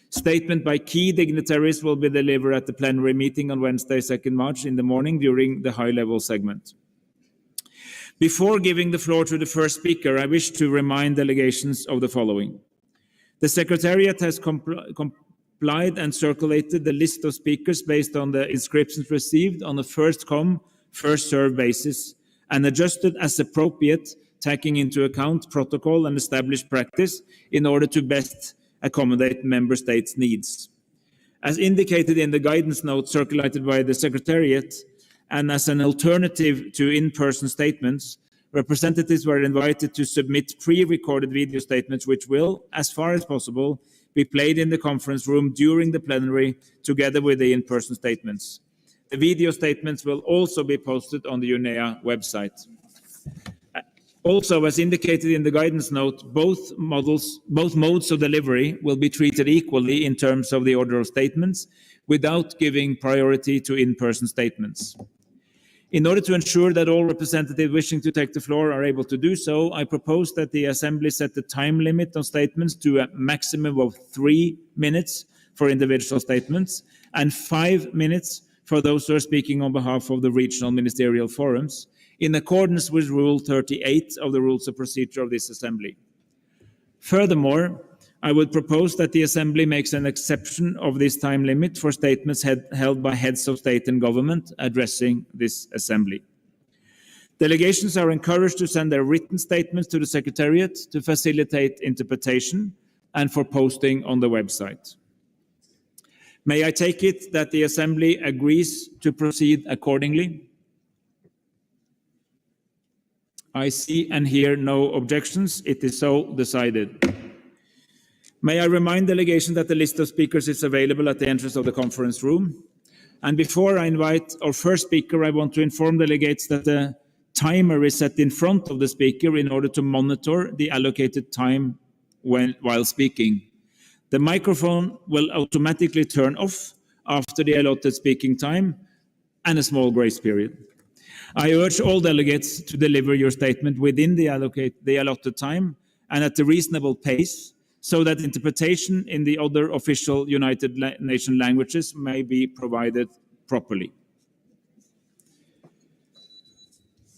Statement by key dignitaries will be delivered at the plenary meeting on Wednesday, 2nd March in the morning during the high-level segment. Before giving the floor to the first speaker, I wish to remind delegations of the following. The Secretariat has complied and circulated the list of speakers based on the inscriptions received on a first-come, first-served basis and adjusted as appropriate, taking into account protocol and established practice in order to best accommodate member states' needs. As indicated in the guidance note circulated by the Secretariat, and as an alternative to in-person statements, representatives were invited to submit pre-recorded video statements which will, as far as possible, be played in the conference room during the plenary together with the in-person statements. The video statements will also be posted on the UNEA website. Also, as indicated in the guidance note, both modes of delivery will be treated equally in terms of the order of statements, without giving priority to in-person statements. In order to ensure that all representatives wishing to take the floor are able to do so, I propose that the Assembly set the time limit on statements to a maximum of 3 minutes for individual statements and 5 minutes for those who are speaking on behalf of the regional ministerial forums, in accordance with Rule 38 of the Rules of Procedure of this Assembly. Furthermore, I would propose that the Assembly makes an exception of this time limit for statements held by heads of state and government addressing this Assembly. Delegations are encouraged to send their written statements to the Secretariat to facilitate interpretation and for posting on the website. May I take it that the Assembly agrees to proceed accordingly? I see and hear no objections. It is so decided. May I remind delegation that the list of speakers is available at the entrance of the conference room. And before I invite our first speaker, I want to inform delegates that the timer is set in front of the speaker in order to monitor the allocated time while speaking. The microphone will automatically turn off after the allotted speaking time and a small grace period. I urge all delegates to deliver your statement within the allotted time and at a reasonable pace, so that interpretation in the other official United Nations languages may be provided properly.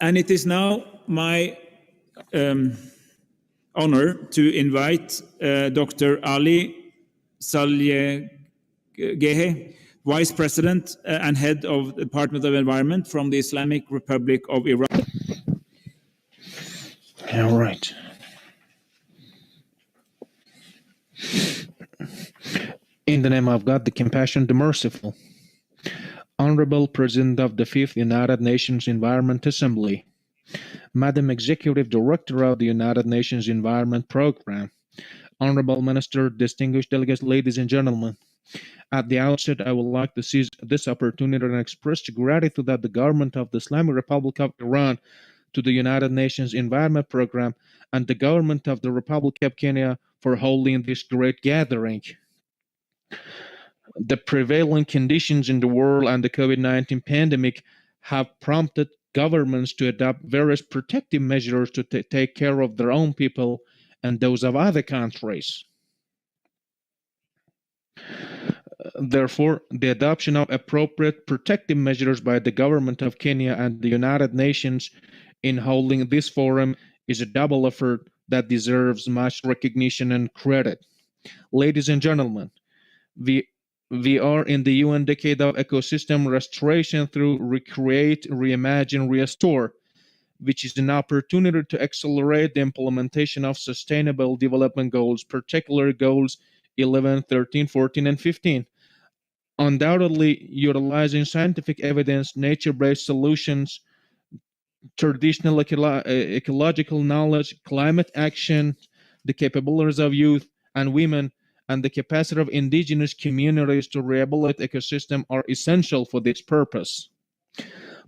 And it is now my honor to invite Dr. Ali Salyegehe, Vice President and Head of the Department of Environment from the Islamic Republic of Iran. All right. In the name of God, the compassionate, the merciful, Honorable President of the Fifth United Nations Environment Assembly, Madam Executive Director of the United Nations Environment Program, Honorable Minister, distinguished delegates, ladies and gentlemen, at the outset, I would like to seize this opportunity and express gratitude that the government of the Islamic Republic of Iran to the United Nations Environment Program and the government of the Republic of Kenya for holding this great gathering. The prevailing conditions in the world and the COVID-19 pandemic have prompted governments to adopt various protective measures to take care of their own people and those of other countries. Therefore, the adoption of appropriate protective measures by the government of Kenya and the United Nations in holding this forum is a double effort that deserves much recognition and credit. Ladies and gentlemen, we are in the UN Decade of Ecosystem Restoration through Recreate, Reimagine, Restore, which is an opportunity to accelerate the implementation of Sustainable Development Goals, particularly Goals 11, 13, 14, and 15. Undoubtedly, utilizing scientific evidence, nature-based solutions, traditional ecological knowledge, climate action, the capabilities of youth and women, and the capacity of indigenous communities to rehabilitate ecosystem are essential for this purpose.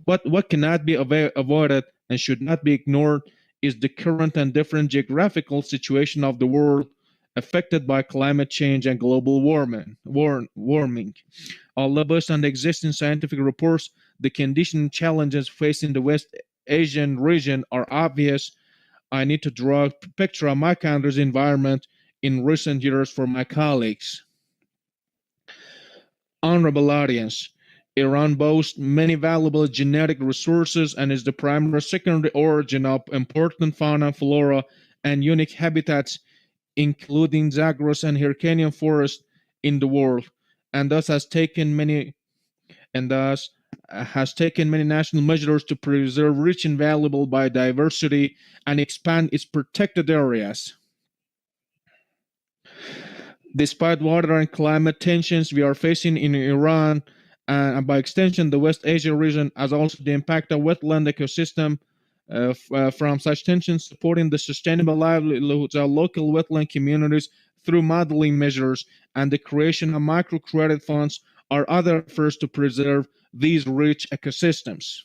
But what cannot be avoided and should not be ignored is the current and different geographical situation of the world affected by climate change and global warming. Although based on the existing scientific reports, the condition and challenges facing the West Asian region are obvious. I need to draw a picture of my country's environment in recent years for my colleagues. Honorable audience, Iran boasts many valuable genetic resources and is the primary secondary origin of important fauna and flora and unique habitats including Zagros and Hyrcanian forest in the world, and thus has taken many national measures to preserve rich and valuable biodiversity and expand its protected areas. Despite water and climate tensions we are facing in Iran, and by extension the West Asia region, as also the impact of wetland ecosystem from such tensions, supporting the sustainable livelihoods of local wetland communities through modeling measures and the creation of microcredit funds are other efforts to preserve these rich ecosystems.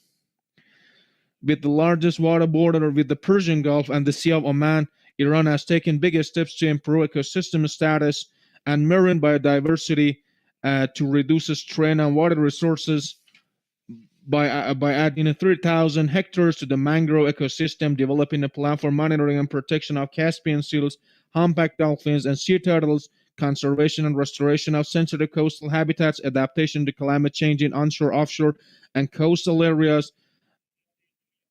With the largest water border with the Persian Gulf and the Sea of Oman, Iran has taken bigger steps to improve ecosystem status and marine biodiversity to reduce the strain on water resources by adding 3,000 hectares to the mangrove ecosystem, developing a plan for monitoring and protection of Caspian seals, humpback dolphins, and sea turtles, conservation and restoration of sensitive coastal habitats, adaptation to climate change in onshore, offshore, and coastal areas,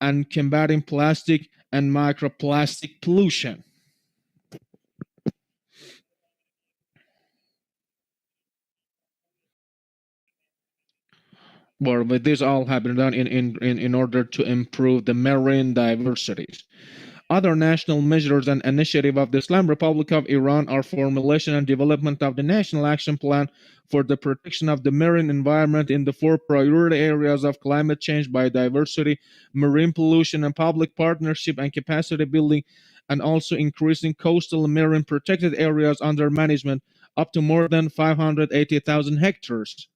and combating plastic and microplastic pollution. Well, but this all have been done in order to improve the marine diversities. Other national measures and initiatives of the Islamic Republic of Iran are formulation and development of the National Action Plan for the protection of the marine environment in the 4 priority areas of climate change, biodiversity, marine pollution, and public partnership and capacity building, and also increasing coastal and marine protected areas under management up to more than 580,000 hectares.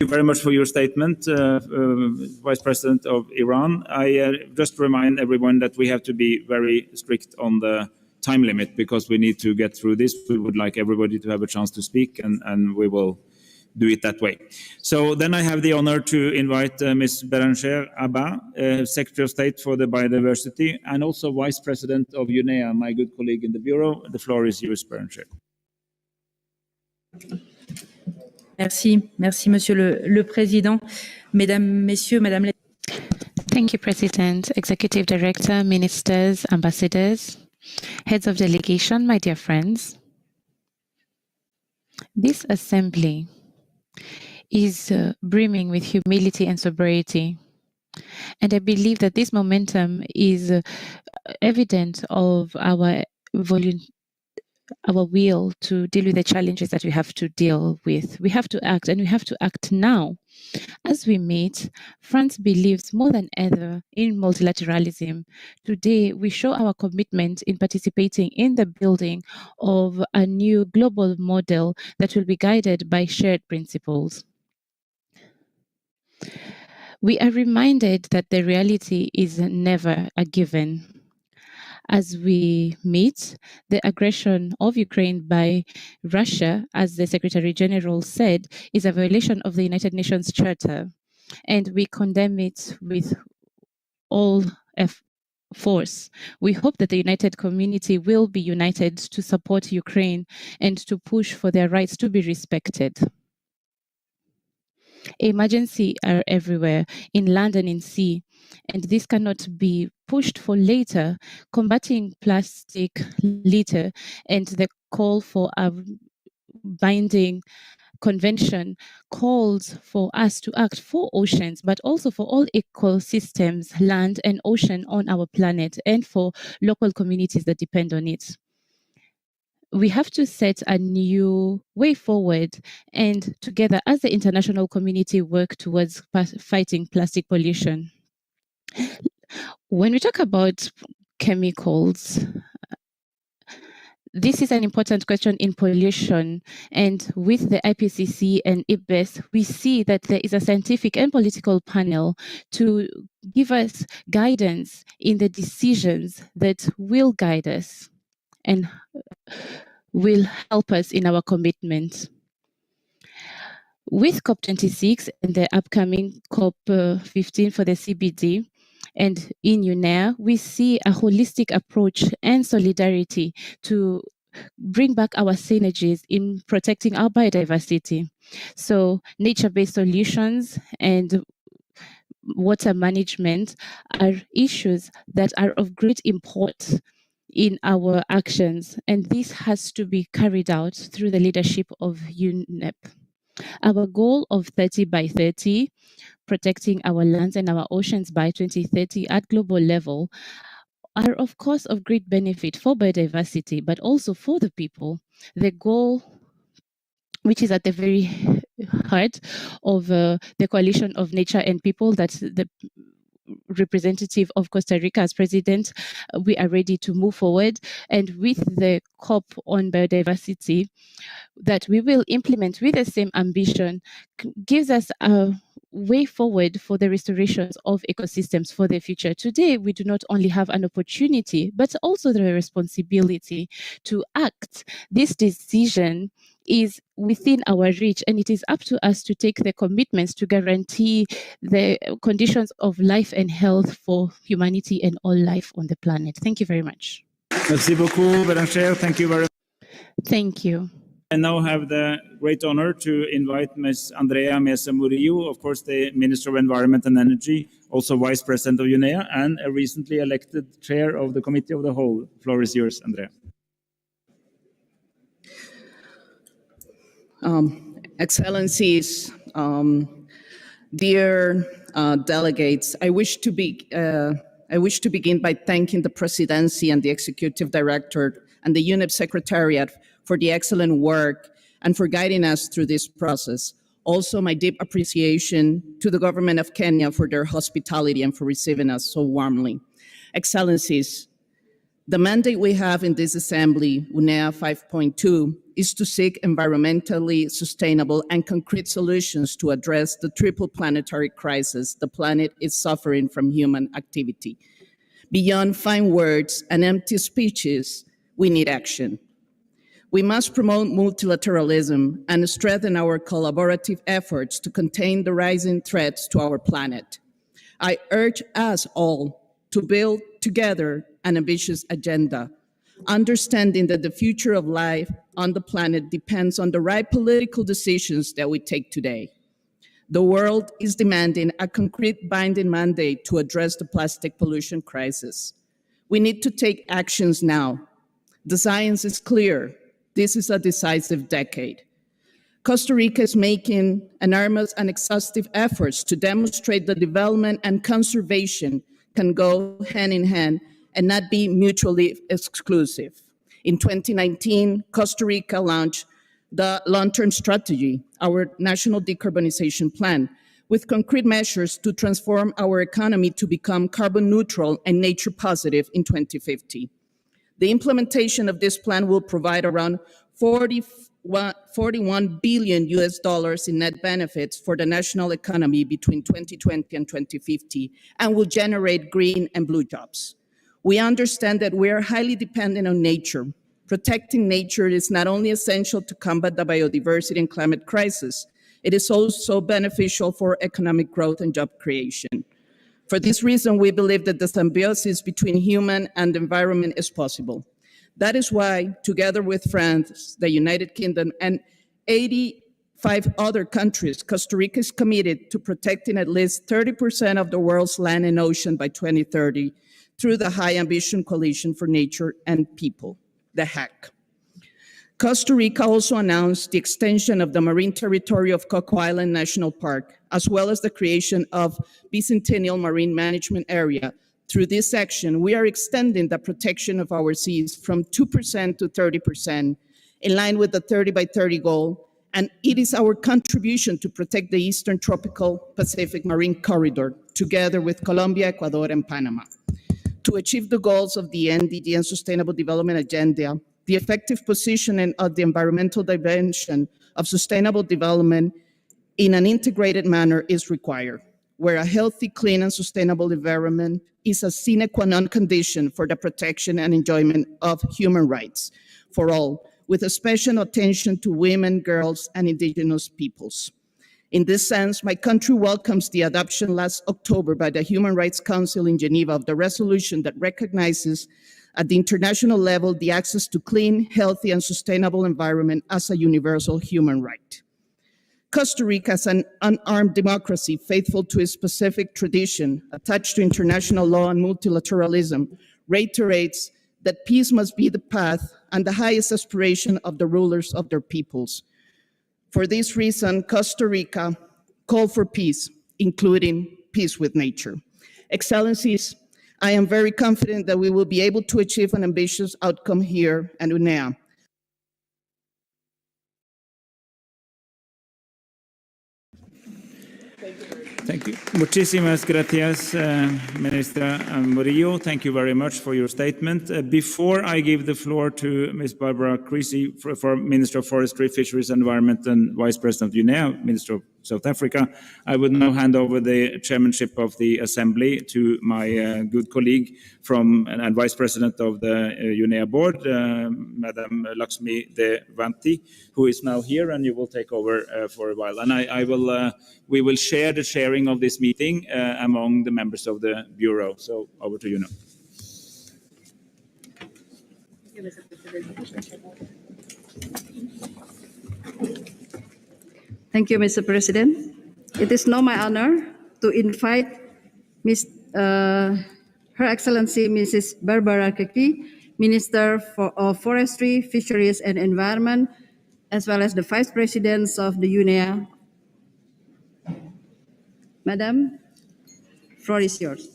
Thank you very much for your statement, Vice President of Iran. I just remind everyone that we have to be very strict on the time limit because we need to get through this. We would like everybody to have a chance to speak, and we will do it that way. So then I have the honor to invite Ms. Beranger Abba, Secretary of State for the Biodiversity, and also Vice President of UNEA, my good colleague in the Bureau. The floor is yours, Beranger. Merci, Monsieur le Président. Mesdames, Messieurs, Madame la... Thank you, President, Executive Director, Ministers, Ambassadors, Heads of Delegation, my dear friends. This assembly is brimming with humility and sobriety. And I believe that this momentum is evident of our will to deal with the challenges that we have to deal with. We have to act, and we have to act now. As we meet, France believes more than ever in multilateralism. Today, we show our commitment in participating in the building of a new global model that will be guided by shared principles. We are reminded that the reality is never a given. As we meet, the aggression of Ukraine by Russia, as the Secretary General said, is a violation of the United Nations Charter, and we condemn it with all force. We hope that the united community will be united to support Ukraine and to push for their rights to be respected. Emergencies are everywhere, in land and in sea, and this cannot be pushed for later. Combating plastic litter and the call for a binding convention calls for us to act for oceans, but also for all ecosystems, land and ocean on our planet, and for local communities that depend on it. We have to set a new way forward, and together as the international community work towards fighting plastic pollution. When we talk about chemicals, this is an important question in pollution, and with the IPCC and IPBES, we see that there is a scientific and political panel to give us guidance in the decisions that will guide us and will help us in our commitment. With COP26 and the upcoming COP15 for the CBD, and in UNEA, we see a holistic approach and solidarity to bring back our synergies in protecting our biodiversity. So nature-based solutions and water management are issues that are of great import in our actions, and this has to be carried out through the leadership of UNEP. Our goal of 30 by 30, protecting our lands and our oceans by 2030 at global level, are of course of great benefit for biodiversity, but also for the people. The goal, which is at the very heart of the Coalition of Nature and People, that's the representative of Costa Rica as president, we are ready to move forward. And with the COP on biodiversity that we will implement with the same ambition, gives us a way forward for the restorations of ecosystems for the future. Today, we do not only have an opportunity, but also the responsibility to act. This decision is within our reach, and it is up to us to take the commitments to guarantee the conditions of life and health for humanity and all life on the planet. Thank you very much. Merci beaucoup, Madam Chair. Thank you very much. Thank you. I now have the great honor to invite Ms. Andrea Mesa Murillo, of course, the Minister of Environment and Energy, also Vice President of UNEA, and a recently elected Chair of the Committee of the Whole. The floor is yours, Andrea. Excellencies, dear delegates, I wish to begin by thanking the Presidency and the Executive Director and the UNEP Secretariat for the excellent work and for guiding us through this process. Also, my deep appreciation to the government of Kenya for their hospitality and for receiving us so warmly. Excellencies, the mandate we have in this assembly, UNEA 5.2, is to seek environmentally sustainable and concrete solutions to address the triple planetary crisis the planet is suffering from human activity. Beyond fine words and empty speeches, we need action. We must promote multilateralism and strengthen our collaborative efforts to contain the rising threats to our planet. I urge us all to build together an ambitious agenda, understanding that the future of life on the planet depends on the right political decisions that we take today. The world is demanding a concrete binding mandate to address the plastic pollution crisis. We need to take actions now. The science is clear. This is a decisive decade. Costa Rica is making enormous and exhaustive efforts to demonstrate that development and conservation can go hand in hand and not be mutually exclusive. In 2019, Costa Rica launched the long-term strategy, our national decarbonization plan, with concrete measures to transform our economy to become carbon neutral and nature positive in 2050. The implementation of this plan will provide around $41 billion in net benefits for the national economy between 2020 and 2050 and will generate green and blue jobs. We understand that we are highly dependent on nature. Protecting nature is not only essential to combat the biodiversity and climate crisis, it is also beneficial for economic growth and job creation. For this reason, we believe that the symbiosis between human and environment is possible. That is why, together with France, the United Kingdom, and 85 other countries, Costa Rica is committed to protecting at least 30% of the world's land and ocean by 2030 through the High Ambition Coalition for Nature and People, the HAC. Costa Rica also announced the extension of the marine territory of Coco Island National Park, as well as the creation of Bicentennial Marine Management Area. Through this action, we are extending the protection of our seas from 2% to 30%, in line with the 30 by 30 goal, and it is our contribution to protect the Eastern Tropical Pacific Marine Corridor, together with Colombia, Ecuador, and Panama. To achieve the goals of the NDG and Sustainable Development Agenda, the effective positioning of the environmental dimension of sustainable development in an integrated manner is required, where a healthy, clean, and sustainable environment is a sine qua non condition for the protection and enjoyment of human rights for all, with a special attention to women, girls, and indigenous peoples. In this sense, my country welcomes the adoption last October by the Human Rights Council in Geneva of the resolution that recognizes at the international level the access to clean, healthy, and sustainable environment as a universal human right. Costa Rica, as an unarmed democracy faithful to its specific tradition, attached to international law and multilateralism, reiterates that peace must be the path and the highest aspiration of the rulers of their peoples. For this reason, Costa Rica called for peace, including peace with nature. Excellencies, I am very confident that we will be able to achieve an ambitious outcome here at UNEA. Thank you. Muchísimas gracias, Minister Murillo. Thank you very much for your statement. Before I give the floor to Ms. Barbara Creasy, for Minister of Forestry, Fisheries, Environment, and Vice President of UNEA, Minister of South Africa, I would now hand over the chairmanship of the Assembly to my good colleague and Vice President of the UNEA Board, Madam Lakshmi Devanti, who is now here, and you will take over for a while. And we will share the sharing of this meeting among the members of the Bureau. So over to you now. Thank you, Mr. President. It is now my honor to invite Her Excellency Mrs. Barbara Creasy, Minister of Forestry, Fisheries and Environment, as well as the Vice Presidents of the UNEA. Madam, floor is yours.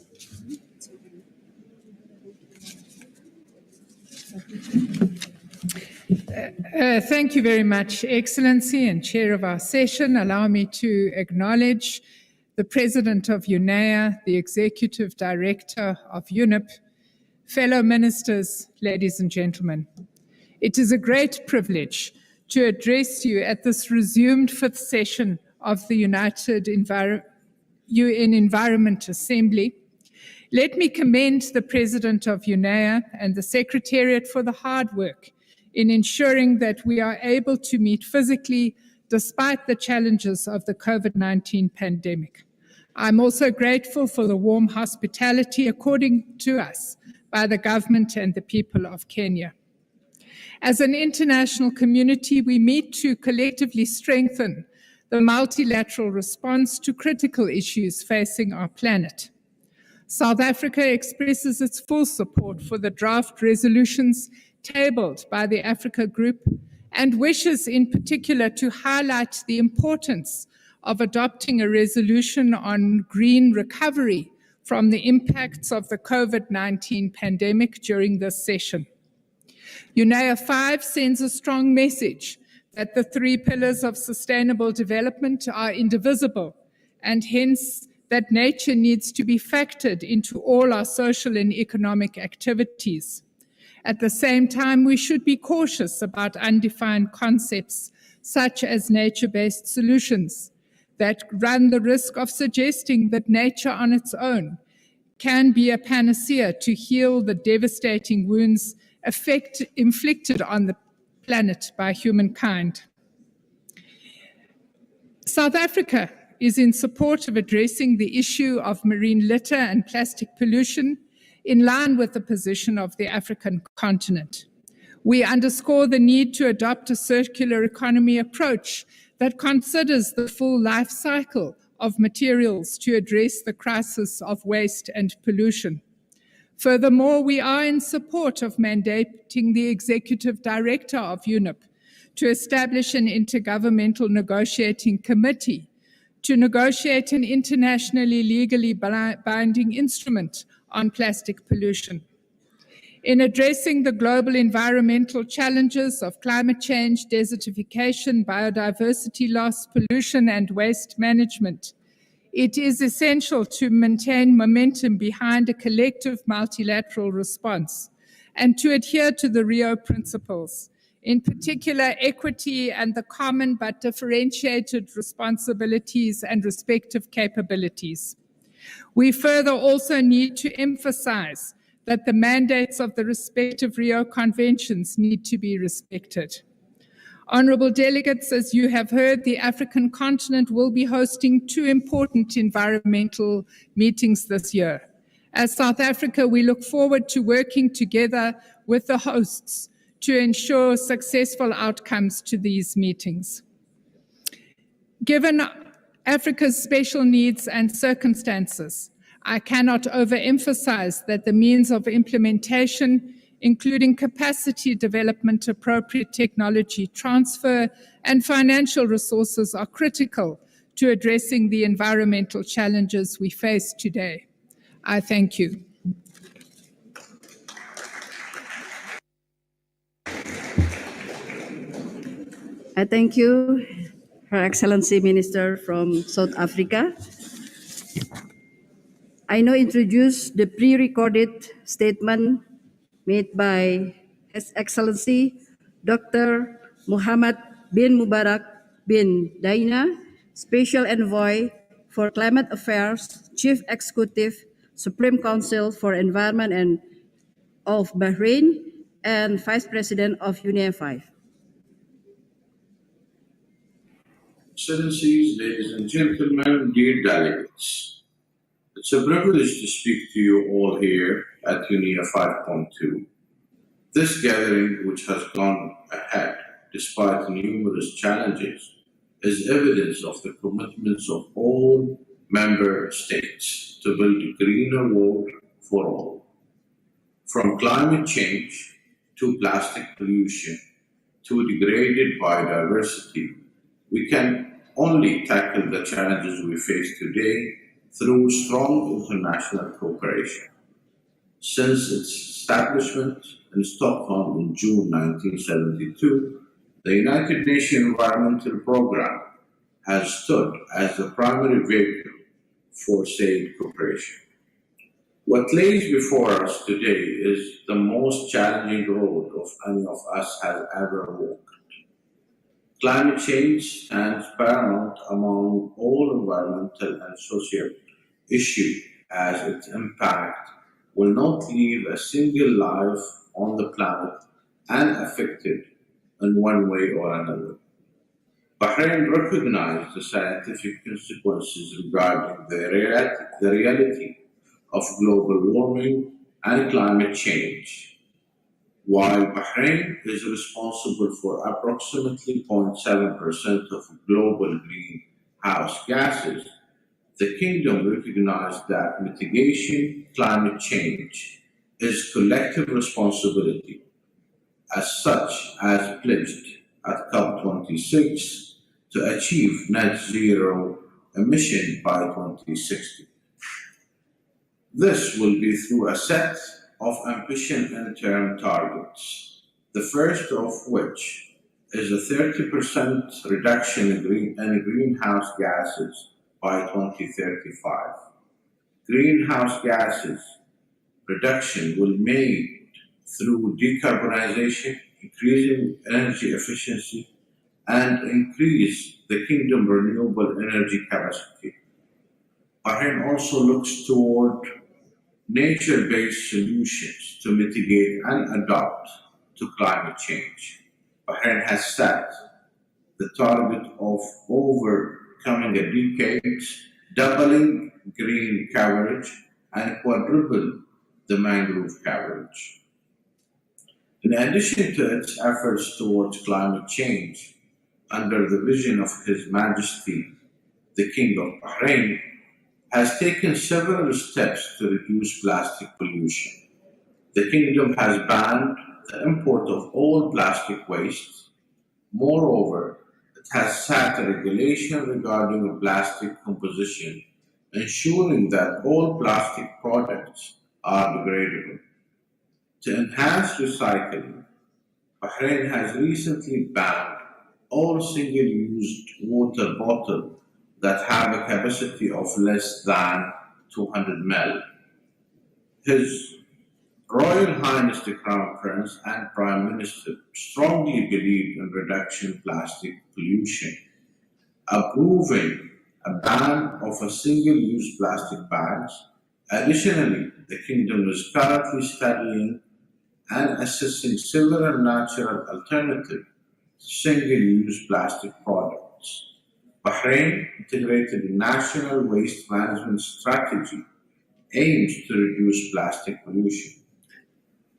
Thank you very much, Excellency and Chair of our session. Allow me to acknowledge the President of UNEA, the Executive Director of UNEP, fellow ministers, ladies and gentlemen. It is a great privilege to address you at this resumed fifth session of the United UN Environment Assembly. Let me commend the President of UNEA and the Secretariat for the hard work in ensuring that we are able to meet physically despite the challenges of the COVID-19 pandemic. I'm also grateful for the warm hospitality accorded to us by the government and the people of Kenya. As an international community, we meet to collectively strengthen the multilateral response to critical issues facing our planet. South Africa expresses its full support for the draft resolutions tabled by the Africa Group and wishes in particular to highlight the importance of adopting a resolution on green recovery from the impacts of the COVID-19 pandemic during this session. UNEA 5 sends a strong message that the three pillars of sustainable development are indivisible, and hence that nature needs to be factored into all our social and economic activities. At the same time, we should be cautious about undefined concepts such as nature-based solutions that run the risk of suggesting that nature on its own can be a panacea to heal the devastating wounds inflicted on the planet by humankind. South Africa is in support of addressing the issue of marine litter and plastic pollution in line with the position of the African continent. We underscore the need to adopt a circular economy approach that considers the full life cycle of materials to address the crisis of waste and pollution. Furthermore, we are in support of mandating the Executive Director of UNEP to establish an intergovernmental negotiating committee to negotiate an internationally legally binding instrument on plastic pollution. In addressing the global environmental challenges of climate change, desertification, biodiversity loss, pollution, and waste management, it is essential to maintain momentum behind a collective multilateral response and to adhere to the Rio principles, in particular equity and the common but differentiated responsibilities and respective capabilities. We further also need to emphasize that the mandates of the respective Rio conventions need to be respected. Honourable delegates, as you have heard, the African continent will be hosting two important environmental meetings this year. As South Africa, we look forward to working together with the hosts to ensure successful outcomes to these meetings. Given Africa's special needs and circumstances, I cannot overemphasize that the means of implementation, including capacity development, appropriate technology transfer, and financial resources are critical to addressing the environmental challenges we face today. I thank you. I thank you, Her Excellency Minister from South Africa. I now introduce the pre-recorded statement made by His Excellency Dr. Muhammad bin Mubarak bin Daina, Special Envoy for Climate Affairs, Chief Executive, Supreme Council for Environment and of Bahrain, and Vice President of UNEA 5. Excellencies, ladies and gentlemen, dear delegates, it's a privilege to speak to you all here at UNEA 5.2. This gathering, which has gone ahead despite numerous challenges, is evidence of the commitments of all member states to build a greener world for all. From climate change to plastic pollution to degraded biodiversity, we can only tackle the challenges we face today through strong international cooperation. Since its establishment in Stockholm in June 1972, the United Nations Environmental Programme has stood as the primary vehicle for said cooperation. What lays before us today is the most challenging road of any of us has ever walked. Climate change stands paramount among all environmental and social issues, as its impact will not leave a single life on the planet unaffected in one way or another. Bahrain recognized the scientific consequences regarding the reality of global warming and climate change. While Bahrain is responsible for approximately 0.7% of global greenhouse gases, the Kingdom recognized that mitigation climate change is collective responsibility, as such as pledged at COP26 to achieve net zero emission by 2060. This will be through a set of ambitious interim targets, the first of which is a 30% reduction in greenhouse gases by 2035. Greenhouse gases reduction will be made through decarbonization, increasing energy efficiency, and increase the Kingdom renewable energy capacity. Bahrain also looks toward nature-based solutions to mitigate and adapt to climate change. Bahrain has set the target of overcoming a decade, doubling green coverage, and quadruple the mangrove coverage. In addition to its efforts towards climate change, under the vision of His Majesty, the King of Bahrain, has taken several steps to reduce plastic pollution. The Kingdom has banned the import of all plastic waste. Moreover, it has set a regulation regarding plastic composition, ensuring that all plastic products are degradable. To enhance recycling, Bahrain has recently banned all single-use water bottles that have a capacity of less than 200 ml. His Royal Highness the Crown Prince and Prime Minister strongly believe in reducing plastic pollution, approving a ban of a single-use plastic bags. Additionally, the Kingdom is currently studying and assessing several natural alternatives to single-use plastic products. Bahrain integrated national waste management strategy aims to reduce plastic pollution.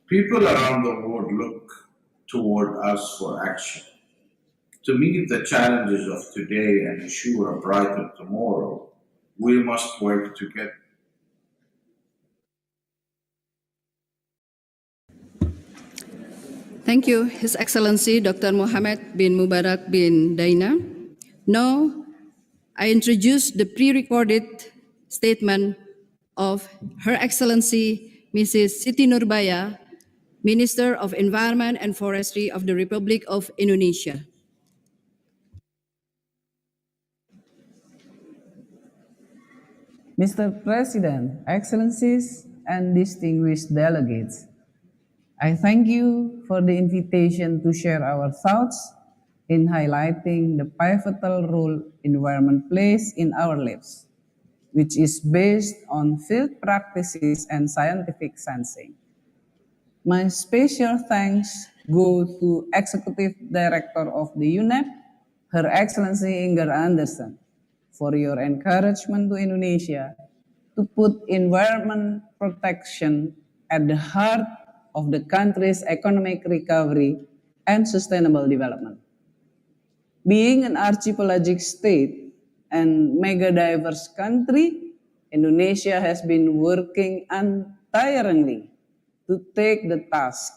People around the world look toward us for action. To meet the challenges of today and ensure a brighter tomorrow, we must work together. Thank you, His Excellency Dr. Mohammed bin Mubarak bin Daina. Now, I introduce the pre-recorded statement of Her Excellency Mrs. Siti Nurbaya, Minister of Environment and Forestry of the Republic of Indonesia. Mr. President, Excellencies, and distinguished delegates, I thank you for the invitation to share our thoughts in highlighting the pivotal role environment plays in our lives, which is based on field practices and scientific sensing. My special thanks go to Executive Director of the UNEP, Her Excellency Inger Anderson, for your encouragement to Indonesia to put environment protection at the heart of the country's economic recovery and sustainable development. Being an archipelagic state and mega diverse country, Indonesia has been working untiringly to take the task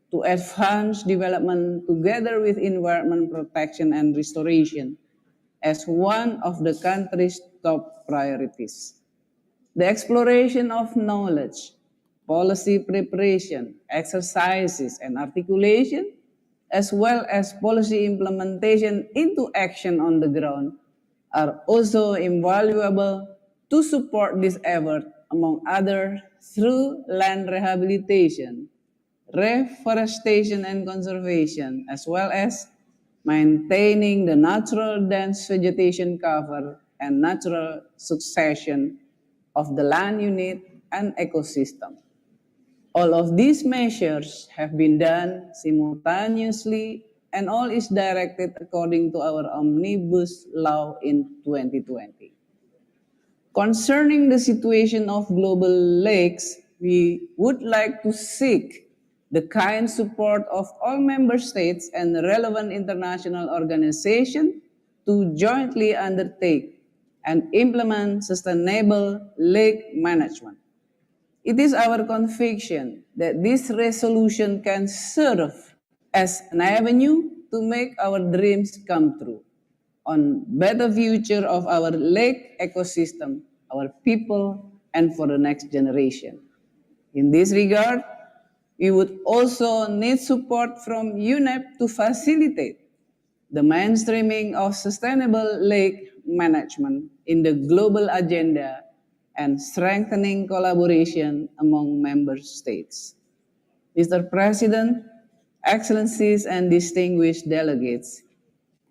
to advance development together with environment protection and restoration as one of the country's top priorities. The exploration of knowledge, policy preparation, exercises, and articulation, as well as policy implementation into action on the ground, are also invaluable to support this effort, among others, through land rehabilitation, reforestation and conservation, as well as maintaining the natural dense vegetation cover and natural succession of the land unit and ecosystem. All of these measures have been done simultaneously and all is directed according to our Omnibus Law in 2020. Concerning the situation of global lakes, we would like to seek the kind support of all member states and relevant international organizations to jointly undertake and implement sustainable lake management. It is our conviction that this resolution can serve as an avenue to make our dreams come true on better future of our lake ecosystem, our people, and for the next generation. In this regard, we would also need support from UNEP to facilitate the mainstreaming of sustainable lake management in the global agenda and strengthening collaboration among member states. Mr. President, Excellencies, and distinguished delegates,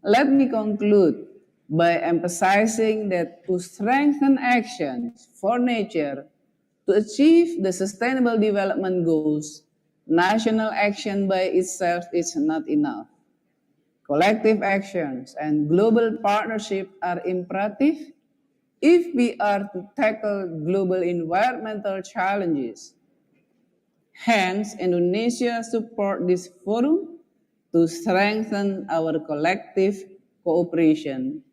let me conclude by emphasizing that to strengthen actions for nature to achieve the Sustainable Development Goals, national action by itself is not enough. Collective actions and global partnership are imperative if we are to tackle global environmental challenges. Hence, Indonesia supports this forum to strengthen our collective cooperation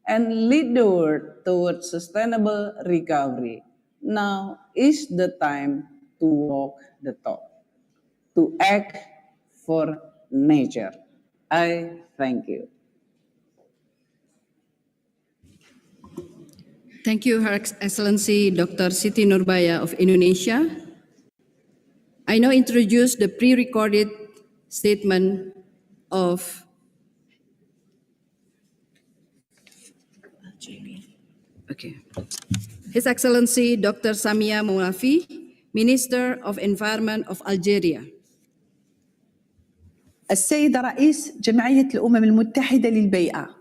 and lead the world towards sustainable recovery. Now is the time to walk the talk, to act for nature. I thank you. Thank you, Her Excellency Dr. Siti Nurbaya of Indonesia. I now introduce the pre-recorded statement of His Excellency Dr. Samia Moulafi, Minister of Environment of Algeria. السيد رئيس جمعية الأمم المتحدة للبيئة،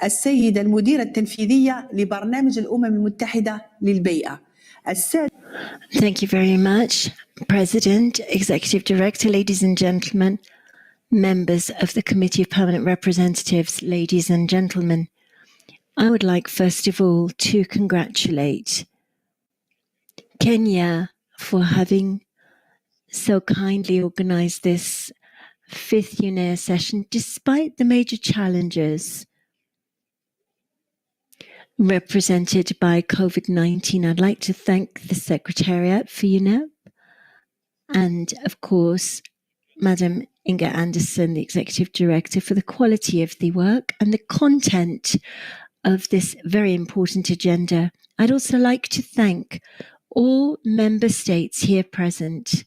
السيدة المديرة التنفيذية لبرنامج الأمم المتحدة للبيئة. Thank you very much, President, Executive Director, ladies and gentlemen, members of the Committee of Permanent Representatives, ladies and gentlemen. I would like, first of all, to congratulate Kenya for having so kindly organized this 5th UNEA session, despite the major challenges represented by COVID-19. I'd like to thank the Secretariat for UNEP and, of course, Madam Inga Anderson, the Executive Director, for the quality of the work and the content of this very important agenda. I'd also like to thank all member states here present.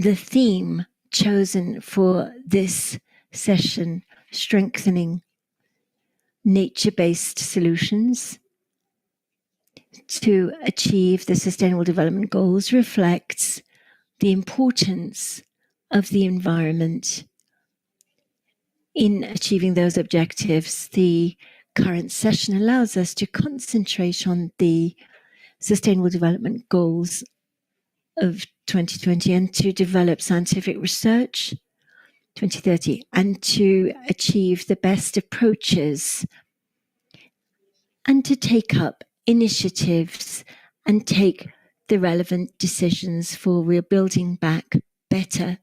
The theme chosen for this session, strengthening nature-based solutions to achieve the Sustainable Development Goals, reflects the importance of the environment in achieving those objectives. The current session allows us to concentrate on the Sustainable Development Goals of 2020 and to develop scientific research 2030 and to achieve the best approaches and to take up initiatives and take the relevant decisions for rebuilding back better.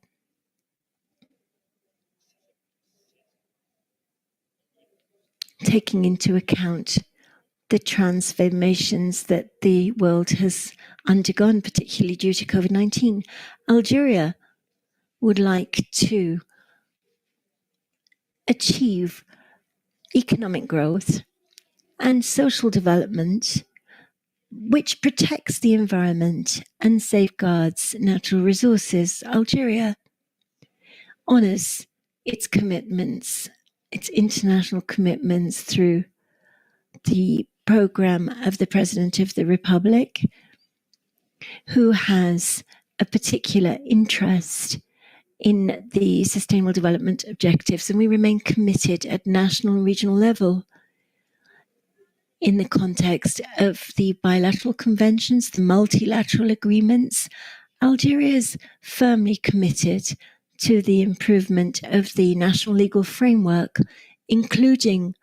Taking into account the transformations that the world has undergone, particularly due to COVID-19. Algeria would like to achieve economic growth and social development which protects the environment and safeguards natural resources. Algeria honors its commitments, its international commitments through the program of the President of the Republic, who has a particular interest in the Sustainable Development Objectives, and we remain committed at national and regional level in the context of the bilateral conventions, the multilateral agreements. Algeria is firmly committed to the improvement of the national legal framework, including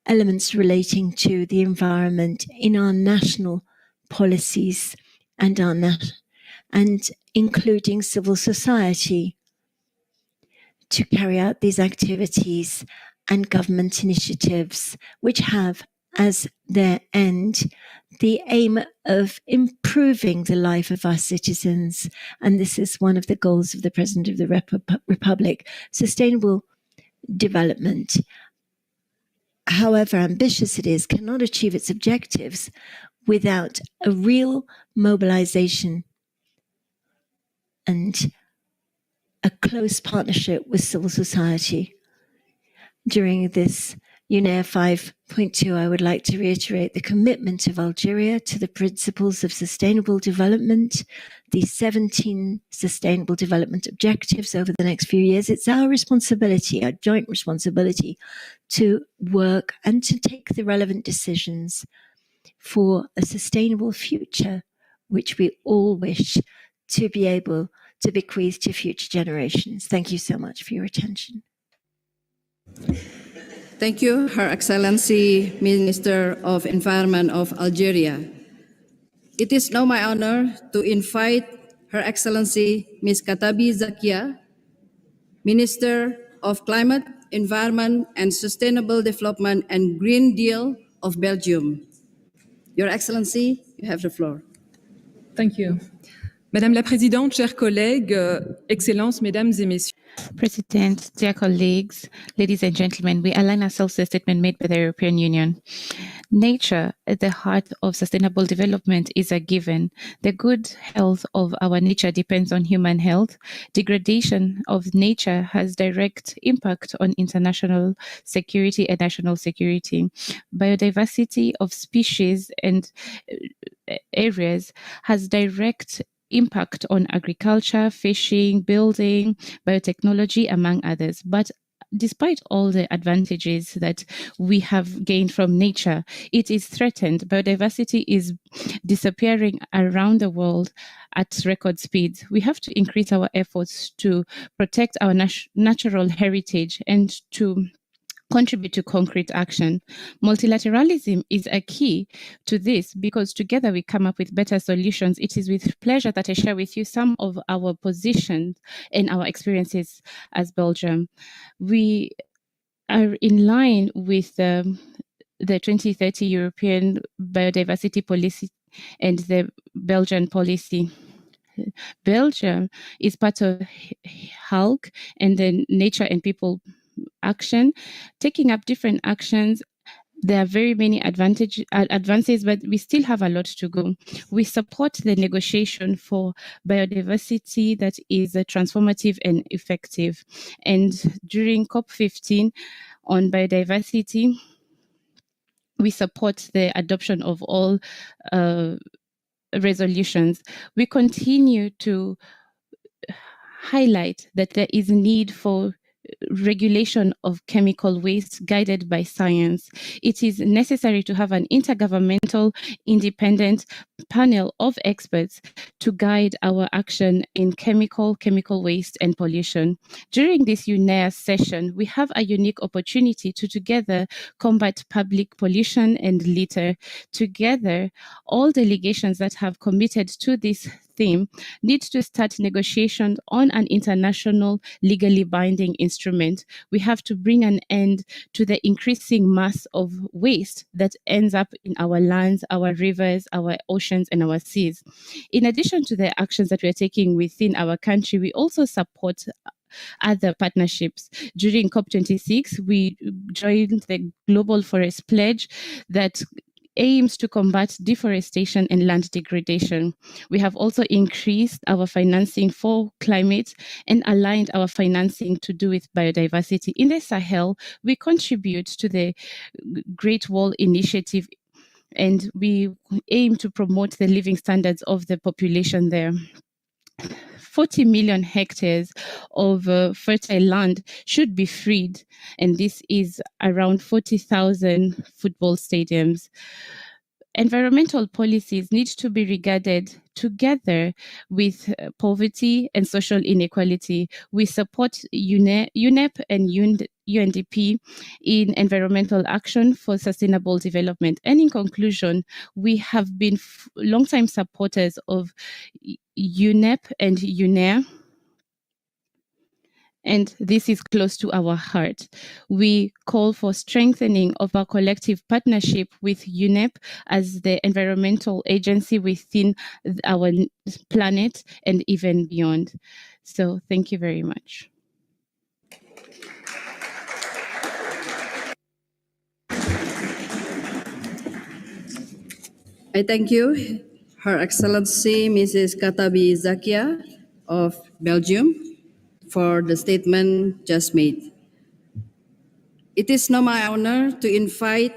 elements relating to the environment in our national policies and including civil society to carry out these activities and government initiatives which have as their end the aim of improving the life of our citizens. And this is one of the goals of the President of the Republic. Sustainable development, however ambitious it is, cannot achieve its objectives without a real mobilization and a close partnership with civil society. During this UNEA 5.2, I would like to reiterate the commitment of Algeria to the principles of sustainable development, the 17 Sustainable Development Objectives over the next few years. It's our responsibility, our joint responsibility, to work and to take the relevant decisions for a sustainable future, which we all wish to be able to bequeath to future generations. Thank you so much for your attention. Thank you, Her Excellency, Minister of Environment of Algeria. It is now my honor to invite Her Excellency Ms. Katabi Zakia, Minister of Climate, Environment and Sustainable Development and Green Deal of Belgium. Your Excellency, you have the floor. Thank you. Madame la Présidente, chers collègues, Excellences, Mesdames et Messieurs. President, dear colleagues, ladies and gentlemen, we align ourselves to the statement made by the European Union. Nature at the heart of sustainable development is a given. The good health of our nature depends on human health. Degradation of nature has direct impact on international security and national security. Biodiversity of species and areas has direct impact on agriculture, fishing, building, biotechnology, among others. But despite all the advantages that we have gained from nature, it is threatened. Biodiversity is disappearing around the world at record speeds. We have to increase our efforts to protect our natural heritage and to contribute to concrete action. Multilateralism is a key to this because together we come up with better solutions. It is with pleasure that I share with you some of our positions and our experiences as Belgium. We are in line with the 2030 European biodiversity policy and the Belgian policy. Belgium is part of HALC and the Nature and People Action, taking up different actions. There are very many advances, but we still have a lot to go. We support the negotiation for biodiversity that is transformative and effective. And during COP15 on biodiversity, we support the adoption of all resolutions. We continue to highlight that there is a need for regulation of chemical waste guided by science. It is necessary to have an intergovernmental independent panel of experts to guide our action in chemical waste and pollution. During this UNEA session, we have a unique opportunity to together combat public pollution and litter. Together, all delegations that have committed to this theme need to start negotiations on an international legally binding instrument. We have to bring an end to the increasing mass of waste that ends up in our lands, our rivers, our oceans, and our seas. In addition to the actions that we are taking within our country, we also support other partnerships. During COP26, we joined the Global Forest Pledge that aims to combat deforestation and land degradation. We have also increased our financing for climate and aligned our financing to do with biodiversity. In the Sahel, we contribute to the Great Wall Initiative and we aim to promote the living standards of the population there. 40 million hectares of fertile land should be freed, and this is around 40,000 football stadiums. Environmental policies need to be regarded together with poverty and social inequality. We support UNEP and UNDP in environmental action for sustainable development. And in conclusion, we have been long-time supporters of UNEP and UNEA, and this is close to our heart. We call for strengthening of our collective partnership with UNEP as the environmental agency within our planet and even beyond. So thank you very much. I thank you, Her Excellency Mrs. Katabi Zakia of Belgium, for the statement just made. It is now my honor to invite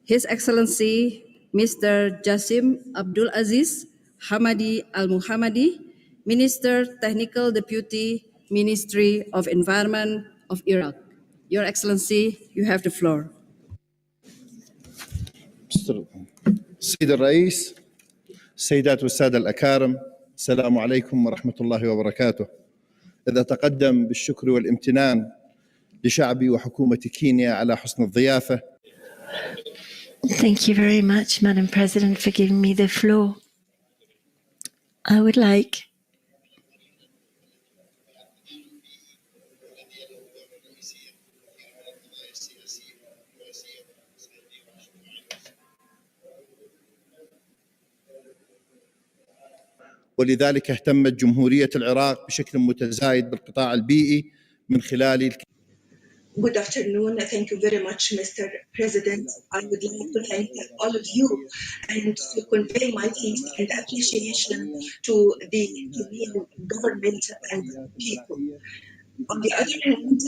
His Excellency Mr. Jassim Abdul Aziz Hamadi Al-Muhammadi, Minister Technical Deputy Ministry of Environment of Iraq. Your Excellency, you have the floor. السيد الرئيس، السيدات والسادة الأكارم، السلام عليكم ورحمة الله وبركاته. إذا تقدم بالشكر والامتنان لشعبي وحكومة كينيا على حسن الضيافة. Thank you very much, Madam President, for giving me the floor. I would like ولذلك اهتمت جمهورية العراق بشكل متزايد بالقطاع البيئي من خلال Good afternoon. Thank you very much, Mr. President. I would like to thank all of you and to convey my thanks and appreciation to the Kenyan government and people. On the other hand,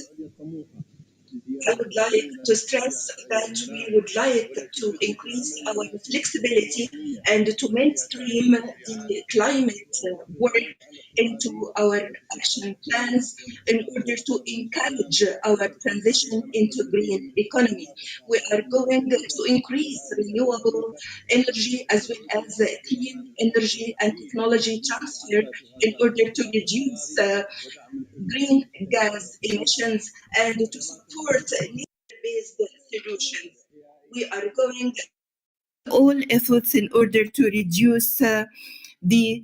I would like to stress that we would like to increase our flexibility and to mainstream the climate work into our action plans in order to encourage our transition into green economy. We are going to increase renewable energy as well as clean energy and technology transfer in order to reduce green gas emissions and to support nature-based solutions. We are going all efforts in order to reduce the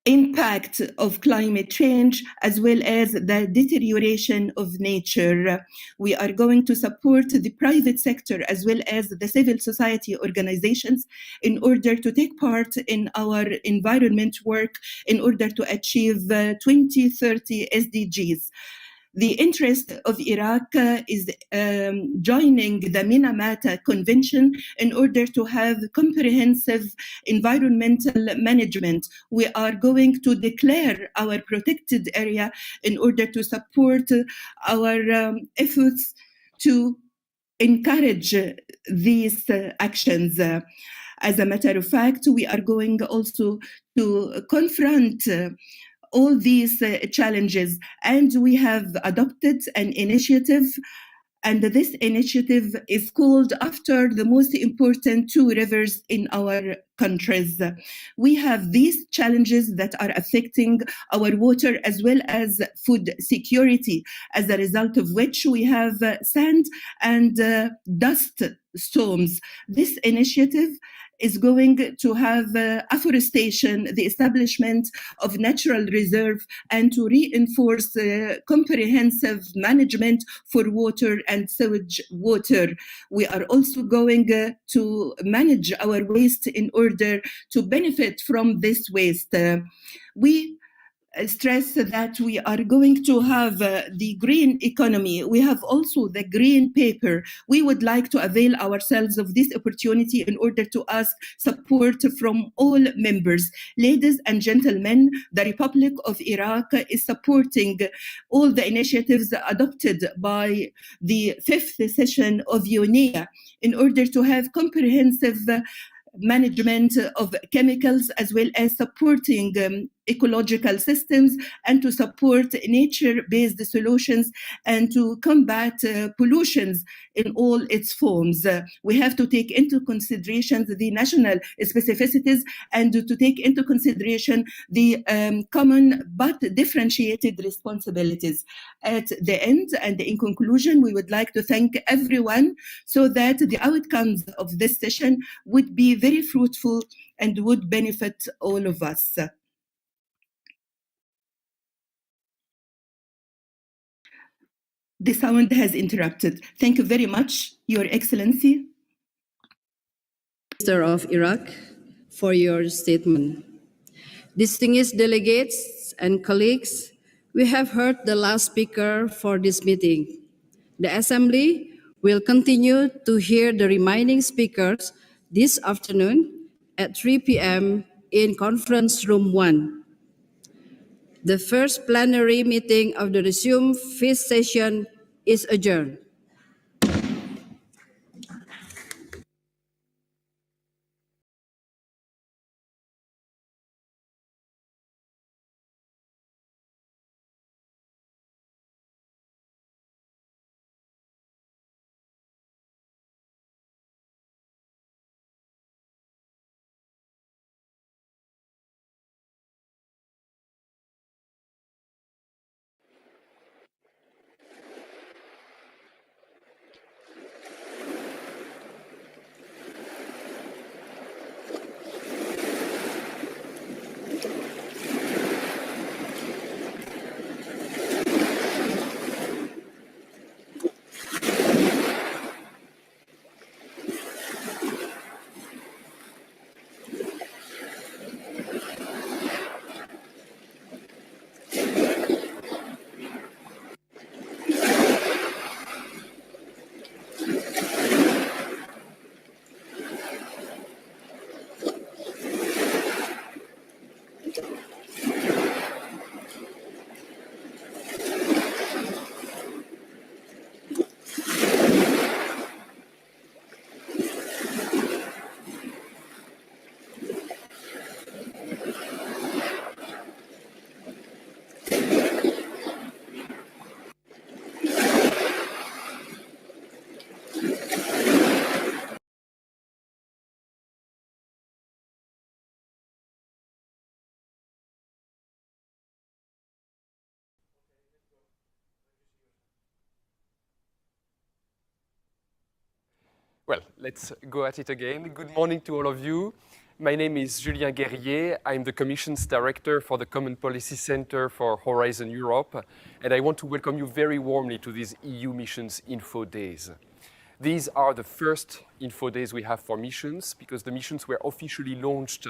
impact of climate change as well as the deterioration of nature. We are going to support the private sector as well as the civil society organizations in order to take part in our environment work in order to achieve 2030 SDGs. The interest of Iraq is joining the Minamata Convention in order to have comprehensive environmental management. We are going to declare our protected area in order to support our efforts to encourage these actions. As a matter of fact, we are going also to confront all these challenges, and we have adopted an initiative, and this initiative is called after the most important two rivers in our countries. We have these challenges that are affecting our water as well as food security, as a result of which we have sand and dust storms. This initiative is going to have afforestation, the establishment of natural reserve, and to reinforce comprehensive management for water and sewage water. We are also going to manage our waste in order to benefit from this waste. We stress that we are going to have the green economy. We have also the green paper. We would like to avail ourselves of this opportunity in order to ask support from all members. Ladies and gentlemen, the Republic of Iraq is supporting all the initiatives adopted by the fifth session of UNEA in order to have comprehensive management of chemicals as well as supporting ecological systems and to support nature-based solutions and to combat pollutions in all its forms. We have to take into consideration the national specificities and to take into consideration the common but differentiated responsibilities. At the end and in conclusion, we would like to thank everyone so that the outcomes of this session would be very fruitful and would benefit all of us. The sound has interrupted. Thank you very much, Your Excellency. Minister of Iraq, for your statement. Distinguished delegates and colleagues, we have heard the last speaker for this meeting. The Assembly will continue to hear the remaining speakers this afternoon at 3 p.m. in Conference Room 1. The first plenary meeting of the resumed fifth session is adjourned. Well, let's go at it again. Good morning to all of you. My name is Julien Guerrier. I'm the Commission's Director for the Common Policy Center for Horizon Europe, and I want to welcome you very warmly to these EU Missions Info Days. These are the first Info Days we have for missions, because the missions were officially launched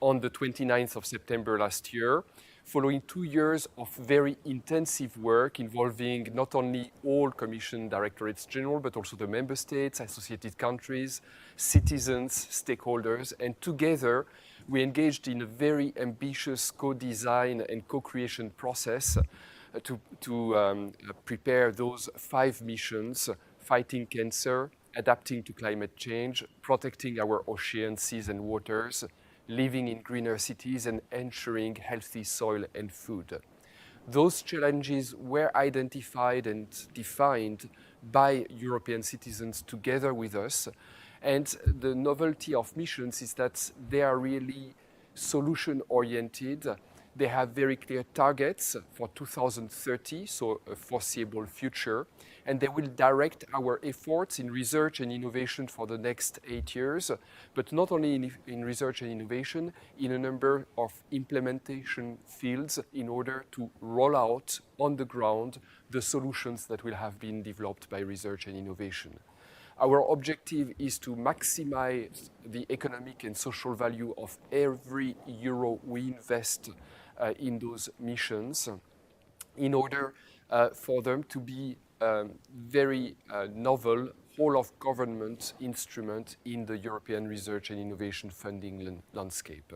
on the 29th of September last year, following 2 years of very intensive work involving not only all Commission Directorates General, but also the Member States, associated countries, citizens, stakeholders, and together we engaged in a very ambitious co-design and co-creation process to prepare those 5 missions: fighting cancer, adapting to climate change, protecting our oceans, seas and waters, living in greener cities, and ensuring healthy soil and food. Those challenges were identified and defined by European citizens together with us. And the novelty of missions is that they are really solution-oriented. They have very clear targets for 2030, so a foreseeable future, and they will direct our efforts in research and innovation for the next 8 years, but not only in research and innovation, in a number of implementation fields in order to roll out on the ground the solutions that will have been developed by research and innovation. Our objective is to maximize the economic and social value of every euro we invest in those missions in order for them to be very novel whole-of-government instrument in the European research and innovation funding landscape.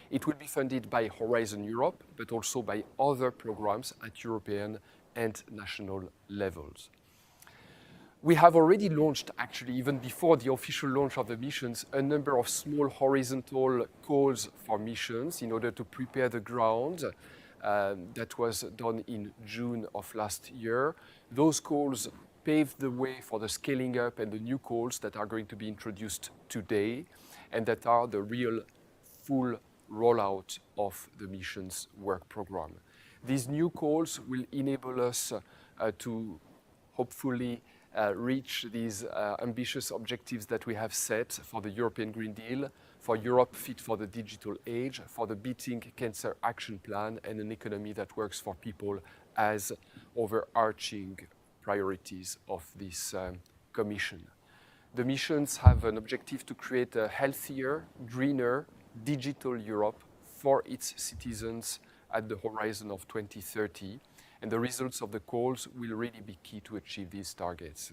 It will be funded by Horizon Europe, but also by other programs at European and national levels. We have already launched, actually, even before the official launch of the missions, a number of small horizontal calls for missions in order to prepare the ground. That was done in June of last year. Those calls paved the way for the scaling up and the new calls that are going to be introduced today, and that are the real full rollout of the missions work program. These new calls will enable us to hopefully reach these ambitious objectives that we have set for the European Green Deal, for Europe Fit for the Digital Age, for the Beating Cancer Action Plan, and an economy that works for people as overarching priorities of this Commission. The missions have an objective to create a healthier, greener, digital Europe for its citizens at the horizon of 2030. And the results of the calls will really be key to achieve these targets.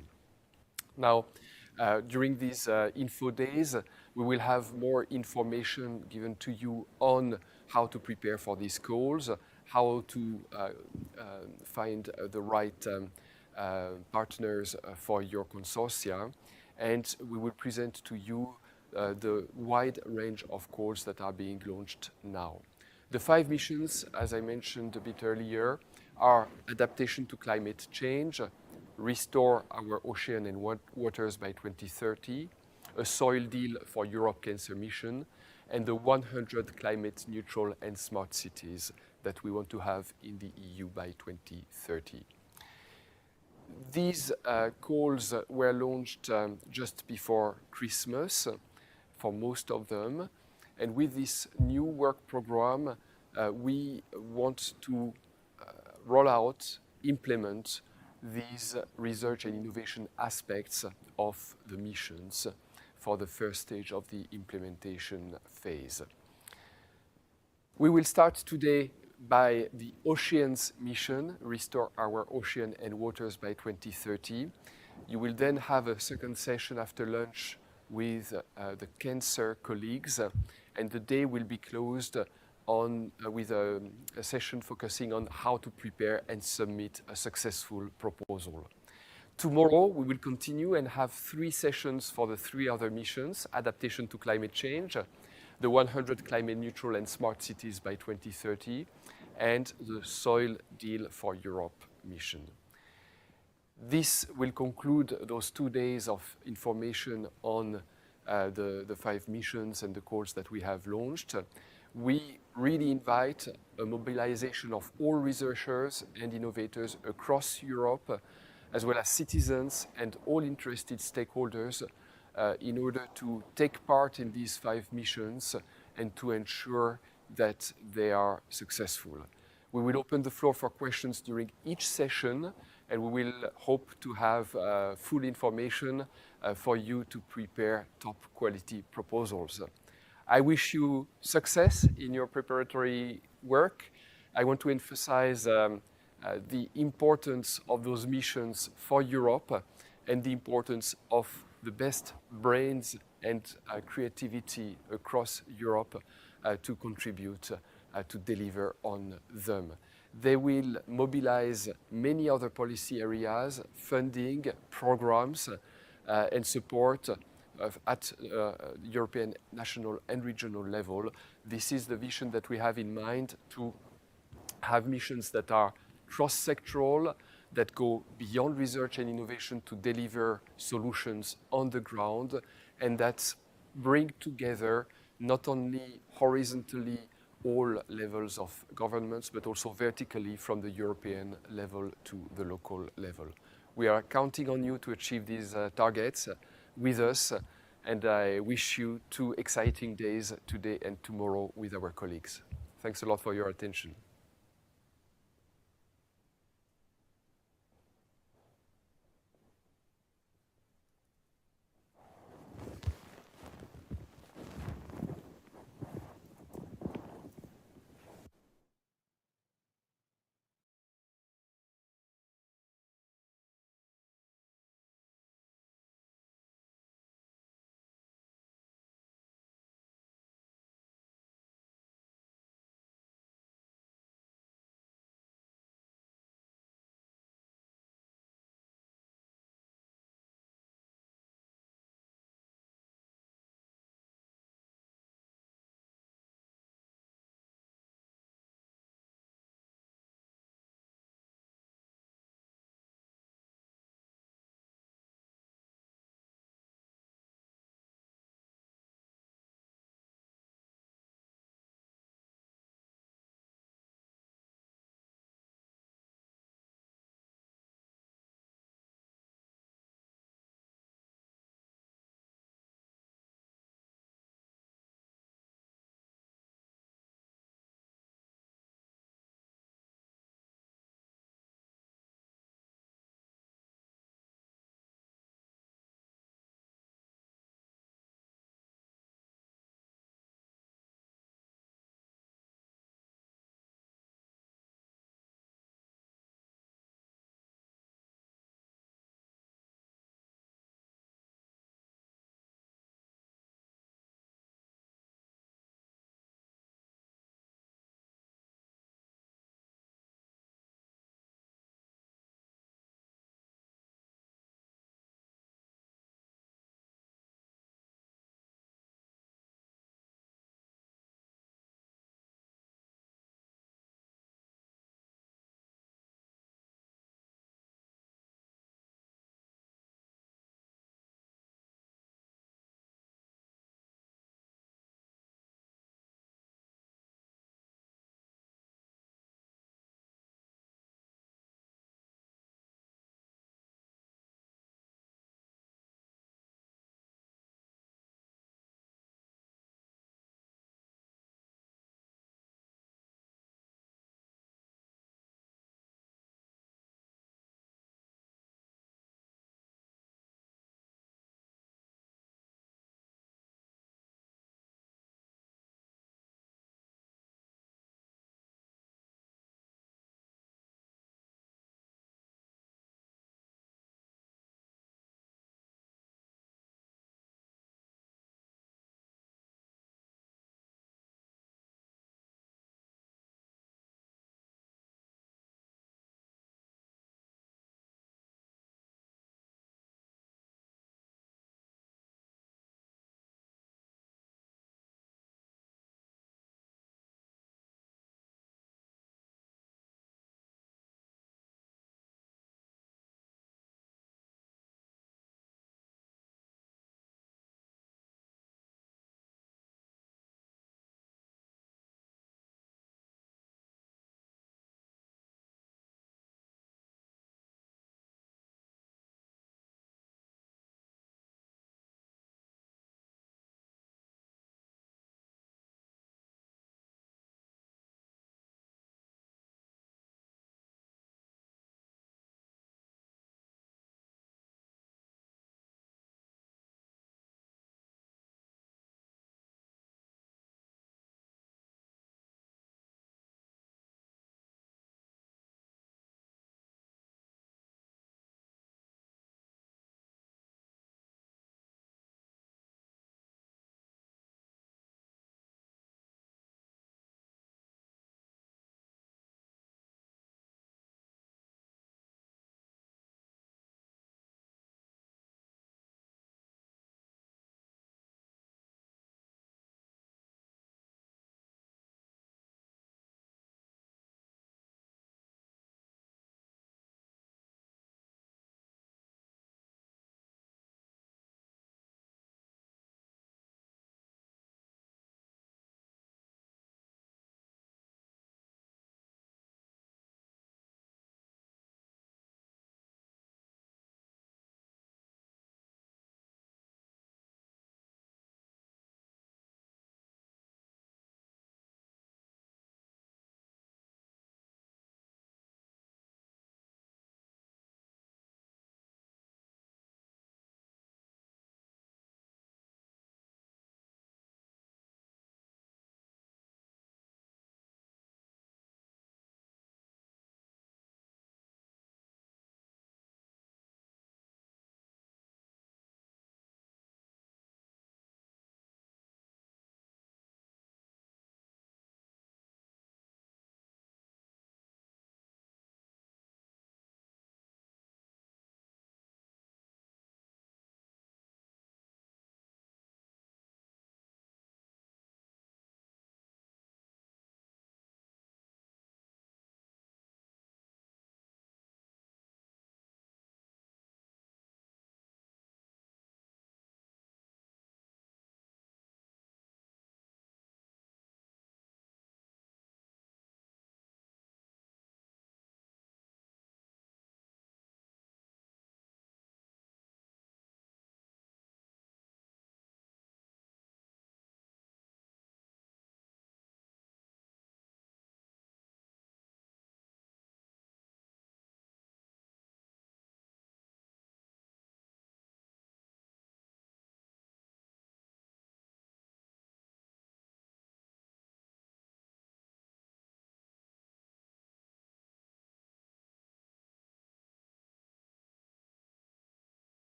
Now, during these info days, we will have more information given to you on how to prepare for these calls, how to find the right partners for your consortia, and we will present to you the wide range of calls that are being launched now. The 5 missions, as I mentioned a bit earlier, are adaptation to climate change, restore our ocean and waters by 2030, a soil deal for Europe Cancer Mission, and the 100 climate neutral and smart cities that we want to have in the EU by 2030. These calls were launched just before Christmas for most of them, and with this new work program, we want to roll out, implement these research and innovation aspects of the missions for the first stage of the implementation phase. We will start today by the Oceans mission, restore our ocean and waters by 2030. You will then have a second session after lunch with the cancer colleagues, and the day will be closed with a session focusing on how to prepare and submit a successful proposal. Tomorrow, we will continue and have 3 sessions for the 3 other missions: adaptation to climate change, the 100 climate neutral and smart cities by 2030, and the soil deal for Europe mission. This will conclude those 2 days of information on the 5 missions and the calls that we have launched. We really invite a mobilization of all researchers and innovators across Europe, as well as citizens and all interested stakeholders in order to take part in these 5 missions and to ensure that they are successful. We will open the floor for questions during each session, and we will hope to have full information for you to prepare top quality proposals. I wish you success in your preparatory work. I want to emphasize the importance of those missions for Europe and the importance of the best brains and creativity across Europe to contribute to deliver on them. They will mobilize many other policy areas, funding, programs, and support at European, national, and regional level. This is the vision that we have in mind, to have missions that are cross-sectoral, that go beyond research and innovation to deliver solutions on the ground, and that bring together not only horizontally all levels of governments, but also vertically from the European level to the local level. We are counting on you to achieve these targets with us, and I wish you 2 exciting days today and tomorrow with our colleagues. Thanks a lot for your attention.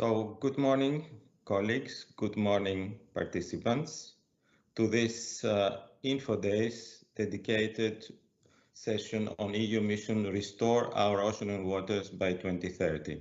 So, good morning, colleagues. Good morning, participants, to this Info Days dedicated session on EU mission Restore Our Ocean and Waters by 2030.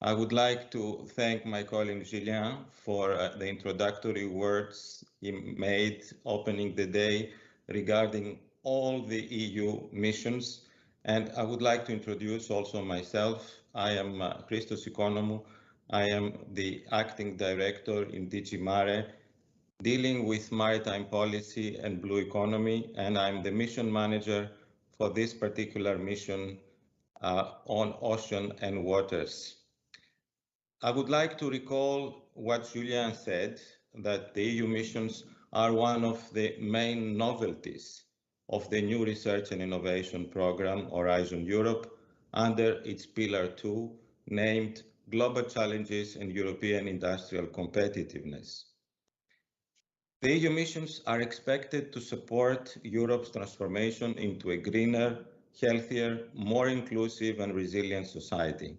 I would like to thank my colleague Julien for the introductory words he made opening the day regarding all the EU missions. And I would like to introduce also myself. I am Christos Economou. I am the acting director in DG Mare, dealing with maritime policy and blue economy, and I'm the mission manager for this particular mission on ocean and waters. I would like to recall what Julien said, that the EU missions are one of the main novelties of the new research and innovation program, Horizon Europe, under its Pillar 2, named Global Challenges and European Industrial Competitiveness. The EU missions are expected to support Europe's transformation into a greener, healthier, more inclusive and resilient society.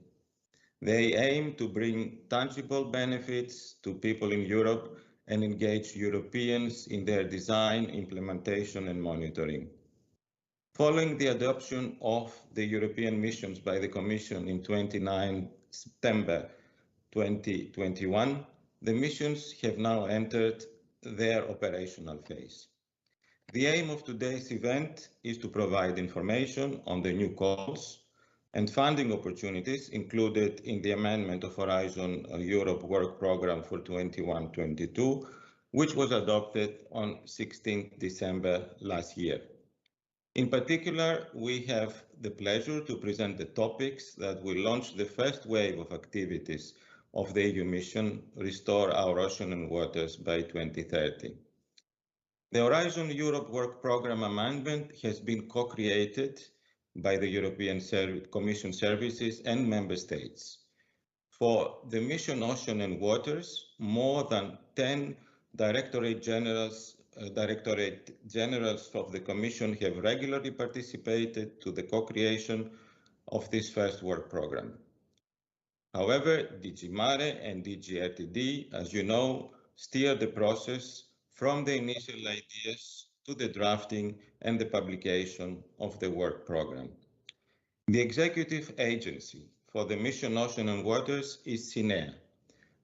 They aim to bring tangible benefits to people in Europe and engage Europeans in their design, implementation and monitoring. Following the adoption of the European missions by the Commission in 29 September 2021, the missions have now entered their operational phase. The aim of today's event is to provide information on the new calls and funding opportunities included in the amendment of Horizon Europe Work Programme for 21-22, which was adopted on 16 December last year. In particular, we have the pleasure to present the topics that will launch the first wave of activities of the EU mission Restore Our Ocean and Waters by 2030. The Horizon Europe Work Programme amendment has been co-created by the European Commission services and member states. For the mission Ocean and Waters, more than 10 Directorate Generals of the Commission have regularly participated to the co-creation of this first work programme. However, DG Mare and DG RTD, as you know, steer the process from the initial ideas to the drafting and the publication of the work programme. The executive agency for the mission Ocean and Waters is SINEA,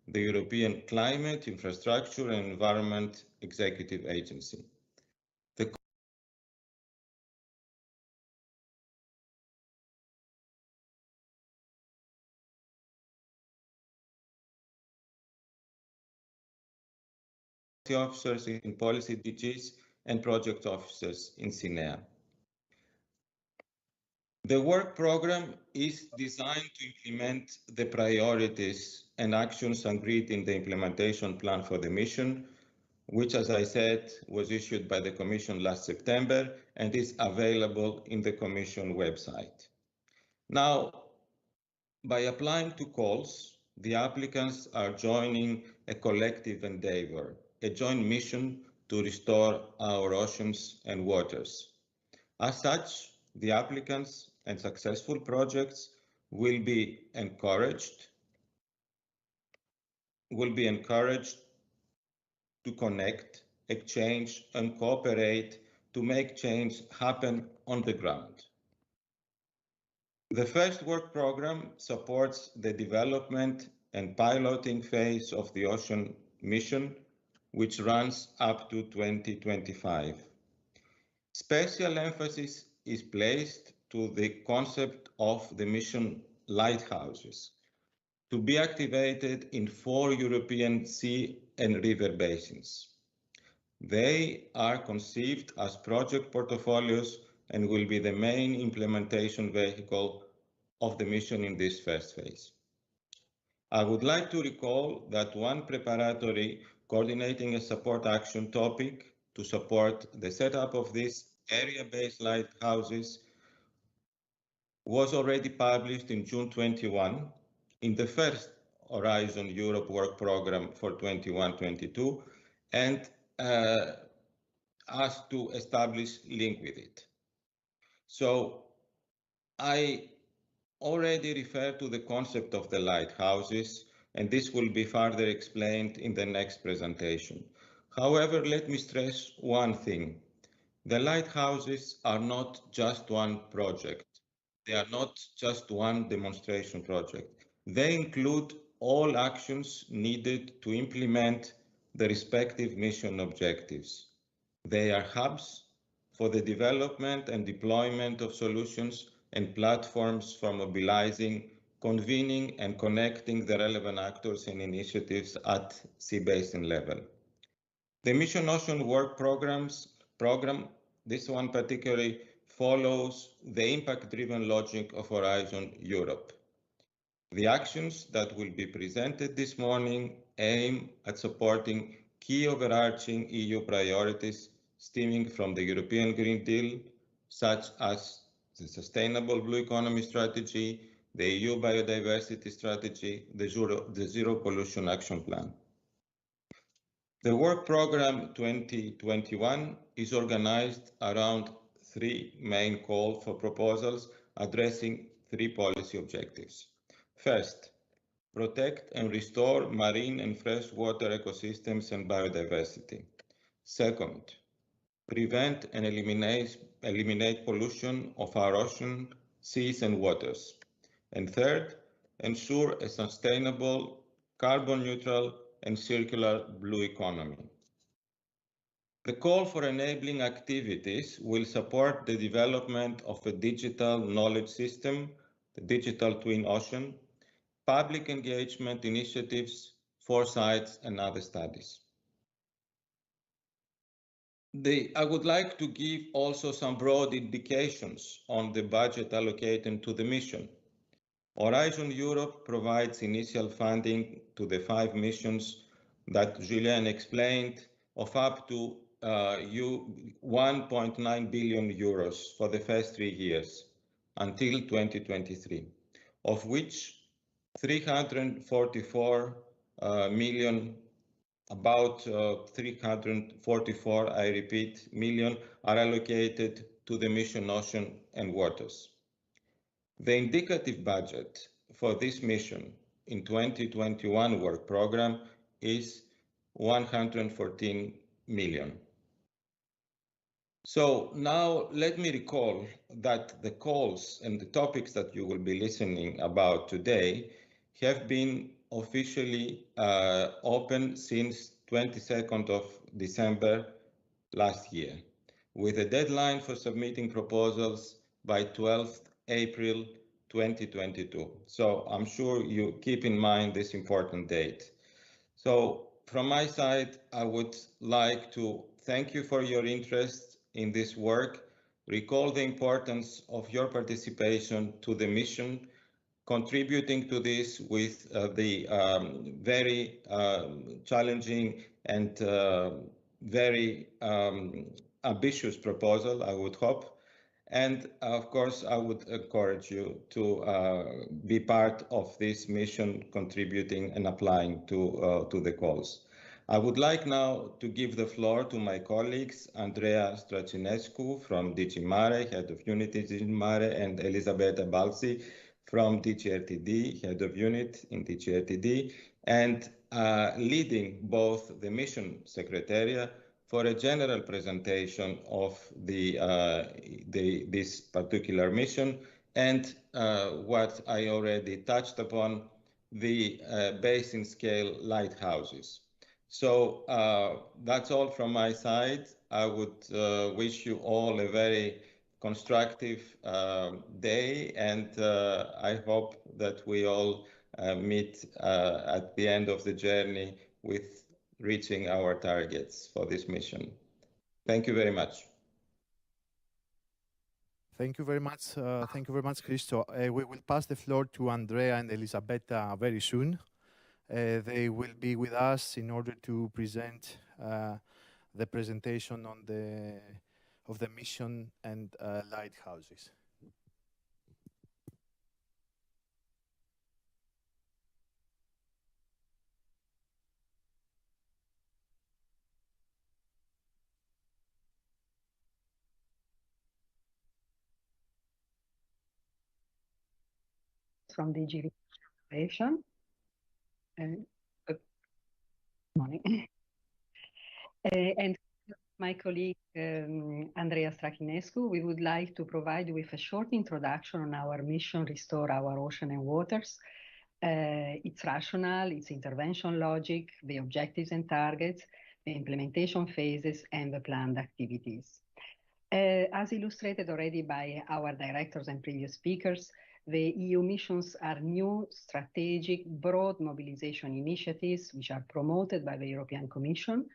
the European Climate, Infrastructure and Environment Executive Agency. The officers in policy DGs and project officers in SINEA. The work programme is designed to implement the priorities and actions agreed in the implementation plan for the mission, which, as I said, was issued by the Commission last September and is available in the Commission website. Now, by applying to calls, the applicants are joining a collective endeavour, a joint mission to restore our oceans and waters. As such, the applicants and successful projects will be encouraged to connect, exchange and cooperate to make change happen on the ground. The first work programme supports the development and piloting phase of the Ocean Mission, which runs up to 2025. Special emphasis is placed to the concept of the mission lighthouses, to be activated in 4 European sea and river basins. They are conceived as project portfolios and will be the main implementation vehicle of the mission in this first phase. I would like to recall that one preparatory coordinating a support action topic to support the setup of these area-based lighthouses was already published in June 21 in the first Horizon Europe Work Programme for 21-22 and asked to establish link with it. So I already referred to the concept of the lighthouses and this will be further explained in the next presentation. However, let me stress one thing. The lighthouses are not just one project. They are not just one demonstration project. They include all actions needed to implement the respective mission objectives. They are hubs for the development and deployment of solutions and platforms for mobilizing, convening, and connecting the relevant actors and initiatives at sea basin level. The Mission Ocean Work Program, this one particularly follows the impact-driven logic of Horizon Europe. The actions that will be presented this morning aim at supporting key overarching EU priorities stemming from the European Green Deal, such as the Sustainable Blue Economy Strategy, the EU Biodiversity Strategy, the Zero Pollution Action Plan. The Work Program 2021 is organized around three main calls for proposals addressing three policy objectives. First, protect and restore marine and freshwater ecosystems and biodiversity. Second, prevent and eliminate pollution of our ocean, seas, and waters. And third, ensure a sustainable, carbon neutral, and circular blue economy. The call for enabling activities will support the development of a digital knowledge system, the Digital Twin Ocean, public engagement initiatives, foresights, and other studies. I would like to give also some broad indications on the budget allocated to the mission. Horizon Europe provides initial funding to the 5 missions that Julien explained of up to 1.9 billion euros for the first 3 years until 2023, of which 344 million, about 344, I repeat, million are allocated to the mission Ocean and Waters. The indicative budget for this mission in 2021 work program is 114 million. So now let me recall that the calls and the topics that you will be listening about today have been officially open since 22nd of December last year, with a deadline for submitting proposals by 12th April 2022. So I'm sure you keep in mind this important date. So from my side, I would like to thank you for your interest in this work, recall the importance of your participation to the mission, contributing to this with the very challenging and very ambitious proposal, I would hope. And of course, I would encourage you to be part of this mission, contributing and applying to the calls. I would like now to give the floor to my colleagues, Andrea Stracinescu from DG Mare, Head of Unit DG Mare, and Elisabetta Balsi from DGRTD, Head of Unit in DGRTD, and leading both the Mission Secretariat for a general presentation of this particular mission and what I already touched upon, the basin scale lighthouses. So that's all from my side. I would wish you all a very constructive day, and I hope that we all meet at the end of the journey with reaching our targets for this mission. Thank you very much. Thank you very much. Thank you very much, Christo. We will pass the floor to Andrea and Elisabetta very soon. They will be with us in order to present the presentation on of the mission and lighthouses. From DG Restoration. Good morning. And my colleague Andrea Strachinescu, we would like to provide you with a short introduction on our mission, Restore Our Ocean and Waters, its rationale, its intervention logic, the objectives and targets, the implementation phases, and the planned activities. As illustrated already by our directors and previous speakers, the EU missions are new, strategic, broad mobilization initiatives which are promoted by the European Commission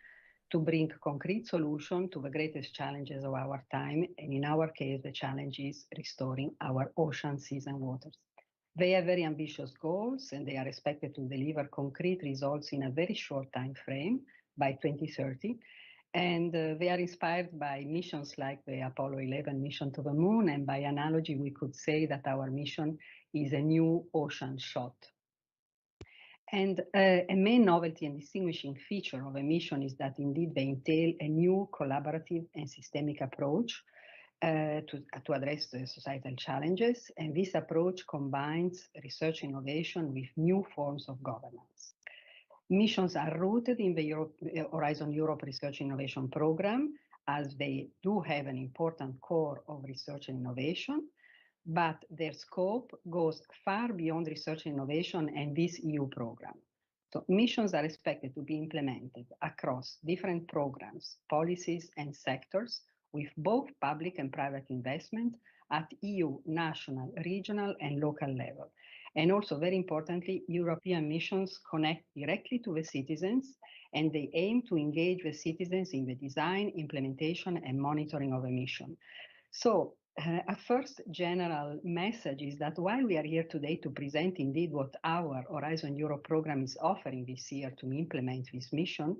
to bring concrete solutions to the greatest challenges of our time, and in our case, the challenge is restoring our ocean, seas, and waters. They have very ambitious goals, and they are expected to deliver concrete results in a very short time frame by 2030. And they are inspired by missions like the Apollo 11 mission to the moon, and by analogy, we could say that our mission is a new ocean shot. And a main novelty and distinguishing feature of a mission is that indeed they entail a new collaborative and systemic approach to address the societal challenges. And this approach combines research innovation with new forms of governance. Missions are rooted in the Horizon Europe Research Innovation Program, as they do have an important core of research and innovation, but their scope goes far beyond research and innovation and this EU program. So missions are expected to be implemented across different programs, policies, and sectors with both public and private investment at EU, national, regional, and local level. And also, very importantly, European missions connect directly to the citizens, and they aim to engage the citizens in the design, implementation, and monitoring of a mission. So, a first general message is that while we are here today to present indeed what our Horizon Europe program is offering this year to implement this mission,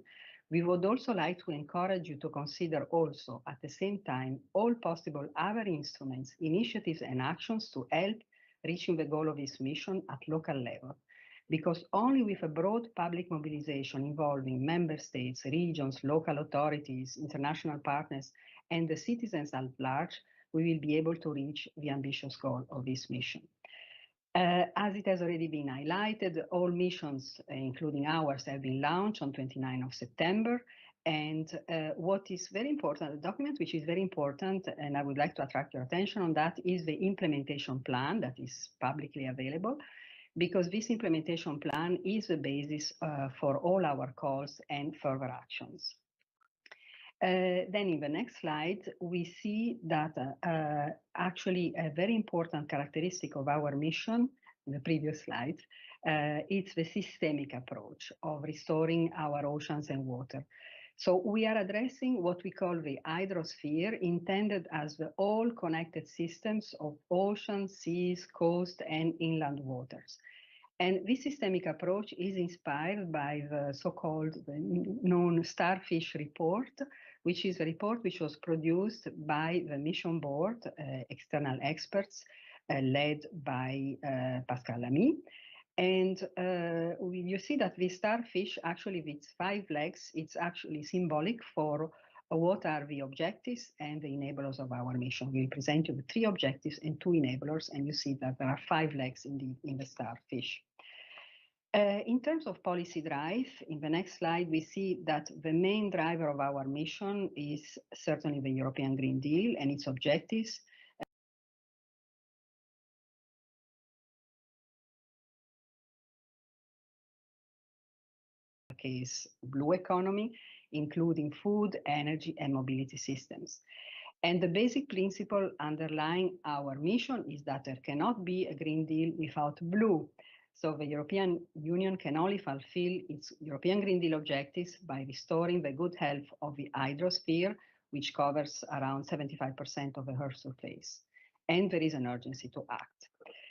we would also like to encourage you to consider also at the same time all possible other instruments, initiatives, and actions to help reaching the goal of this mission at local level. Because only with a broad public mobilization involving member states, regions, local authorities, international partners, and the citizens at large, we will be able to reach the ambitious goal of this mission. As it has already been highlighted, all missions, including ours, have been launched on 29th of September. And what is very important, the document which is very important, and I would like to attract your attention on that, is the implementation plan that is publicly available, because this implementation plan is the basis for all our calls and further actions. Then in the next slide, we see that actually a very important characteristic of our mission, in the previous slide, it's the systemic approach of restoring our oceans and water. So we are addressing what we call the hydrosphere, intended as the all connected systems of oceans, seas, coast, and inland waters. And this systemic approach is inspired by the so-called known Starfish report, which is a report which was produced by the mission board, external experts, led by Pascal Lamy. And you see that the starfish, actually with its 5 legs, it's actually symbolic for what are the objectives and the enablers of our mission. We present you the 3 objectives and 2 enablers, and you see that there are 5 legs in the starfish. In terms of policy drive, in the next slide, we see that the main driver of our mission is certainly the European Green Deal and its objectives. Case blue economy, including food, energy, and mobility systems. And the basic principle underlying our mission is that there cannot be a Green Deal without blue. So the European Union can only fulfill its European Green Deal objectives by restoring the good health of the hydrosphere, which covers around 75% of the Earth's surface. And there is an urgency to act.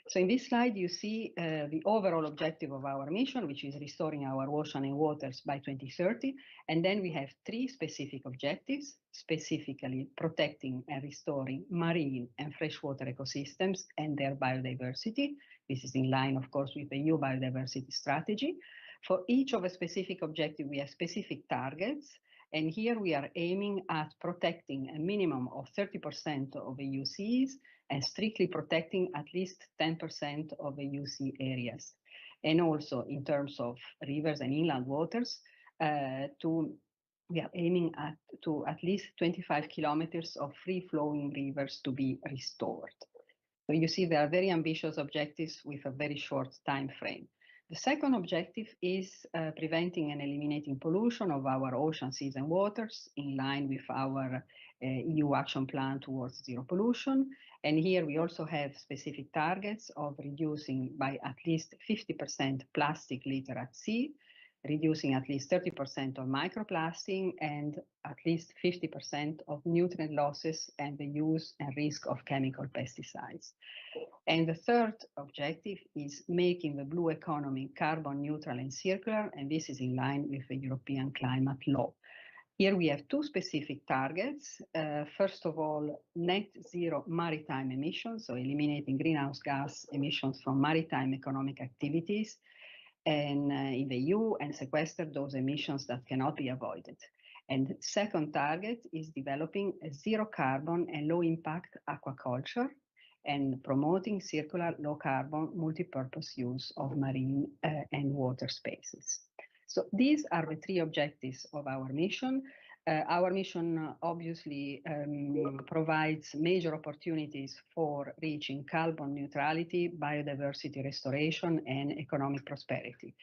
So in this slide, you see the overall objective of our mission, which is restoring our ocean and waters by 2030. And then we have 3 specific objectives, specifically protecting and restoring marine and freshwater ecosystems and their biodiversity. This is in line, of course, with the EU biodiversity strategy. For each of the specific objectives, we have specific targets. And here we are aiming at protecting a minimum of 30% of the EU seas and strictly protecting at least 10% of the EU sea areas. And also in terms of rivers and inland waters, we are aiming at least 25 kilometers of free-flowing rivers to be restored. So you see, there are very ambitious objectives with a very short time frame. The second objective is preventing and eliminating pollution of our oceans, seas, and waters in line with our EU action plan towards zero pollution. And here we also have specific targets of reducing by at least 50% plastic litter at sea, reducing at least 30% of microplastic, and at least 50% of nutrient losses and the use and risk of chemical pesticides. And the third objective is making the blue economy carbon neutral and circular, and this is in line with the European climate law. Here we have two specific targets. First of all, net zero maritime emissions, so eliminating greenhouse gas emissions from maritime economic activities and in the EU, and sequester those emissions that cannot be avoided. And second target is developing a zero carbon and low impact aquaculture and promoting circular low carbon multi-purpose use of marine and water spaces. So these are the three objectives of our mission. Our mission obviously provides major opportunities for reaching carbon neutrality, biodiversity restoration, and economic prosperity.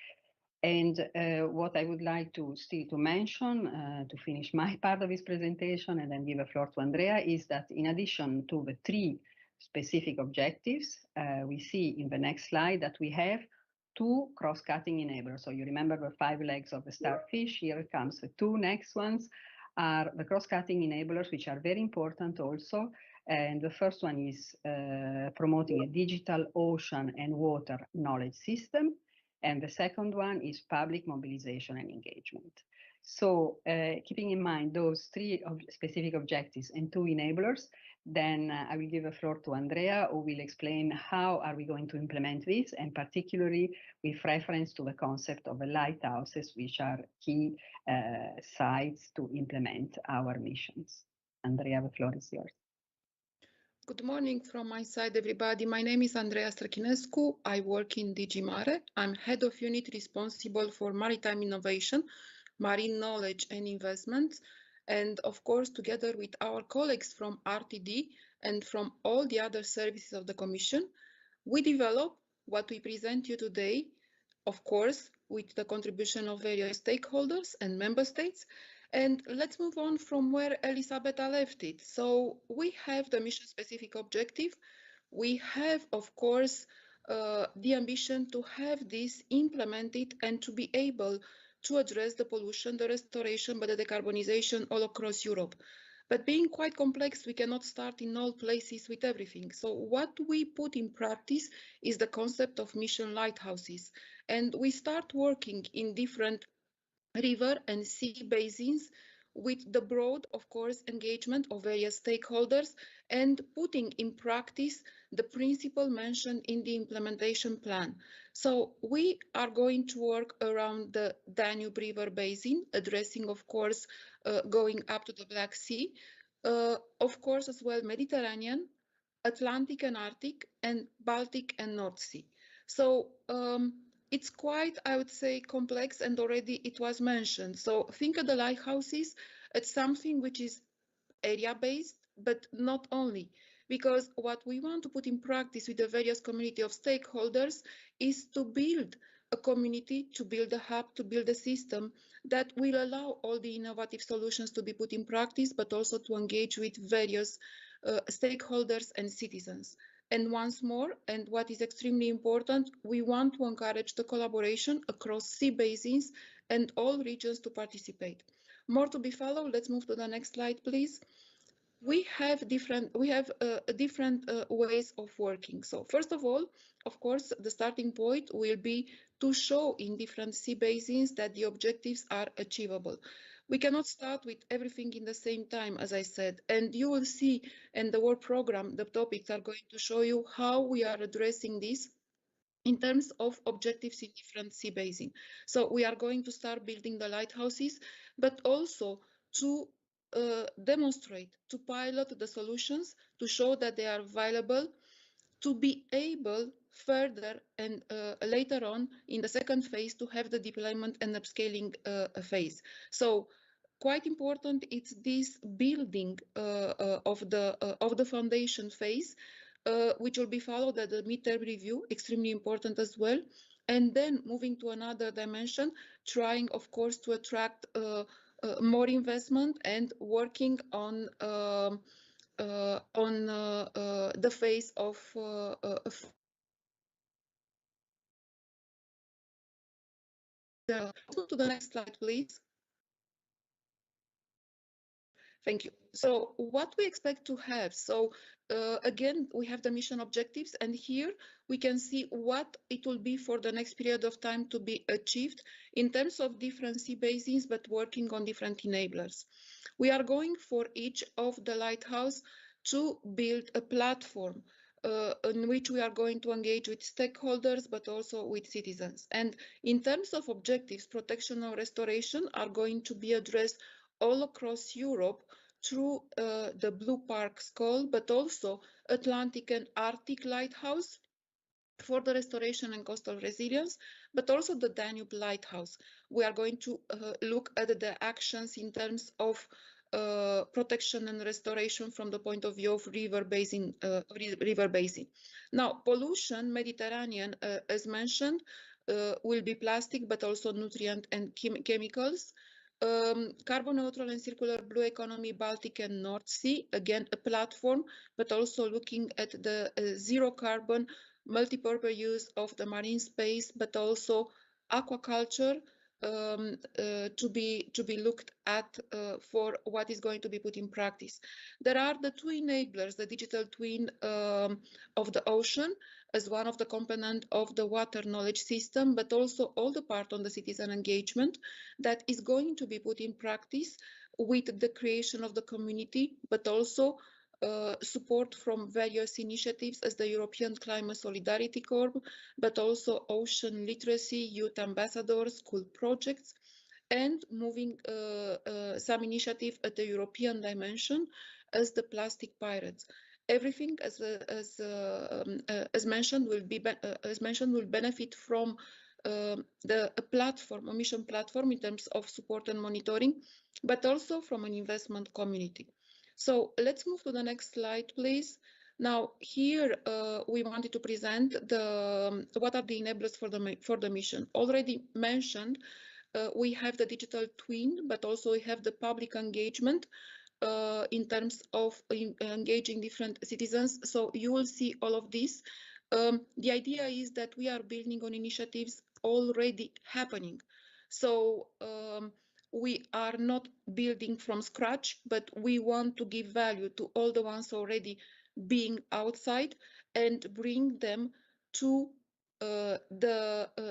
And what I would like to mention to finish my part of this presentation and then give the floor to Andrea is that in addition to the three specific objectives, we see in the next slide that we have two cross-cutting enablers. So you remember the 5 legs of the starfish. Here comes the two next ones are the cross-cutting enablers, which are very important also. And the first one is promoting a digital ocean and water knowledge system. And the second one is public mobilization and engagement. So keeping in mind those three specific objectives and two enablers, then I will give the floor to Andrea, who will explain how are we going to implement this, and particularly with reference to the concept of the lighthouses, which are key sites to implement our missions. Andrea, the floor is yours. Good morning from my side, everybody. My name is Andreea Străchinescu. I work in DG Mare. I'm head of unit responsible for maritime innovation, marine knowledge and investments. And of course, together with our colleagues from RTD and from all the other services of the Commission, we develop what we present you today, of course, with the contribution of various stakeholders and member states. And let's move on from where Elisabetta left it. So we have the mission-specific objective. We have, of course, the ambition to have this implemented and to be able to address the pollution, the restoration, but the decarbonization all across Europe. But being quite complex, we cannot start in all places with everything. So what we put in practice is the concept of mission lighthouses. And we start working in different river and sea basins with the broad, of course, engagement of various stakeholders and putting in practice the principle mentioned in the implementation plan. So we are going to work around the Danube River Basin, addressing, of course, going up to the Black Sea, of course, as well, Mediterranean, Atlantic and Arctic, and Baltic and North Sea. So it's quite, I would say, complex, and already it was mentioned. So think of the lighthouses as something which is area-based, but not only, because what we want to put in practice with the various community of stakeholders is to build a community, to build a hub, to build a system that will allow all the innovative solutions to be put in practice, but also to engage with various stakeholders and citizens. And once more, and what is extremely important, we want to encourage the collaboration across sea basins and all regions to participate. More to be followed. Let's move to the next slide, please. We have different ways of working. So first of all, of course, the starting point will be to show in different sea basins that the objectives are achievable. We cannot start with everything in the same time, as I said, and you will see in the work program, the topics are going to show you how we are addressing this in terms of objectives in different sea basins. So we are going to start building the lighthouses, but also to demonstrate, to pilot the solutions, to show that they are viable, to be able further and later on in the second phase to have the deployment and upscaling phase. So quite important, it's this building of the foundation phase, which will be followed at the midterm review, extremely important as well. And then moving to another dimension, trying, of course, to attract more investment and working on the phase of to the next slide, please. Thank you. So what we expect to have, so again, we have the mission objectives, and here we can see what it will be for the next period of time to be achieved in terms of different sea basins, but working on different enablers. We are going for each of the lighthouse to build a platform in which we are going to engage with stakeholders, but also with citizens. And in terms of objectives, protection or restoration are going to be addressed all across Europe through the Blue Parks call, but also Atlantic and Arctic Lighthouse for the restoration and coastal resilience, but also the Danube Lighthouse. We are going to look at the actions in terms of protection and restoration from the point of view of river basin. Now, pollution, Mediterranean, as mentioned, will be plastic, but also nutrient and chemicals. Carbon neutral and circular blue economy, Baltic and North Sea, again, a platform, but also looking at the zero carbon multi-purpose use of the marine space, but also aquaculture to be looked at for what is going to be put in practice. There are the two enablers, the digital twin of the ocean as one of the component of the water knowledge system, but also all the part on the citizen engagement that is going to be put in practice with the creation of the community, but also support from various initiatives as the European Climate Solidarity Corps, but also ocean literacy, youth ambassadors, school projects, and moving some initiative at the European dimension as the plastic pirates. Everything, as mentioned, will benefit from the platform, a mission platform in terms of support and monitoring, but also from an investment community. So let's move to the next slide, please. Now, here we wanted to present what are the enablers for the mission. Already mentioned, we have the digital twin, but also we have the public engagement in terms of engaging different citizens. So you will see all of this. The idea is that we are building on initiatives already happening. So we are not building from scratch, but we want to give value to all the ones already being outside and bring them to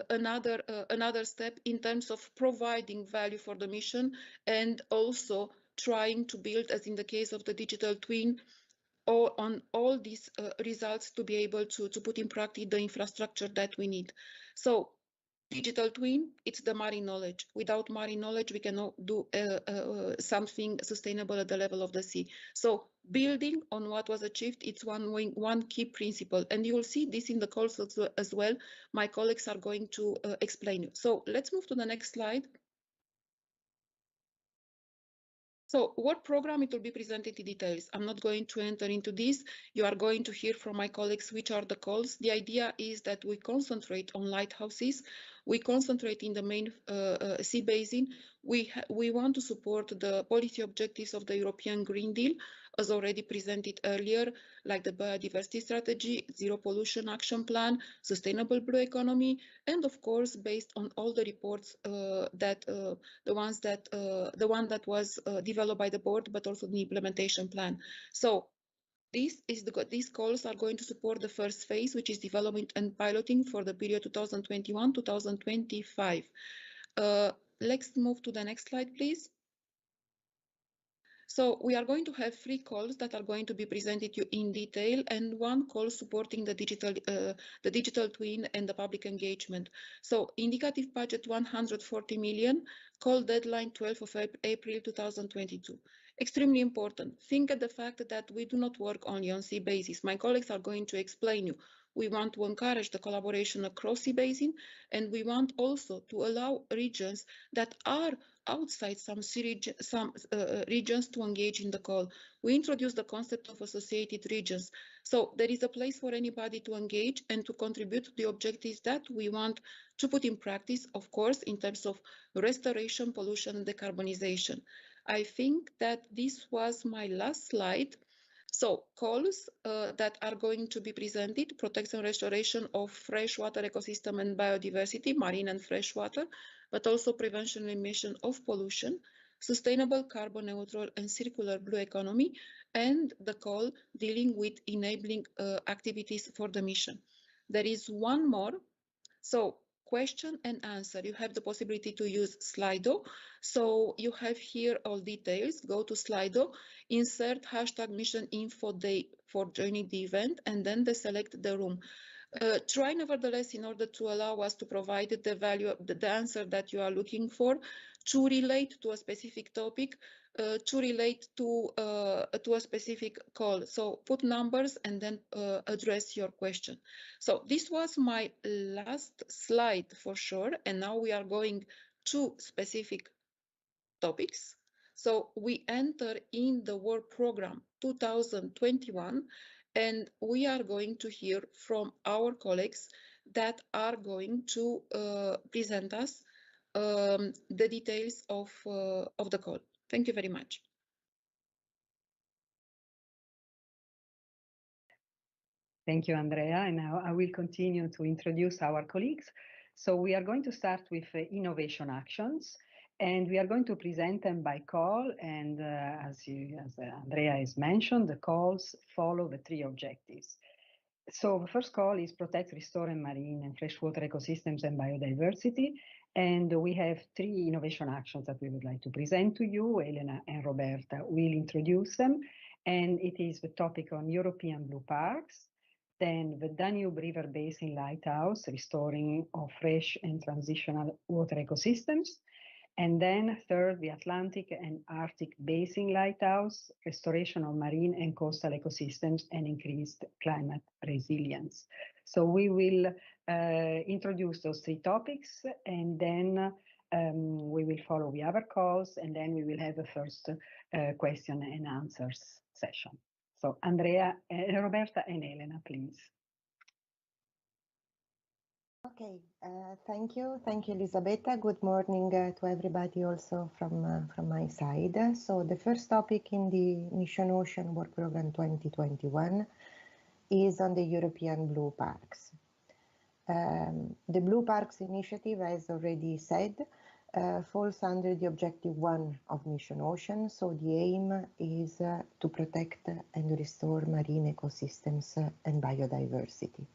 another step in terms of providing value for the mission, and also trying to build, as in the case of the digital twin, on all these results to be able to put in practice the infrastructure that we need. So digital twin, it's the marine knowledge. Without marine knowledge, we cannot do something sustainable at the level of the sea. So building on what was achieved, it's one key principle. And you will see this in the calls as well. My colleagues are going to explain you. So let's move to the next slide. So what program, it will be presented in details. I'm not going to enter into this. You are going to hear from my colleagues which are the calls. The idea is that we concentrate on lighthouses. We concentrate in the main sea basin. We want to support the policy objectives of the European Green Deal, as already presented earlier, like the biodiversity strategy, zero pollution action plan, sustainable blue economy, and of course, based on all the reports the one that was developed by the board, but also the implementation plan. So these calls are going to support the first phase, which is development and piloting for the period 2021-2025. Let's move to the next slide, please. So we are going to have 3 calls that are going to be presented to you in detail, and 1 call supporting the digital twin and the public engagement. So indicative budget 140 million, call deadline 12th of April 2022. Extremely important. Think at the fact that we do not work only on sea basis. My colleagues are going to explain you We want to encourage the collaboration across the basin, and we want also to allow regions that are outside some regions to engage in the call. We introduced the concept of associated regions. So there is a place for anybody to engage and to contribute to the objectives that we want to put in practice, of course, in terms of restoration, pollution, and decarbonization. I think that this was my last slide. So calls that are going to be presented: protection and restoration of freshwater ecosystem and biodiversity, marine and freshwater, but also prevention and emission of pollution, sustainable carbon neutral and circular blue economy, and the call dealing with enabling activities for the mission. There is one more. So question and answer. You have the possibility to use Slido. So you have here all details. Go to Slido, insert hashtag mission info day for joining the event, and then select the room. Try nevertheless, in order to allow us to provide the answer that you are looking for, to relate to a specific topic, to relate to a specific call. So put numbers and then address your question. So this was my last slide for sure, and now we are going to specific topics. So we enter in the work program 2021, and we are going to hear from our colleagues that are going to present us the details of the call. Thank you very much. Thank you, Andrea. And now I will continue to introduce our colleagues. So we are going to start with innovation actions, and we are going to present them by call. And as Andrea has mentioned, the calls follow the three objectives. So the first call is protect, restore, and marine and freshwater ecosystems and biodiversity. And we have three innovation actions that we would like to present to you. Elena and Roberta will introduce them. And it is the topic on European blue parks, then the Danube River Basin Lighthouse, restoring of fresh and transitional water ecosystems. And then third, the Atlantic and Arctic Basin Lighthouse, restoration of marine and coastal ecosystems and increased climate resilience. So we will introduce those three topics, and then we will follow the other calls, and then we will have a first question and answers session. So Andrea, Roberta and Elena, please. Okay, thank you, Elisabetta. Good morning to everybody also from my side. So the first topic in the Mission Ocean Work Program 2021 is on the European Blue Parks. The Blue Parks initiative, as already said, falls under the Objective 1 of Mission Ocean. So the aim is to protect and restore marine ecosystems and biodiversity.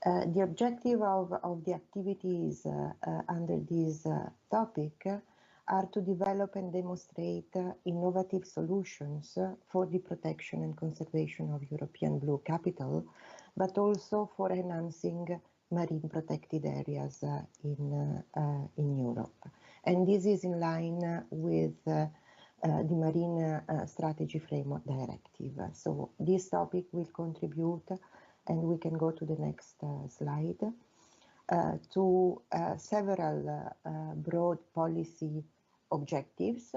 The objective of the activities under this topic are to develop and demonstrate innovative solutions for the protection and conservation of European blue capital, but also for enhancing marine protected areas in Europe. And this is in line with the Marine Strategy Framework Directive. So this topic will contribute, and we can go to the next slide, to several broad policy objectives,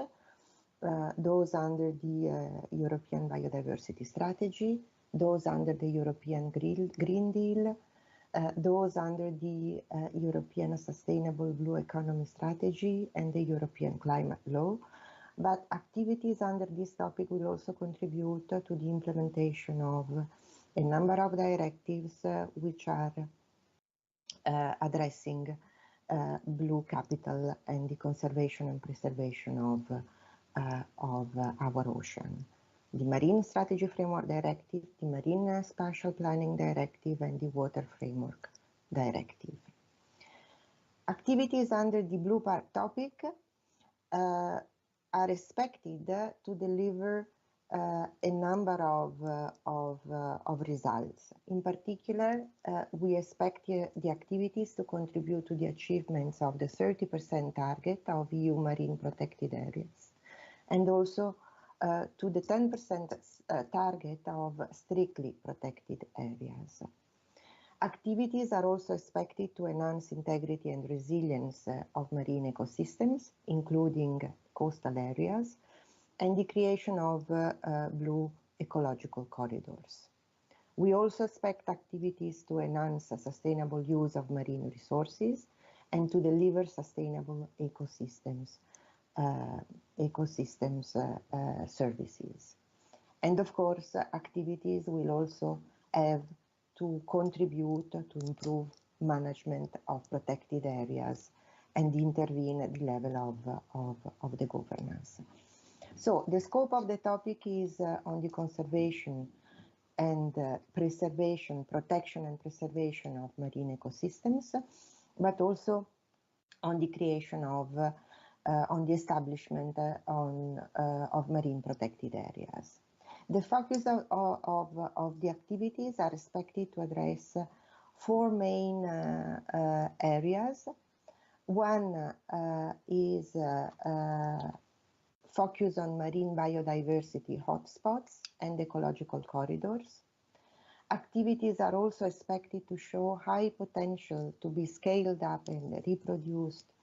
those under the European Biodiversity Strategy, those under the European Green Deal, those under the European Sustainable Blue Economy Strategy and the European Climate Law. But activities under this topic will also contribute to the implementation of a number of directives which are addressing blue capital and the conservation and preservation of our ocean. The Marine Strategy Framework Directive, the Marine Spatial Planning Directive, and the Water Framework Directive. Activities under the Blue Park topic are expected to deliver a number of results. In particular, we expect the activities to contribute to the achievements of the 30% target of EU marine protected areas, and also to the 10% target of strictly protected areas. Activities are also expected to enhance integrity and resilience of marine ecosystems, including coastal areas, and the creation of blue ecological corridors. We also expect activities to enhance a sustainable use of marine resources and to deliver sustainable services. And of course, activities will also have to contribute to improve management of protected areas and intervene at the level of the governance. So the scope of the topic is on the conservation and protection and preservation of marine ecosystems, but also on the creation of, on the establishment of marine protected areas. The focus of the activities are expected to address four main areas. One is focus on marine biodiversity hotspots and ecological corridors. Activities are also expected to show high potential to be scaled up and reproduced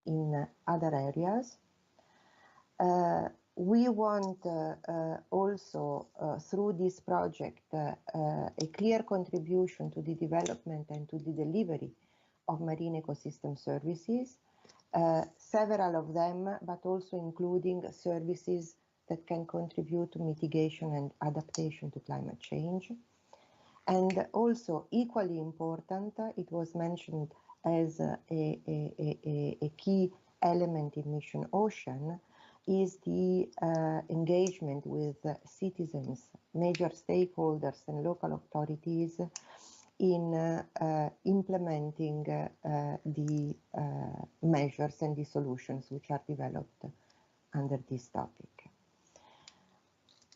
in other areas. We want also, through this project, a clear contribution to the development and to the delivery of marine ecosystem services, several of them, but also including services that can contribute to mitigation and adaptation to climate change. And also, equally important, it was mentioned as a key element in Mission Ocean, is the engagement with citizens, major stakeholders and local authorities in implementing the measures and the solutions which are developed under this topic.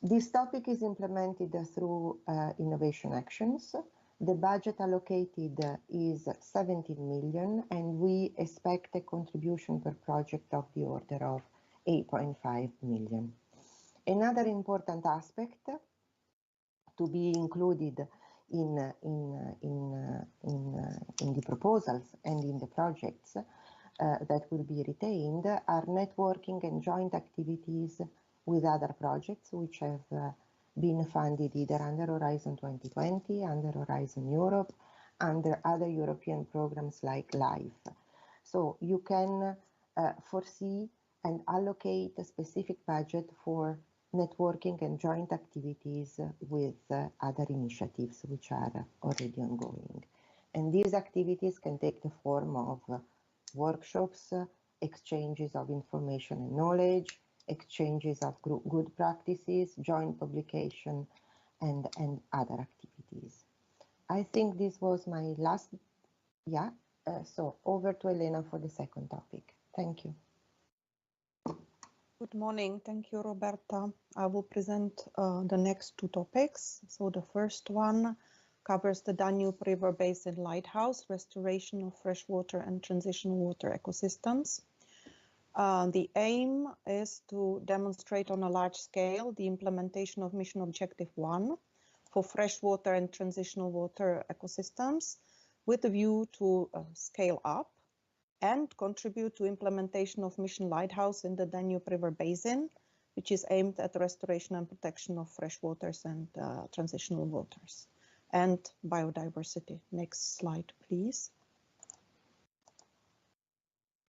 This topic is implemented through innovation actions. The budget allocated is 17 million, and we expect a contribution per project of the order of 8.5 million. Another important aspect to be included in the proposals and in the projects that will be retained are networking and joint activities with other projects which have been funded either under Horizon 2020, under Horizon Europe, under other European programs like LIFE. So you can foresee and allocate a specific budget for networking and joint activities with other initiatives which are already ongoing. And these activities can take the form of workshops, exchanges of information and knowledge, exchanges of good practices, joint publication, and other activities. I think this was my last, so over to Elena for the second topic. Thank you. Good morning. Thank you, Roberta. I will present the next two topics. So the first one covers the Danube River Basin Lighthouse, restoration of freshwater and transitional water ecosystems. The aim is to demonstrate on a large scale the implementation of Mission Objective 1 for freshwater and transitional water ecosystems with a view to scale up and contribute to implementation of Mission Lighthouse in the Danube River Basin, which is aimed at restoration and protection of freshwaters and transitional waters and biodiversity. Next slide, please.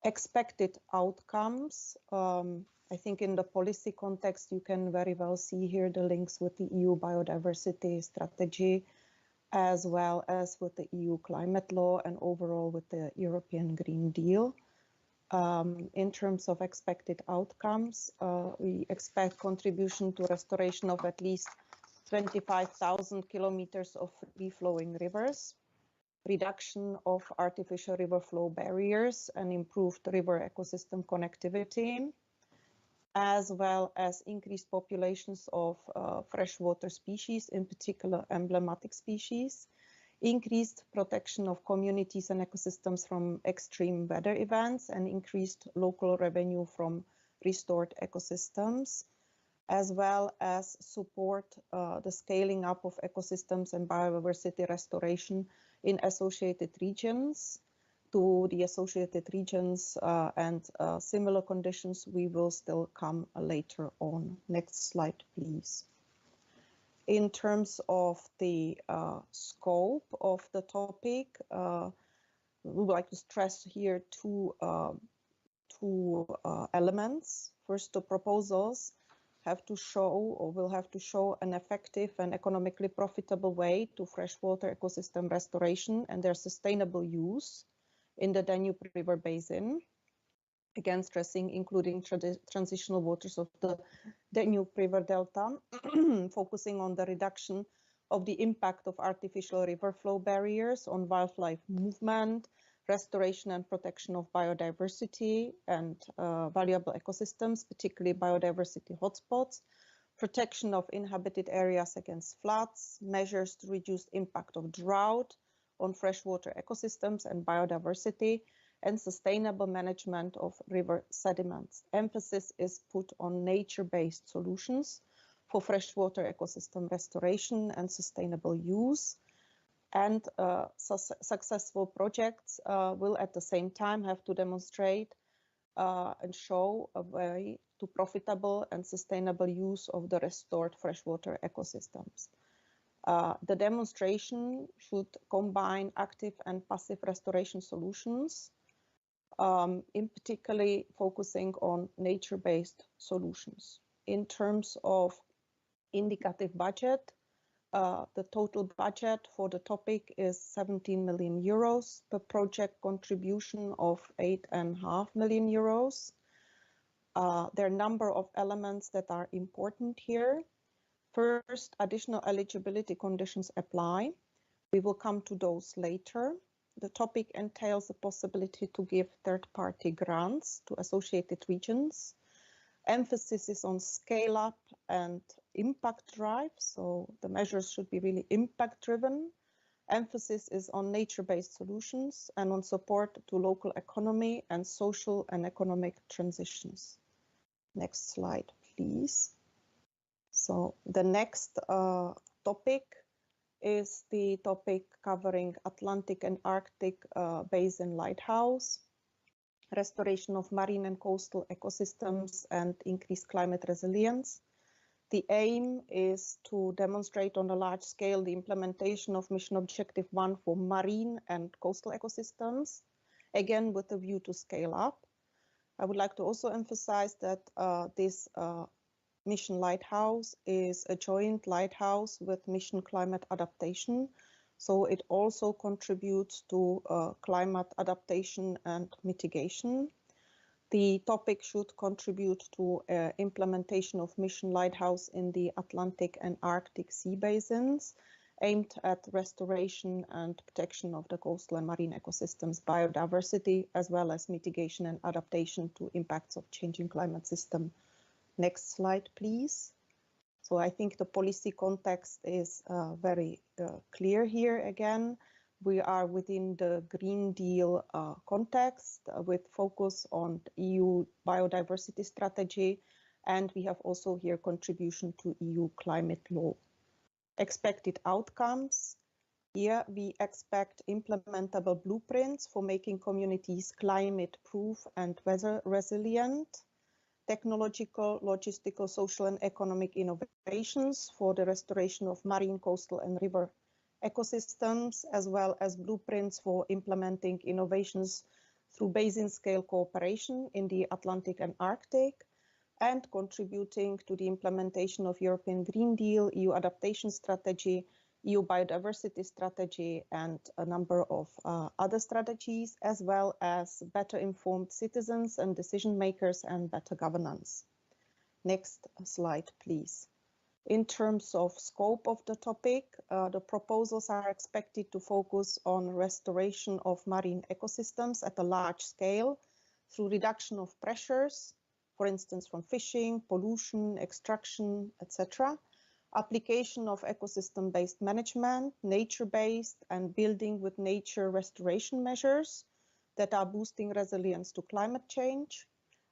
Expected outcomes. I think in the policy context, you can very well see here the links with the EU biodiversity strategy, as well as with the EU climate law and overall with the European Green Deal. In terms of expected outcomes, we expect contribution to restoration of at least 25,000 kilometers of free-flowing rivers, reduction of artificial river flow barriers and improved river ecosystem connectivity, as well as increased populations of freshwater species, in particular emblematic species, increased protection of communities and ecosystems from extreme weather events, and increased local revenue from restored ecosystems, as well as support the scaling up of ecosystems and biodiversity restoration in associated regions. To the associated regions and similar conditions, we will still come later on. Next slide, please. In terms of the scope of the topic, we would like to stress here two elements. First, the proposals have to show or will have to show an effective and economically profitable way to freshwater ecosystem restoration and their sustainable use in the Danube River Basin, again stressing including transitional waters of the Danube River Delta, focusing on the reduction of the impact of artificial river flow barriers on wildlife movement, restoration and protection of biodiversity and valuable ecosystems, particularly biodiversity hotspots, protection of inhabited areas against floods, measures to reduce impact of drought on freshwater ecosystems and biodiversity, and sustainable management of river sediments. Emphasis is put on nature-based solutions for freshwater ecosystem restoration and sustainable use. And successful projects will at the same time have to demonstrate and show a way to profitable and sustainable use of the restored freshwater ecosystems. The demonstration should combine active and passive restoration solutions, in particularly focusing on nature-based solutions. In terms of indicative budget, the total budget for the topic is 17 million euros, per project contribution of 8.5 million euros. There are a number of elements that are important here. First, additional eligibility conditions apply. We will come to those later. The topic entails the possibility to give third-party grants to associated regions. Emphasis is on scale-up and impact drive, so the measures should be really impact-driven. Emphasis is on nature-based solutions and on support to local economy and social and economic transitions. Next slide, please. So the next topic is the topic covering Atlantic and Arctic Basin Lighthouse, restoration of marine and coastal ecosystems and increased climate resilience. The aim is to demonstrate on a large scale the implementation of Mission Objective 1 for marine and coastal ecosystems, again with a view to scale up. I would like to also emphasize that this Mission Lighthouse is a joint lighthouse with Mission Climate Adaptation, so it also contributes to climate adaptation and mitigation. The topic should contribute to implementation of Mission Lighthouse in the Atlantic and Arctic sea basins, aimed at restoration and protection of the coastal and marine ecosystems, biodiversity, as well as mitigation and adaptation to impacts of changing climate system. Next slide, please. So I think the policy context is very clear here again. We are within the Green Deal context with focus on the EU biodiversity strategy, and we have also here contribution to EU climate law. Expected outcomes. Here we expect implementable blueprints for making communities climate-proof and weather resilient, technological, logistical, social and economic innovations for the restoration of marine, coastal and river ecosystems, as well as blueprints for implementing innovations through basin-scale cooperation in the Atlantic and Arctic, and contributing to the implementation of European Green Deal, EU adaptation strategy, EU biodiversity strategy, and a number of other strategies, as well as better informed citizens and decision makers and better governance. Next slide, please. In terms of scope of the topic, the proposals are expected to focus on restoration of marine ecosystems at a large scale through reduction of pressures, for instance, from fishing, pollution, extraction, etc. Application of ecosystem-based management, nature-based and building with nature restoration measures that are boosting resilience to climate change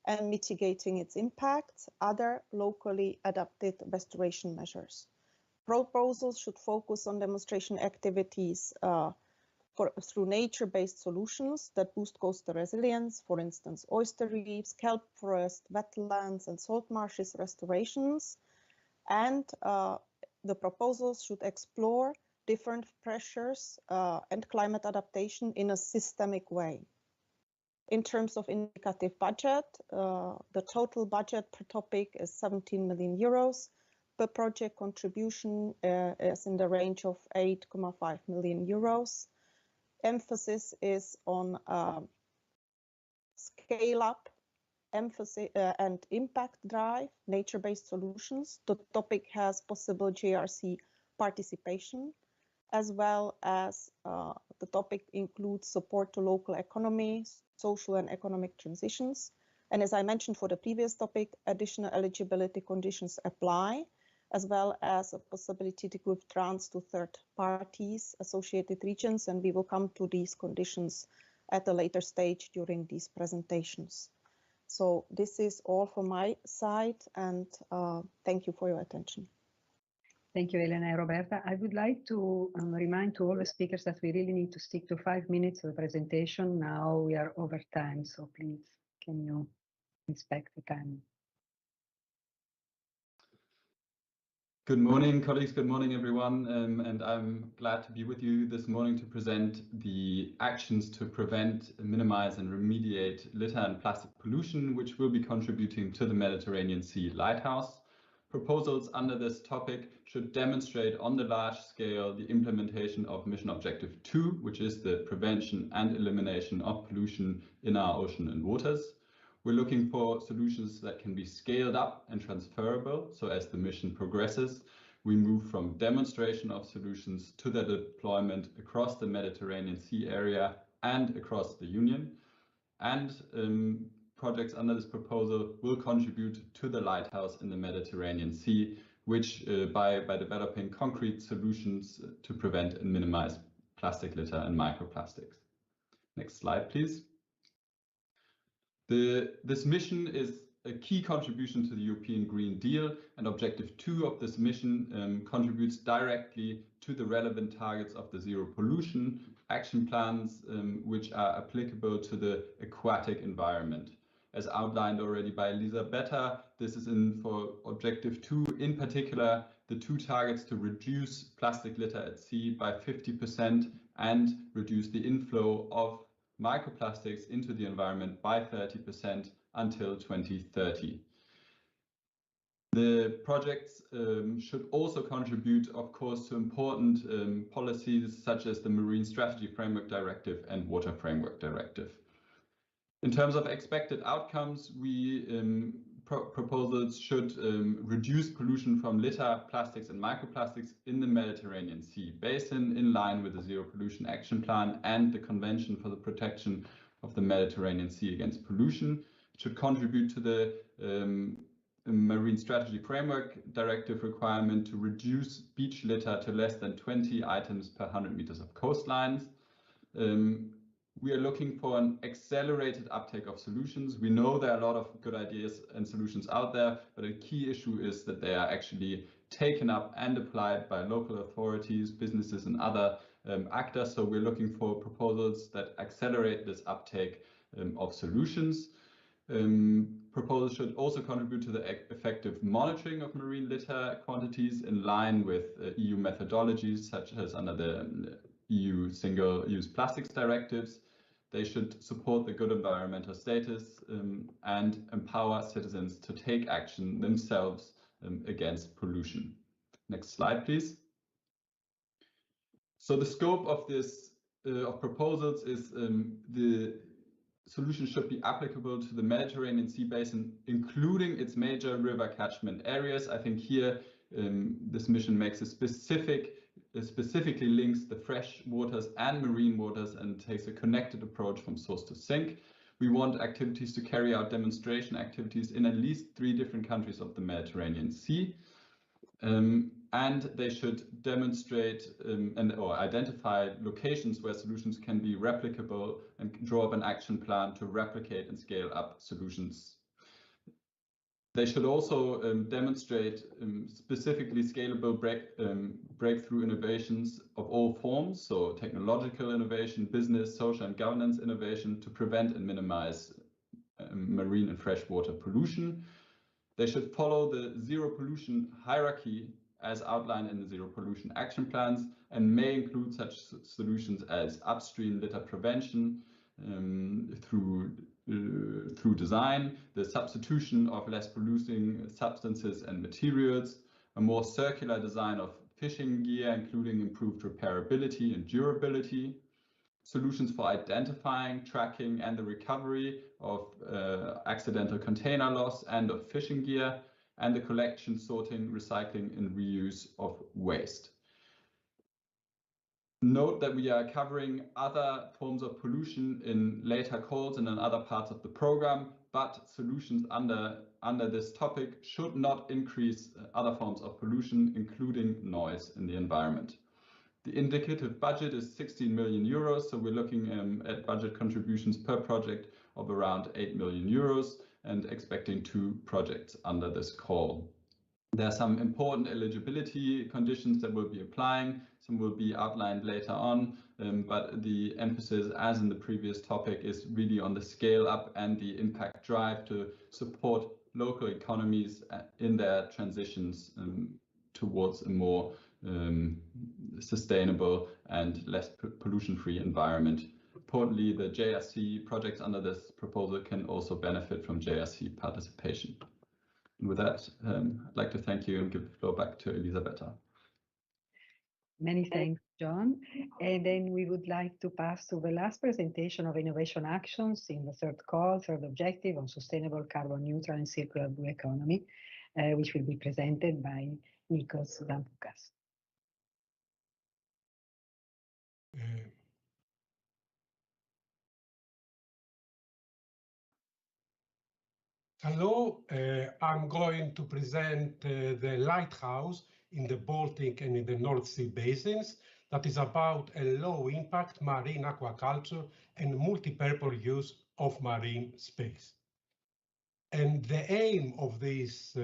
and mitigating its impacts, other locally adapted restoration measures. Proposals should focus on demonstration activities through nature-based solutions that boost coastal resilience, for instance, oyster reefs, kelp forest, wetlands, and salt marshes restorations. And the proposals should explore different pressures and climate adaptation in a systemic way. In terms of indicative budget, the total budget per topic is 17 million euros. Per project contribution is in the range of 8.5 million euros. Emphasis is on scale up, emphasis and impact drive, nature-based solutions. The topic has possible JRC participation, as well as the topic includes support to local economies, social and economic transitions. And as I mentioned for the previous topic, additional eligibility conditions apply, as well as a possibility to give grants to third parties, associated regions, and we will come to these conditions at a later stage during these presentations. So this is all from my side, and thank you for your attention. Thank you, Elena and Roberta. I would like to remind to all the speakers that we really need to stick to 5 minutes of the presentation. Now we are over time, so please, can you respect the time? Good morning, colleagues. Good morning, everyone. And I'm glad to be with you this morning to present the actions to prevent, minimize, and remediate litter and plastic pollution, which will be contributing to the Mediterranean Sea Lighthouse. Proposals under this topic should demonstrate on the large scale the implementation of Mission Objective 2, which is the prevention and elimination of pollution in our ocean and waters. We're looking for solutions that can be scaled up and transferable, so as the mission progresses, we move from demonstration of solutions to their deployment across the Mediterranean Sea area and across the Union. And projects under this proposal will contribute to the lighthouse in the Mediterranean Sea, which by developing concrete solutions to prevent and minimize plastic litter and microplastics. Next slide, please. This mission is a key contribution to the European Green Deal, and Objective 2 of this mission contributes directly to the relevant targets of the Zero Pollution action plans, which are applicable to the aquatic environment. As outlined already by Elisabetta, this is for Objective 2, in particular, the 2 targets to reduce plastic litter at sea by 50% and reduce the inflow of microplastics into the environment by 30% until 2030. The projects should also contribute, of course, to important policies such as the Marine Strategy Framework Directive and Water Framework Directive. In terms of expected outcomes, proposals should reduce pollution from litter, plastics and microplastics in the Mediterranean Sea basin in line with the Zero Pollution Action Plan and the Convention for the Protection of the Mediterranean Sea Against Pollution. It should contribute to the Marine Strategy Framework Directive requirement to reduce beach litter to less than 20 items per 100 meters of coastlines. We are looking for an accelerated uptake of solutions. We know there are a lot of good ideas and solutions out there, but a key issue is that they are actually taken up and applied by local authorities, businesses, and other actors. So we're looking for proposals that accelerate this uptake of solutions. Proposals should also contribute to the effective monitoring of marine litter quantities in line with EU methodologies, such as under the EU Single-Use Plastics Directives. They should support the good environmental status and empower citizens to take action themselves against pollution. Next slide, please. So the scope of this of proposals is the solution should be applicable to the Mediterranean Sea basin, including its major river catchment areas. I think here this mission makes a specifically links the fresh waters and marine waters and takes a connected approach from source to sink. We want activities to carry out demonstration activities in at least 3 different countries of the Mediterranean Sea. And they should demonstrate or identify locations where solutions can be replicable and draw up an action plan to replicate and scale up solutions. They should also demonstrate specifically scalable breakthrough innovations of all forms, so technological innovation, business, social and governance innovation to prevent and minimize marine and freshwater pollution. They should follow the zero pollution hierarchy as outlined in the zero pollution action plans and may include such solutions as upstream litter prevention through design, the substitution of less polluting substances and materials, a more circular design of fishing gear, including improved repairability and durability, solutions for identifying, tracking, and the recovery of accidental container loss and of fishing gear, and the collection, sorting, recycling, and reuse of waste. Note that we are covering other forms of pollution in later calls and in other parts of the program, but solutions under this topic should not increase other forms of pollution, including noise in the environment. The indicative budget is 16 million euros, so we're looking at budget contributions per project of around 8 million euros and expecting 2 projects under this call. There are some important eligibility conditions that we'll be applying. Some will be outlined later on, but the emphasis, as in the previous topic, is really on the scale up and the impact drive to support local economies in their transitions towards a more sustainable and less pollution-free environment. Importantly, the JRC projects under this proposal can also benefit from JRC participation. And with that, I'd like to thank you and give the floor back to Elisabetta. Many thanks, John. And then we would like to pass to the last presentation of innovation actions in the third call, third objective on sustainable, carbon neutral and circular blue economy, which will be presented by Nikos Dampoukas. Hello, I'm going to present the lighthouse in the Baltic and in the North Sea basins that is about a low-impact marine aquaculture and multi-purpose use of marine space. And the aim of this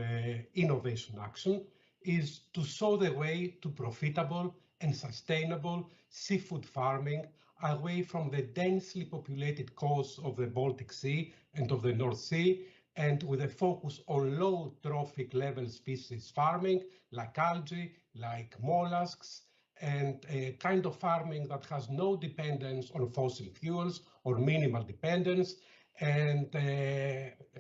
innovation action is to show the way to profitable and sustainable seafood farming away from the densely populated coasts of the Baltic Sea and of the North Sea, and with a focus on low trophic level species farming, like algae, like mollusks, and a kind of farming that has no dependence on fossil fuels or minimal dependence, and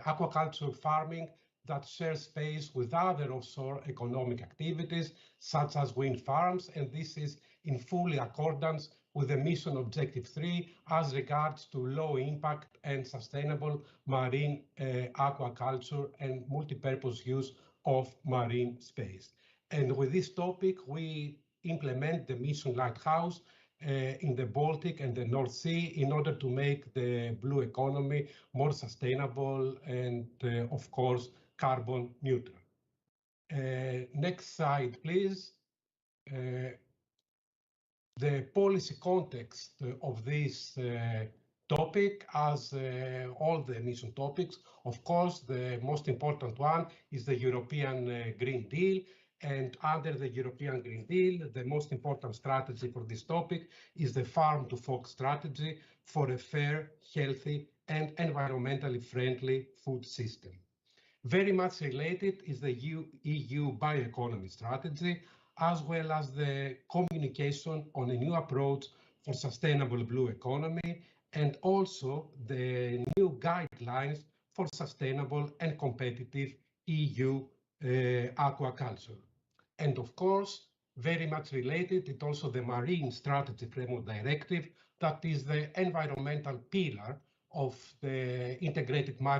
aquaculture farming that shares space with other offshore economic activities, such as wind farms, and this is in full accordance with the mission objective 3 as regards to low impact and sustainable marine aquaculture and multi-purpose use of marine space. And with this topic, we implement the mission lighthouse in the Baltic and the North Sea in order to make the blue economy more sustainable and, of course, carbon neutral. Next slide, please. The policy context of this topic, as all the mission topics, of course, the most important one is the European Green Deal. And under the European Green Deal, the most important strategy for this topic is the Farm to Fork strategy for a fair, healthy, and environmentally friendly food system. Very much related is the EU bioeconomy strategy, as well as the communication on a new approach for sustainable blue economy, and also the new guidelines for sustainable and competitive EU aquaculture. And of course, very much related, it's also the Marine Strategy Framework Directive, that is the environmental pillar of the integrated marine